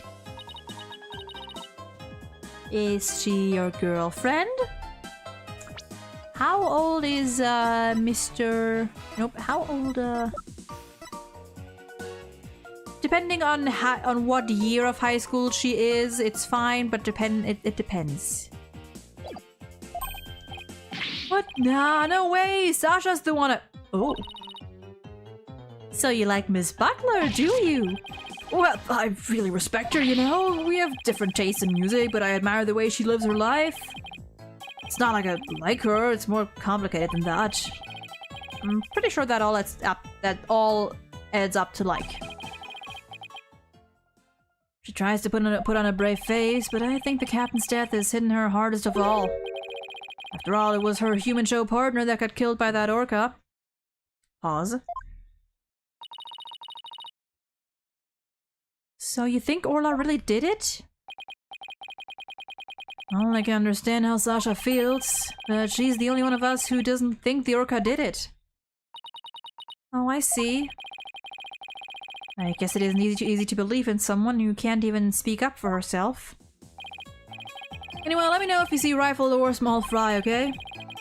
Is she your girlfriend? How old is Mr... Nope, how old Depending on what year of high school she is, it's fine, but it depends. What? Nah, no way! Sasha's the one. Oh. So you like Miss Buckler, do you? Well, I really respect her, you know? We have different tastes in music, but I admire the way she lives her life. It's not like I like her, it's more complicated than that. I'm pretty sure that all adds up to like. She tries to put on a brave face, but I think the captain's death has hidden her hardest of all. After all, it was her human show partner that got killed by that orca. Pause. So you think Orla really did it? Well, I can understand how Sasha feels, but she's the only one of us who doesn't think the orca did it. Oh, I see. I guess it isn't easy to believe in someone who can't even speak up for herself. Anyway, let me know if you see Rifle or Small Fry, okay?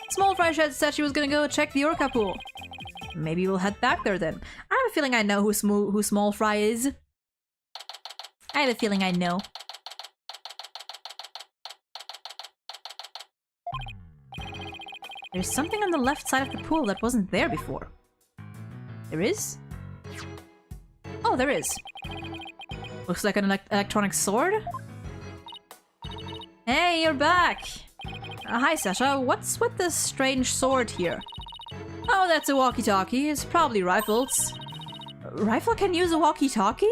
Small Fry said she was gonna go check the orca pool. Maybe we'll head back there then. I have a feeling I know who Small Fry is. I have a feeling I know. There's something on the left side of the pool that wasn't there before. There is? Oh, there is. Looks like an electronic sword. Hey, you're back! Hi, Sasha. What's with this strange sword here? Oh, that's a walkie-talkie. It's probably Rifle's. Rifle can use a walkie-talkie?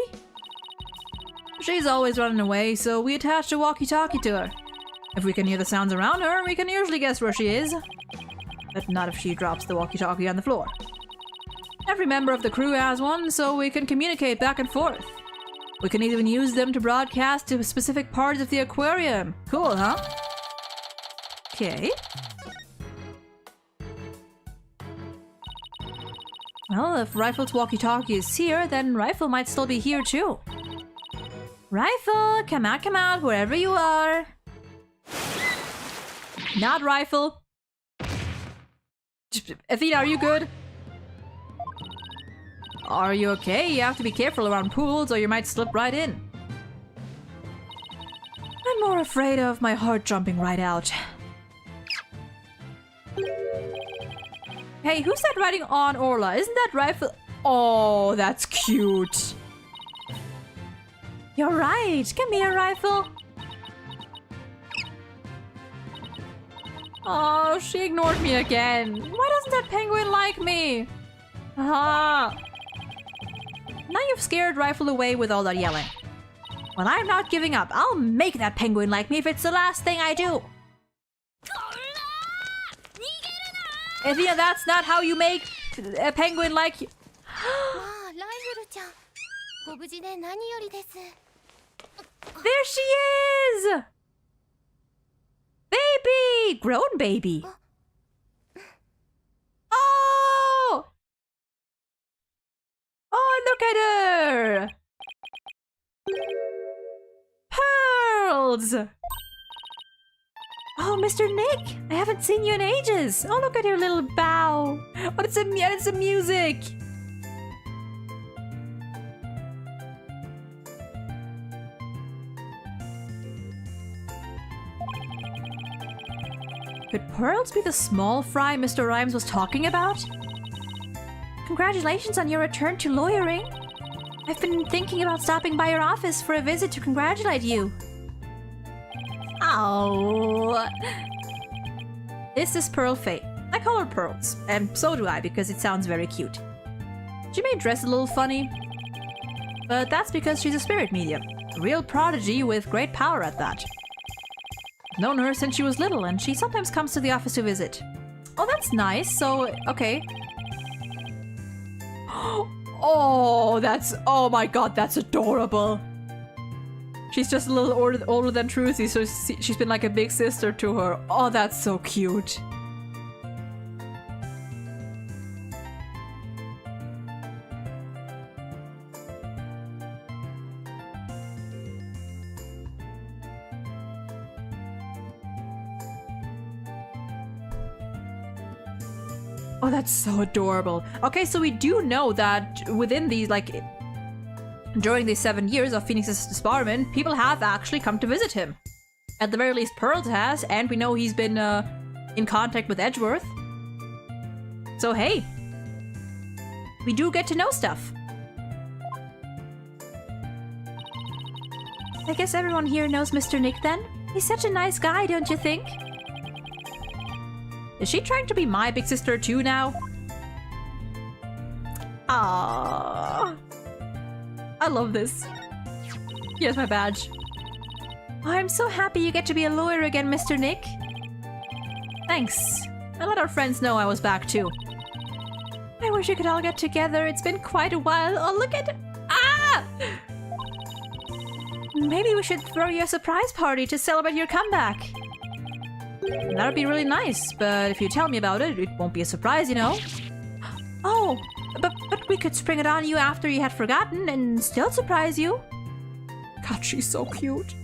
She's always running away, so we attached a walkie-talkie to her. If we can hear the sounds around her, we can usually guess where she is. But not if she drops the walkie-talkie on the floor. Every member of the crew has one, so we can communicate back and forth. We can even use them to broadcast to specific parts of the aquarium. Cool, huh? Okay. Well, if Rifle's walkie-talkie is here, then Rifle might still be here too. Rifle, come out, wherever you are. Not Rifle. Athena, are you good? Are you okay? You have to be careful around pools or you might slip right in. I'm more afraid of my heart jumping right out. Hey, who's that riding on Orla? Isn't that Rifle? Oh, that's cute. You're right. Come here, Rifle. Oh, she ignored me again. Why doesn't that penguin like me? Aha. Now you've scared Rifle away with all that yelling. Well, I'm not giving up. I'll make that penguin like me if it's the last thing I do. Athena, that's not how you make a penguin like you. まあライフルちゃんご無事で何よりです There she is! Baby! Grown baby. Oh! Oh, look at her! Pearls! Oh, Mr. Nick! I haven't seen you in ages! Oh, look at your little bow! Oh, it's a music! Could Pearls be the small fry Mr. Rhymes was talking about? Congratulations on your return to lawyering. I've been thinking about stopping by your office for a visit to congratulate you. Oh. This is Pearl Faye. I call her Pearls, and so do I because it sounds very cute. She may dress a little funny, but that's because she's a spirit medium. A real prodigy with great power at that. I've known her since she was little, and she sometimes comes to the office to visit. Oh, that's nice. So, okay. Oh, oh my god, that's adorable. She's just a little older than Trucy, so she's been like a big sister to her. Oh, that's so cute. Oh, that's so adorable. Okay, so we do know that within these, like, during these 7 years of Phoenix's disbarment, people have actually come to visit him. At the very least, Pearls has, and we know he's been in contact with Edgeworth. So hey, we do get to know stuff. I guess everyone here knows Mr. Nick then? He's such a nice guy, don't you think? Is she trying to be my big sister too now? Ah, I love this. Here's my badge. Oh, I'm so happy you get to be a lawyer again, Mr. Nick. Thanks. I let our friends know I was back too. I wish we could all get together. It's been quite a while. Oh, look at... Ah! Maybe we should throw you a surprise party to celebrate your comeback. That would be really nice, but if you tell me about it, it won't be a surprise, you know? Oh, but we could spring it on you after you had forgotten and still surprise you. God, she's so cute.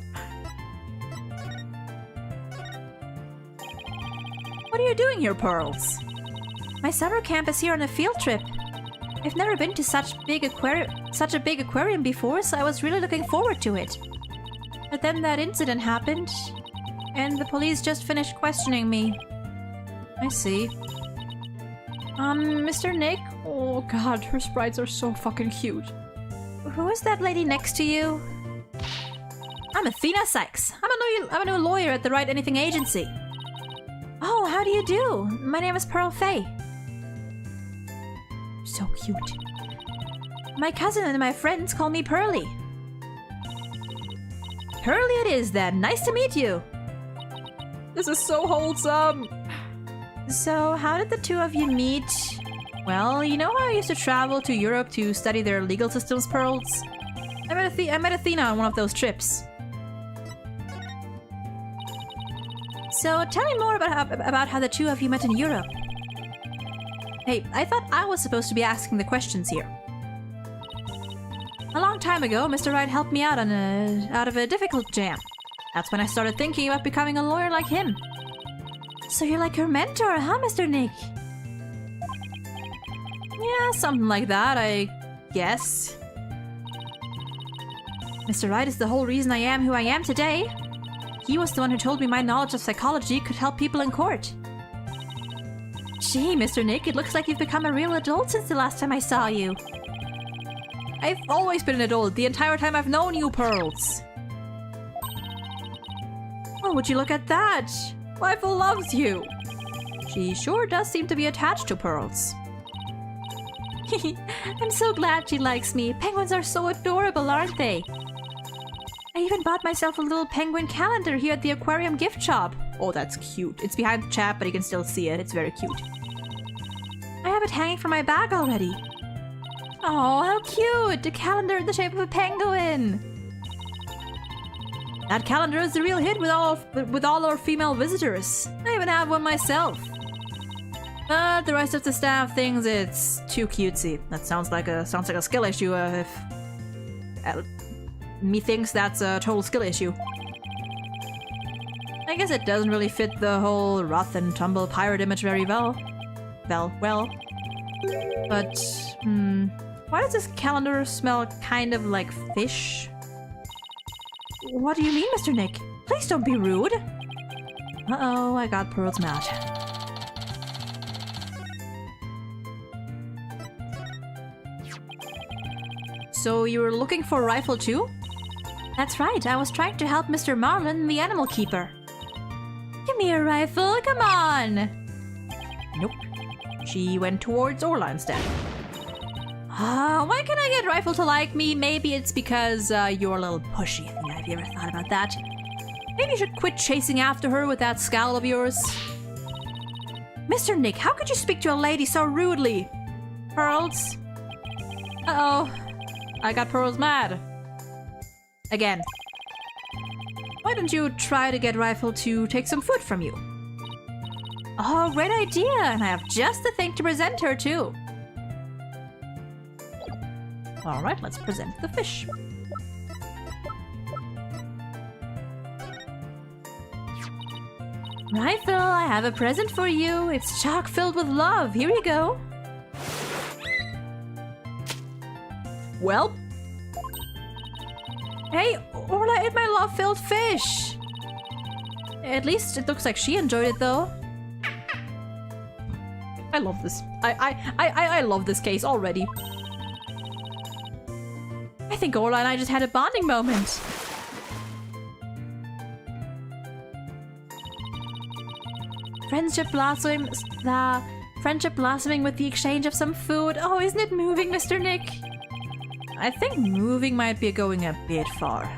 What are you doing here, Pearls? My summer camp is here on a field trip. I've never been to such a big aquarium before, so I was really looking forward to it. But then that incident happened, and the police just finished questioning me. I see. Mr. Nick? Oh god, her sprites are so fucking cute. Who is that lady next to you? I'm Athena Sykes. I'm a new lawyer at the Right Anything Agency. Oh, how do you do? My name is Pearl Faye. So cute. My cousin and my friends call me Pearly. Pearly it is then. Nice to meet you. This is so wholesome. So, how did the two of you meet? Well, you know how I used to travel to Europe to study their legal systems, Pearls? I met Athena on one of those trips. So, tell me more about how the two of you met in Europe. Hey, I thought I was supposed to be asking the questions here. A long time ago, Mr. Wright helped me out out of a difficult jam. That's when I started thinking about becoming a lawyer like him. So you're like her mentor, huh, Mr. Nick? Yeah, something like that, I guess. Mr. Wright is the whole reason I am who I am today. He was the one who told me my knowledge of psychology could help people in court. Gee, Mr. Nick, it looks like you've become a real adult since the last time I saw you. I've always been an adult the entire time I've known you, Pearls. Oh, would you look at that? Rifle loves you. She sure does seem to be attached to Pearls. I'm so glad she likes me. Penguins are so adorable, aren't they? I even bought myself a little penguin calendar here at the aquarium gift shop. Oh, that's cute. It's behind the chat, but you can still see it. It's very cute. I have it hanging from my bag already. Oh, how cute! A calendar in the shape of a penguin! That calendar is the real hit with all our female visitors. I even have one myself. But the rest of the staff thinks it's too cutesy. That sounds like a skill issue. Me thinks that's a total skill issue. I guess it doesn't really fit the whole rough and tumble pirate image very well. But, why does this calendar smell kind of like fish? What do you mean, Mr. Nick? Please don't be rude! Uh-oh, I got Pearl's mad. So you were looking for a rifle too? That's right, I was trying to help Mr. Marlin, the animal keeper. Give me a rifle, come on! Nope. She went towards Orla instead. Why can't I get Rifle to like me? Maybe it's because you're a little pushy. Have you ever thought about that? Maybe you should quit chasing after her with that scowl of yours. Mr. Nick, how could you speak to a lady so rudely? Pearls? Uh-oh. I got Pearls mad. Again. Why don't you try to get Rifle to take some food from you? Oh, great idea! And I have just the thing to present her, too. Alright, let's present the fish. Rifle, I have a present for you. It's chock filled with love. Here you go. Well. Hey, Orla ate my love-filled fish. At least it looks like she enjoyed it, though. I love this. I love this case already. I think Orla and I just had a bonding moment. Friendship blossoming with the exchange of some food. Oh, isn't it moving, Mr. Nick? I think moving might be going a bit far.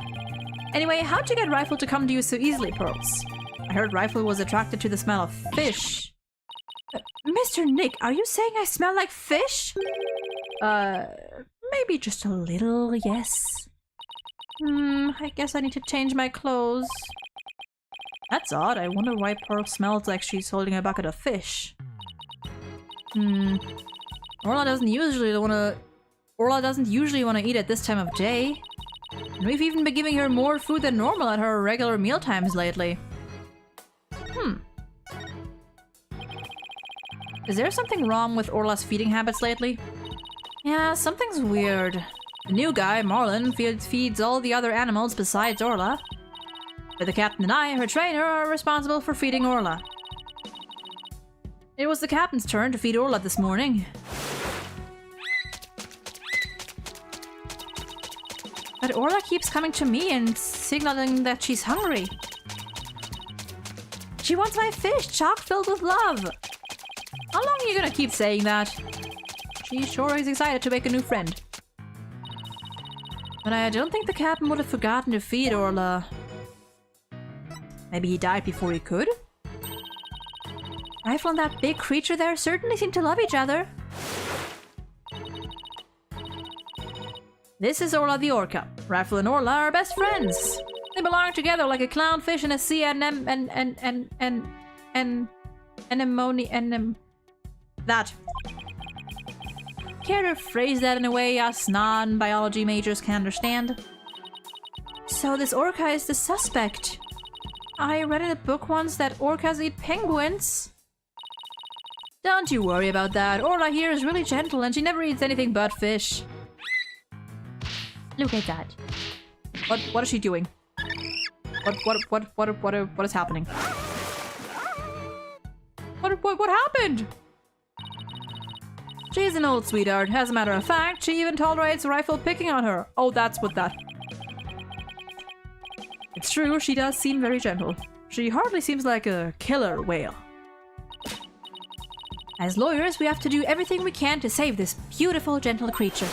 Anyway, how'd you get Rifle to come to you so easily, Pearls? I heard Rifle was attracted to the smell of fish. Mr. Nick, are you saying I smell like fish? Maybe just a little, yes. I guess I need to change my clothes. That's odd. I wonder why Pearl smells like she's holding a bucket of fish. Orla doesn't usually want to eat at this time of day. And we've even been giving her more food than normal at her regular meal times lately. Is there something wrong with Orla's feeding habits lately? Yeah, something's weird. The new guy, Marlin, feeds all the other animals besides Orla. But the captain and I, her trainer, are responsible for feeding Orla. It was the captain's turn to feed Orla this morning. But Orla keeps coming to me and signaling that she's hungry. She wants my fish, chock filled with love. How long are you gonna keep saying that? She sure is excited to make a new friend. But I don't think the captain would have forgotten to feed Orla. Maybe he died before he could? Rifle and that big creature there certainly seem to love each other. This is Orla the Orca. Rifle and Orla are best friends. They belong together like a clownfish and a sea that. Care to phrase that in a way us non-biology majors can understand? So this orca is the suspect. I read in a book once that orcas eat penguins. Don't you worry about that. Orla here is really gentle and she never eats anything but fish. Look at that. What is she doing? What is happening? What happened? She's an old sweetheart. As a matter of fact, she even tolerates Rifle picking on her. Oh, that's what that... It's true, she does seem very gentle. She hardly seems like a killer whale. As lawyers, we have to do everything we can to save this beautiful, gentle creature.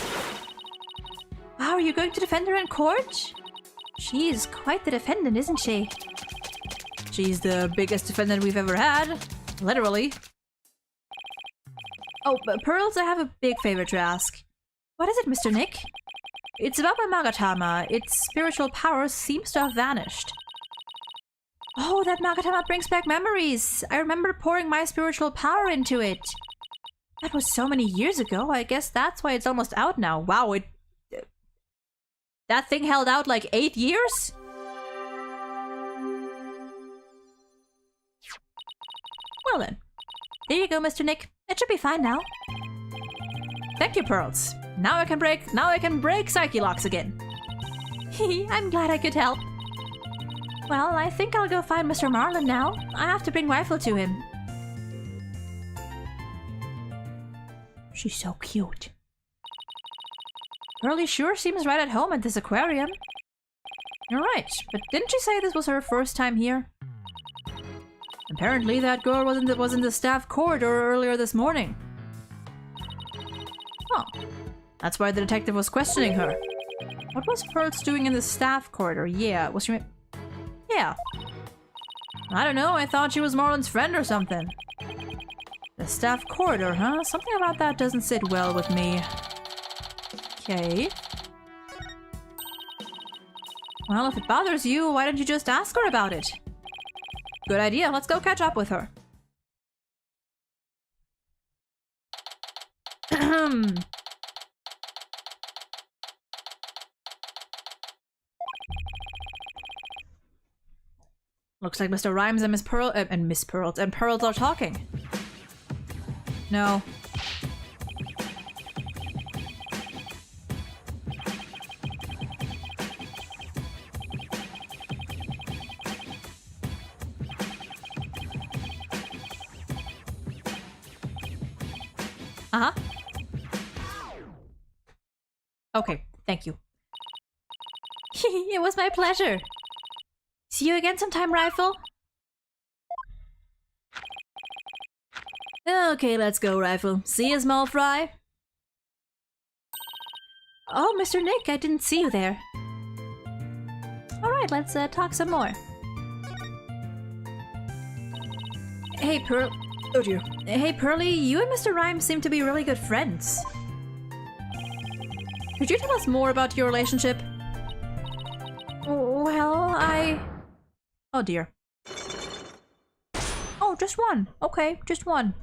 Wow, are you going to defend her in court? She's quite the defendant, isn't she? She's the biggest defendant we've ever had. Literally. Oh, but Pearls, I have a big favor to ask. What is it, Mr. Nick? It's about my Magatama. Its spiritual power seems to have vanished. Oh, that Magatama brings back memories. I remember pouring my spiritual power into it. That was so many years ago. I guess that's why it's almost out now. Wow, that thing held out like 8 years? Well then. There you go, Mr. Nick. It should be fine now. Thank you, Pearls. Now I can break psyche locks again. Hee, I'm glad I could help. Well, I think I'll go find Mr. Marlin now. I have to bring Rifle to him. She's so cute. Pearlie sure seems right at home at this aquarium. You're right, but didn't you say this was her first time here? Apparently that girl was in the staff corridor earlier this morning. Oh, that's why the detective was questioning her. What was Pearls doing in the staff corridor? Yeah, was she... Yeah. I don't know, I thought she was Marlin's friend or something. The staff corridor, huh? Something about that doesn't sit well with me. Okay. Well, if it bothers you, why don't you just ask her about it? Good idea, let's go catch up with her. Looks like Mr. Rhymes and Miss Pearls are talking. No. Uh-huh. Okay, thank you. It was my pleasure. See you again sometime, Rifle. Okay, let's go, Rifle. See you, small fry. Oh, Mr. Nick, I didn't see you there. Alright, let's talk some more. Hey, Pearl... Oh dear. Hey, Pearlie, you and Mr. Rhymes seem to be really good friends. Could you tell us more about your relationship? Well, Oh dear. Oh, just one. Okay, just one.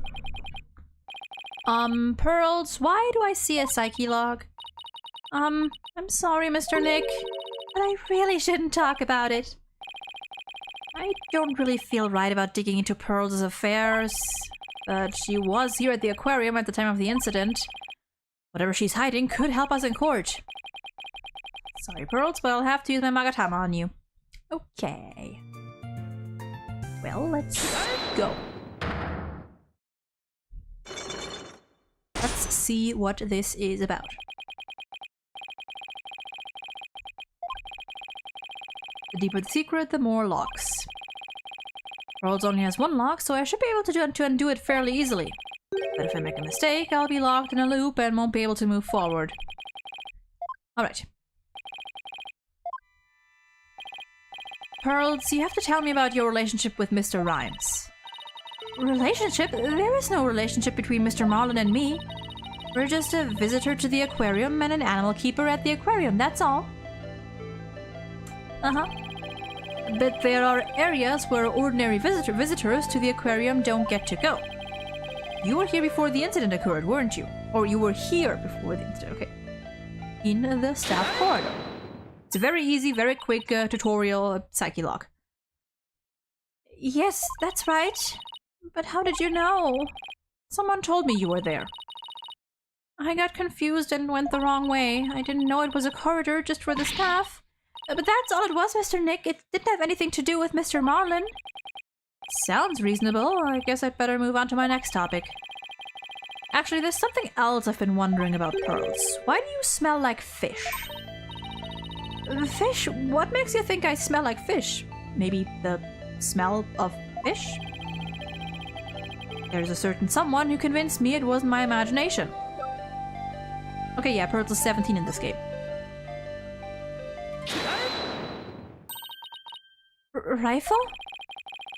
Pearls, why do I see a psyche log? I'm sorry, Mr. Nick, but I really shouldn't talk about it. I don't really feel right about digging into Pearls' affairs, but she was here at the aquarium at the time of the incident. Whatever she's hiding could help us in court. Sorry, Pearls, but I'll have to use my Magatama on you. Okay. Well, let's go. Let's see what this is about. The deeper the secret, the more locks. Pearls only has one lock, so I should be able to undo it fairly easily. But if I make a mistake, I'll be locked in a loop and won't be able to move forward. Alright. Pearls, you have to tell me about your relationship with Mr. Rhymes. Relationship? There is no relationship between Mr. Marlin and me. We're just a visitor to the aquarium and an animal keeper at the aquarium, that's all. Uh-huh. But there are areas where ordinary visitors to the aquarium don't get to go. You were here before the incident occurred, weren't you? Or you were here before the incident, okay. In the staff corridor. It's a very easy, very quick tutorial psyche log. Yes, that's right. But how did you know? Someone told me you were there. I got confused and went the wrong way. I didn't know it was a corridor just for the staff. But that's all it was, Mr. Nick. It didn't have anything to do with Mr. Marlin. Sounds reasonable. I guess I'd better move on to my next topic. Actually, there's something else I've been wondering about, Pearls. Why do you smell like fish? Fish? What makes you think I smell like fish? Maybe the smell of fish? There's a certain someone who convinced me it wasn't my imagination. Okay, yeah, Pearls is 17 in this game. Rifle?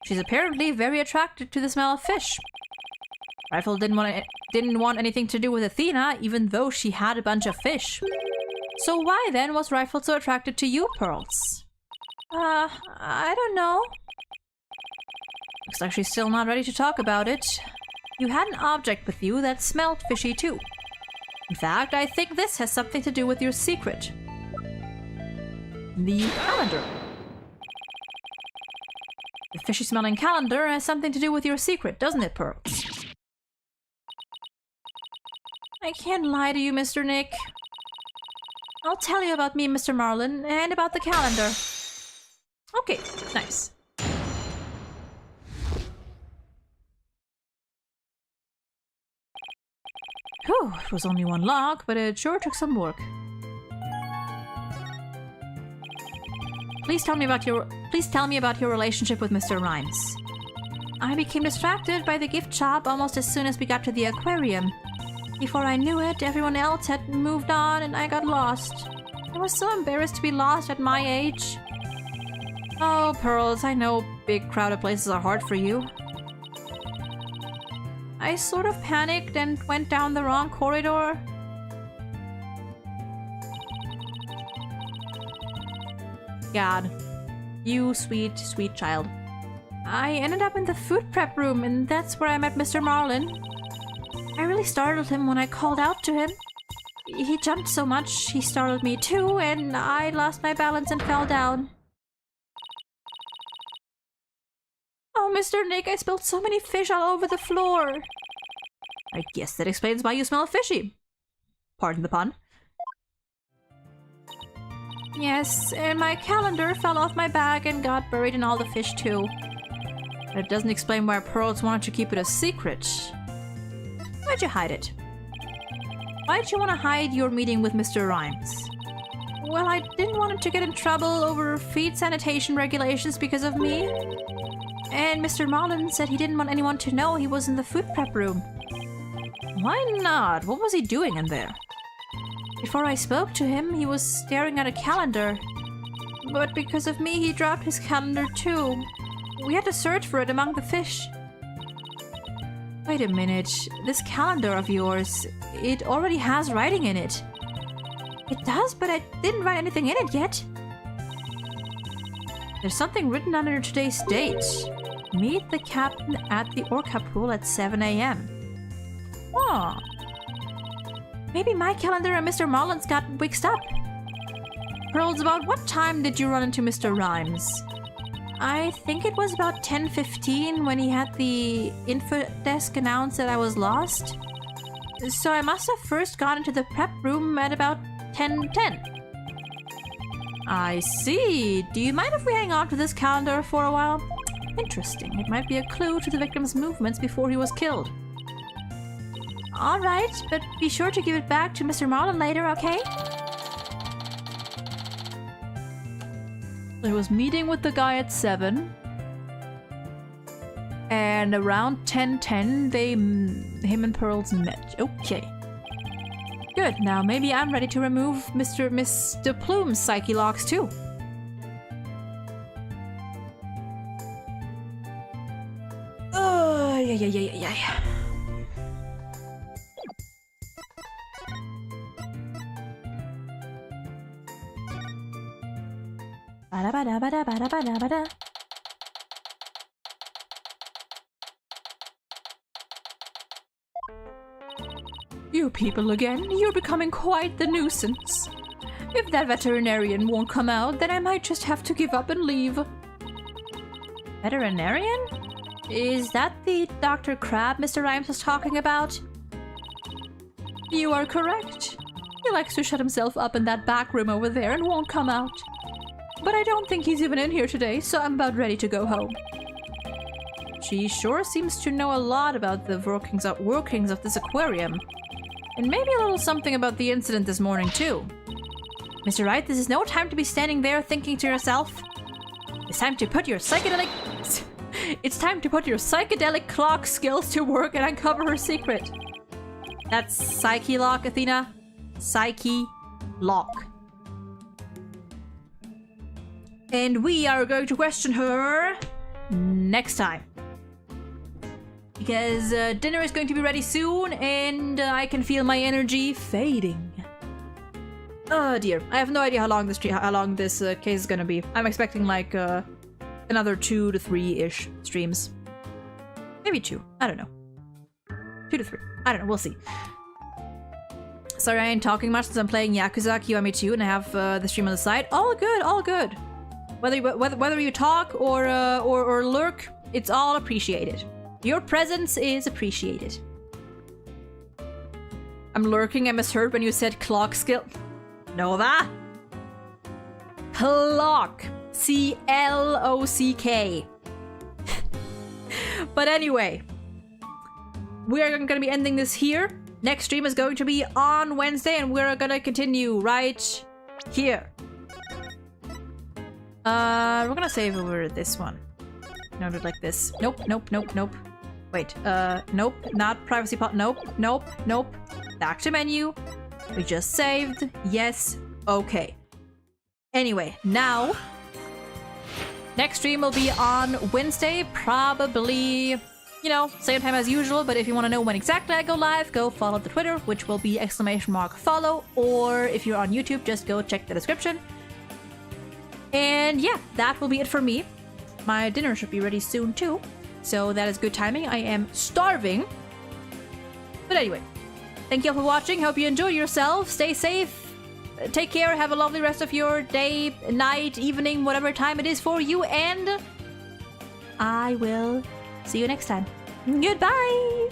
She's apparently very attracted to the smell of fish. Rifle didn't want didn't want anything to do with Athena, even though she had a bunch of fish. So why then was Rifle so attracted to you, Pearls? I don't know. Looks like she's still not ready to talk about it. You had an object with you that smelled fishy too. In fact, I think this has something to do with your secret. The calendar. The fishy-smelling calendar has something to do with your secret, doesn't it, Pearls? I can't lie to you, Mr. Nick. I'll tell you about me, Mr. Marlin, and about the calendar. Okay, nice. Whew, it was only one log, but it sure took some work. Please tell me about your relationship with Mr. Rhymes. I became distracted by the gift shop almost as soon as we got to the aquarium. Before I knew it, everyone else had moved on and I got lost. I was so embarrassed to be lost at my age. Oh, Pearls, I know big crowded places are hard for you. I sort of panicked and went down the wrong corridor. God, you sweet, sweet child. I ended up in the food prep room, and that's where I met Mr. Marlin. I really startled him when I called out to him. He jumped so much, he startled me too, and I lost my balance and fell down. Oh, Mr. Nick, I spilled so many fish all over the floor. I guess that explains why you smell fishy. Pardon the pun. Yes, and my calendar fell off my bag and got buried in all the fish too. But it doesn't explain why Pearls wanted to keep it a secret. Why'd you hide it? Why'd you want to hide your meeting with Mr. Rhymes? Well, I didn't want him to get in trouble over feed sanitation regulations because of me. And Mr. Marlin said he didn't want anyone to know he was in the food prep room. Why not? What was he doing in there? Before I spoke to him, he was staring at a calendar. But because of me, he dropped his calendar too. We had to search for it among the fish. Wait a minute. This calendar of yours, it already has writing in it. It does, but I didn't write anything in it yet. There's something written under today's date. Meet the captain at the Orca pool at 7 a.m. Oh. Maybe my calendar and Mr. Marlin's got mixed up. Pearls, about what time did you run into Mr. Rhymes? I think it was about 10:15 when he had the info desk announce that I was lost. So I must have first gone into the prep room at about 10:10. I see. Do you mind if we hang on to this calendar for a while? Interesting. It might be a clue to the victim's movements before he was killed. Alright, but be sure to give it back to Mr. Marlin later, okay? There was meeting with the guy at 7. And around 10:10, him and Pearls met. Okay. Good, now maybe I'm ready to remove Mr. Plume's psyche locks too. Oh, yeah. Ba-da-ba-da-ba-da-ba-da-ba-da. You people again, you're becoming quite the nuisance. If that veterinarian won't come out, then I might just have to give up and leave. Veterinarian? Is that the Dr. Crab Mr. Rhymes was talking about? You are correct. He likes to shut himself up in that back room over there and won't come out. But I don't think he's even in here today, so I'm about ready to go home. She sure seems to know a lot about the workings of this aquarium. And maybe a little something about the incident this morning, too. Mr. Wright, this is no time to be standing there thinking to yourself. It's time to put your psychedelic clock skills to work and uncover her secret. That's Psyche Lock, Athena. Psyche Lock. And we are going to question her next time. because dinner is going to be ready soon, and I can feel my energy fading. Oh dear, I have no idea how long this case is gonna be. I'm expecting like another 2 to 3-ish streams. Maybe 2. I don't know. 2 to 3. I don't know. We'll see. Sorry, I ain't talking much since I'm playing Yakuza Kiwami 2 and I have the stream on the side. All good, all good. Whether you talk or lurk, it's all appreciated. Your presence is appreciated. I'm lurking. I misheard when you said clock skill. Nova. Clock. C-L-O-C-K. But anyway, we are going to be ending this here. Next stream is going to be on Wednesday, and we're going to continue right here. We're going to save over this one. No, do it like this. Nope, nope, nope, nope. Wait, nope, not privacy pot. Nope, nope, nope. Back to menu. We just saved. Yes. Okay. Anyway, now next stream will be on Wednesday, probably, you know, same time as usual, but if you want to know when exactly I go live, go follow the Twitter, which will be !follow, or if you're on YouTube, just go check the description. And yeah, that will be it for me. My dinner should be ready soon too, so that is good timing. I am starving. But anyway, thank you all for watching. Hope you enjoyed yourself. Stay safe. Take care. Have a lovely rest of your day, night, evening, whatever time it is for you. And I will see you next time. Goodbye.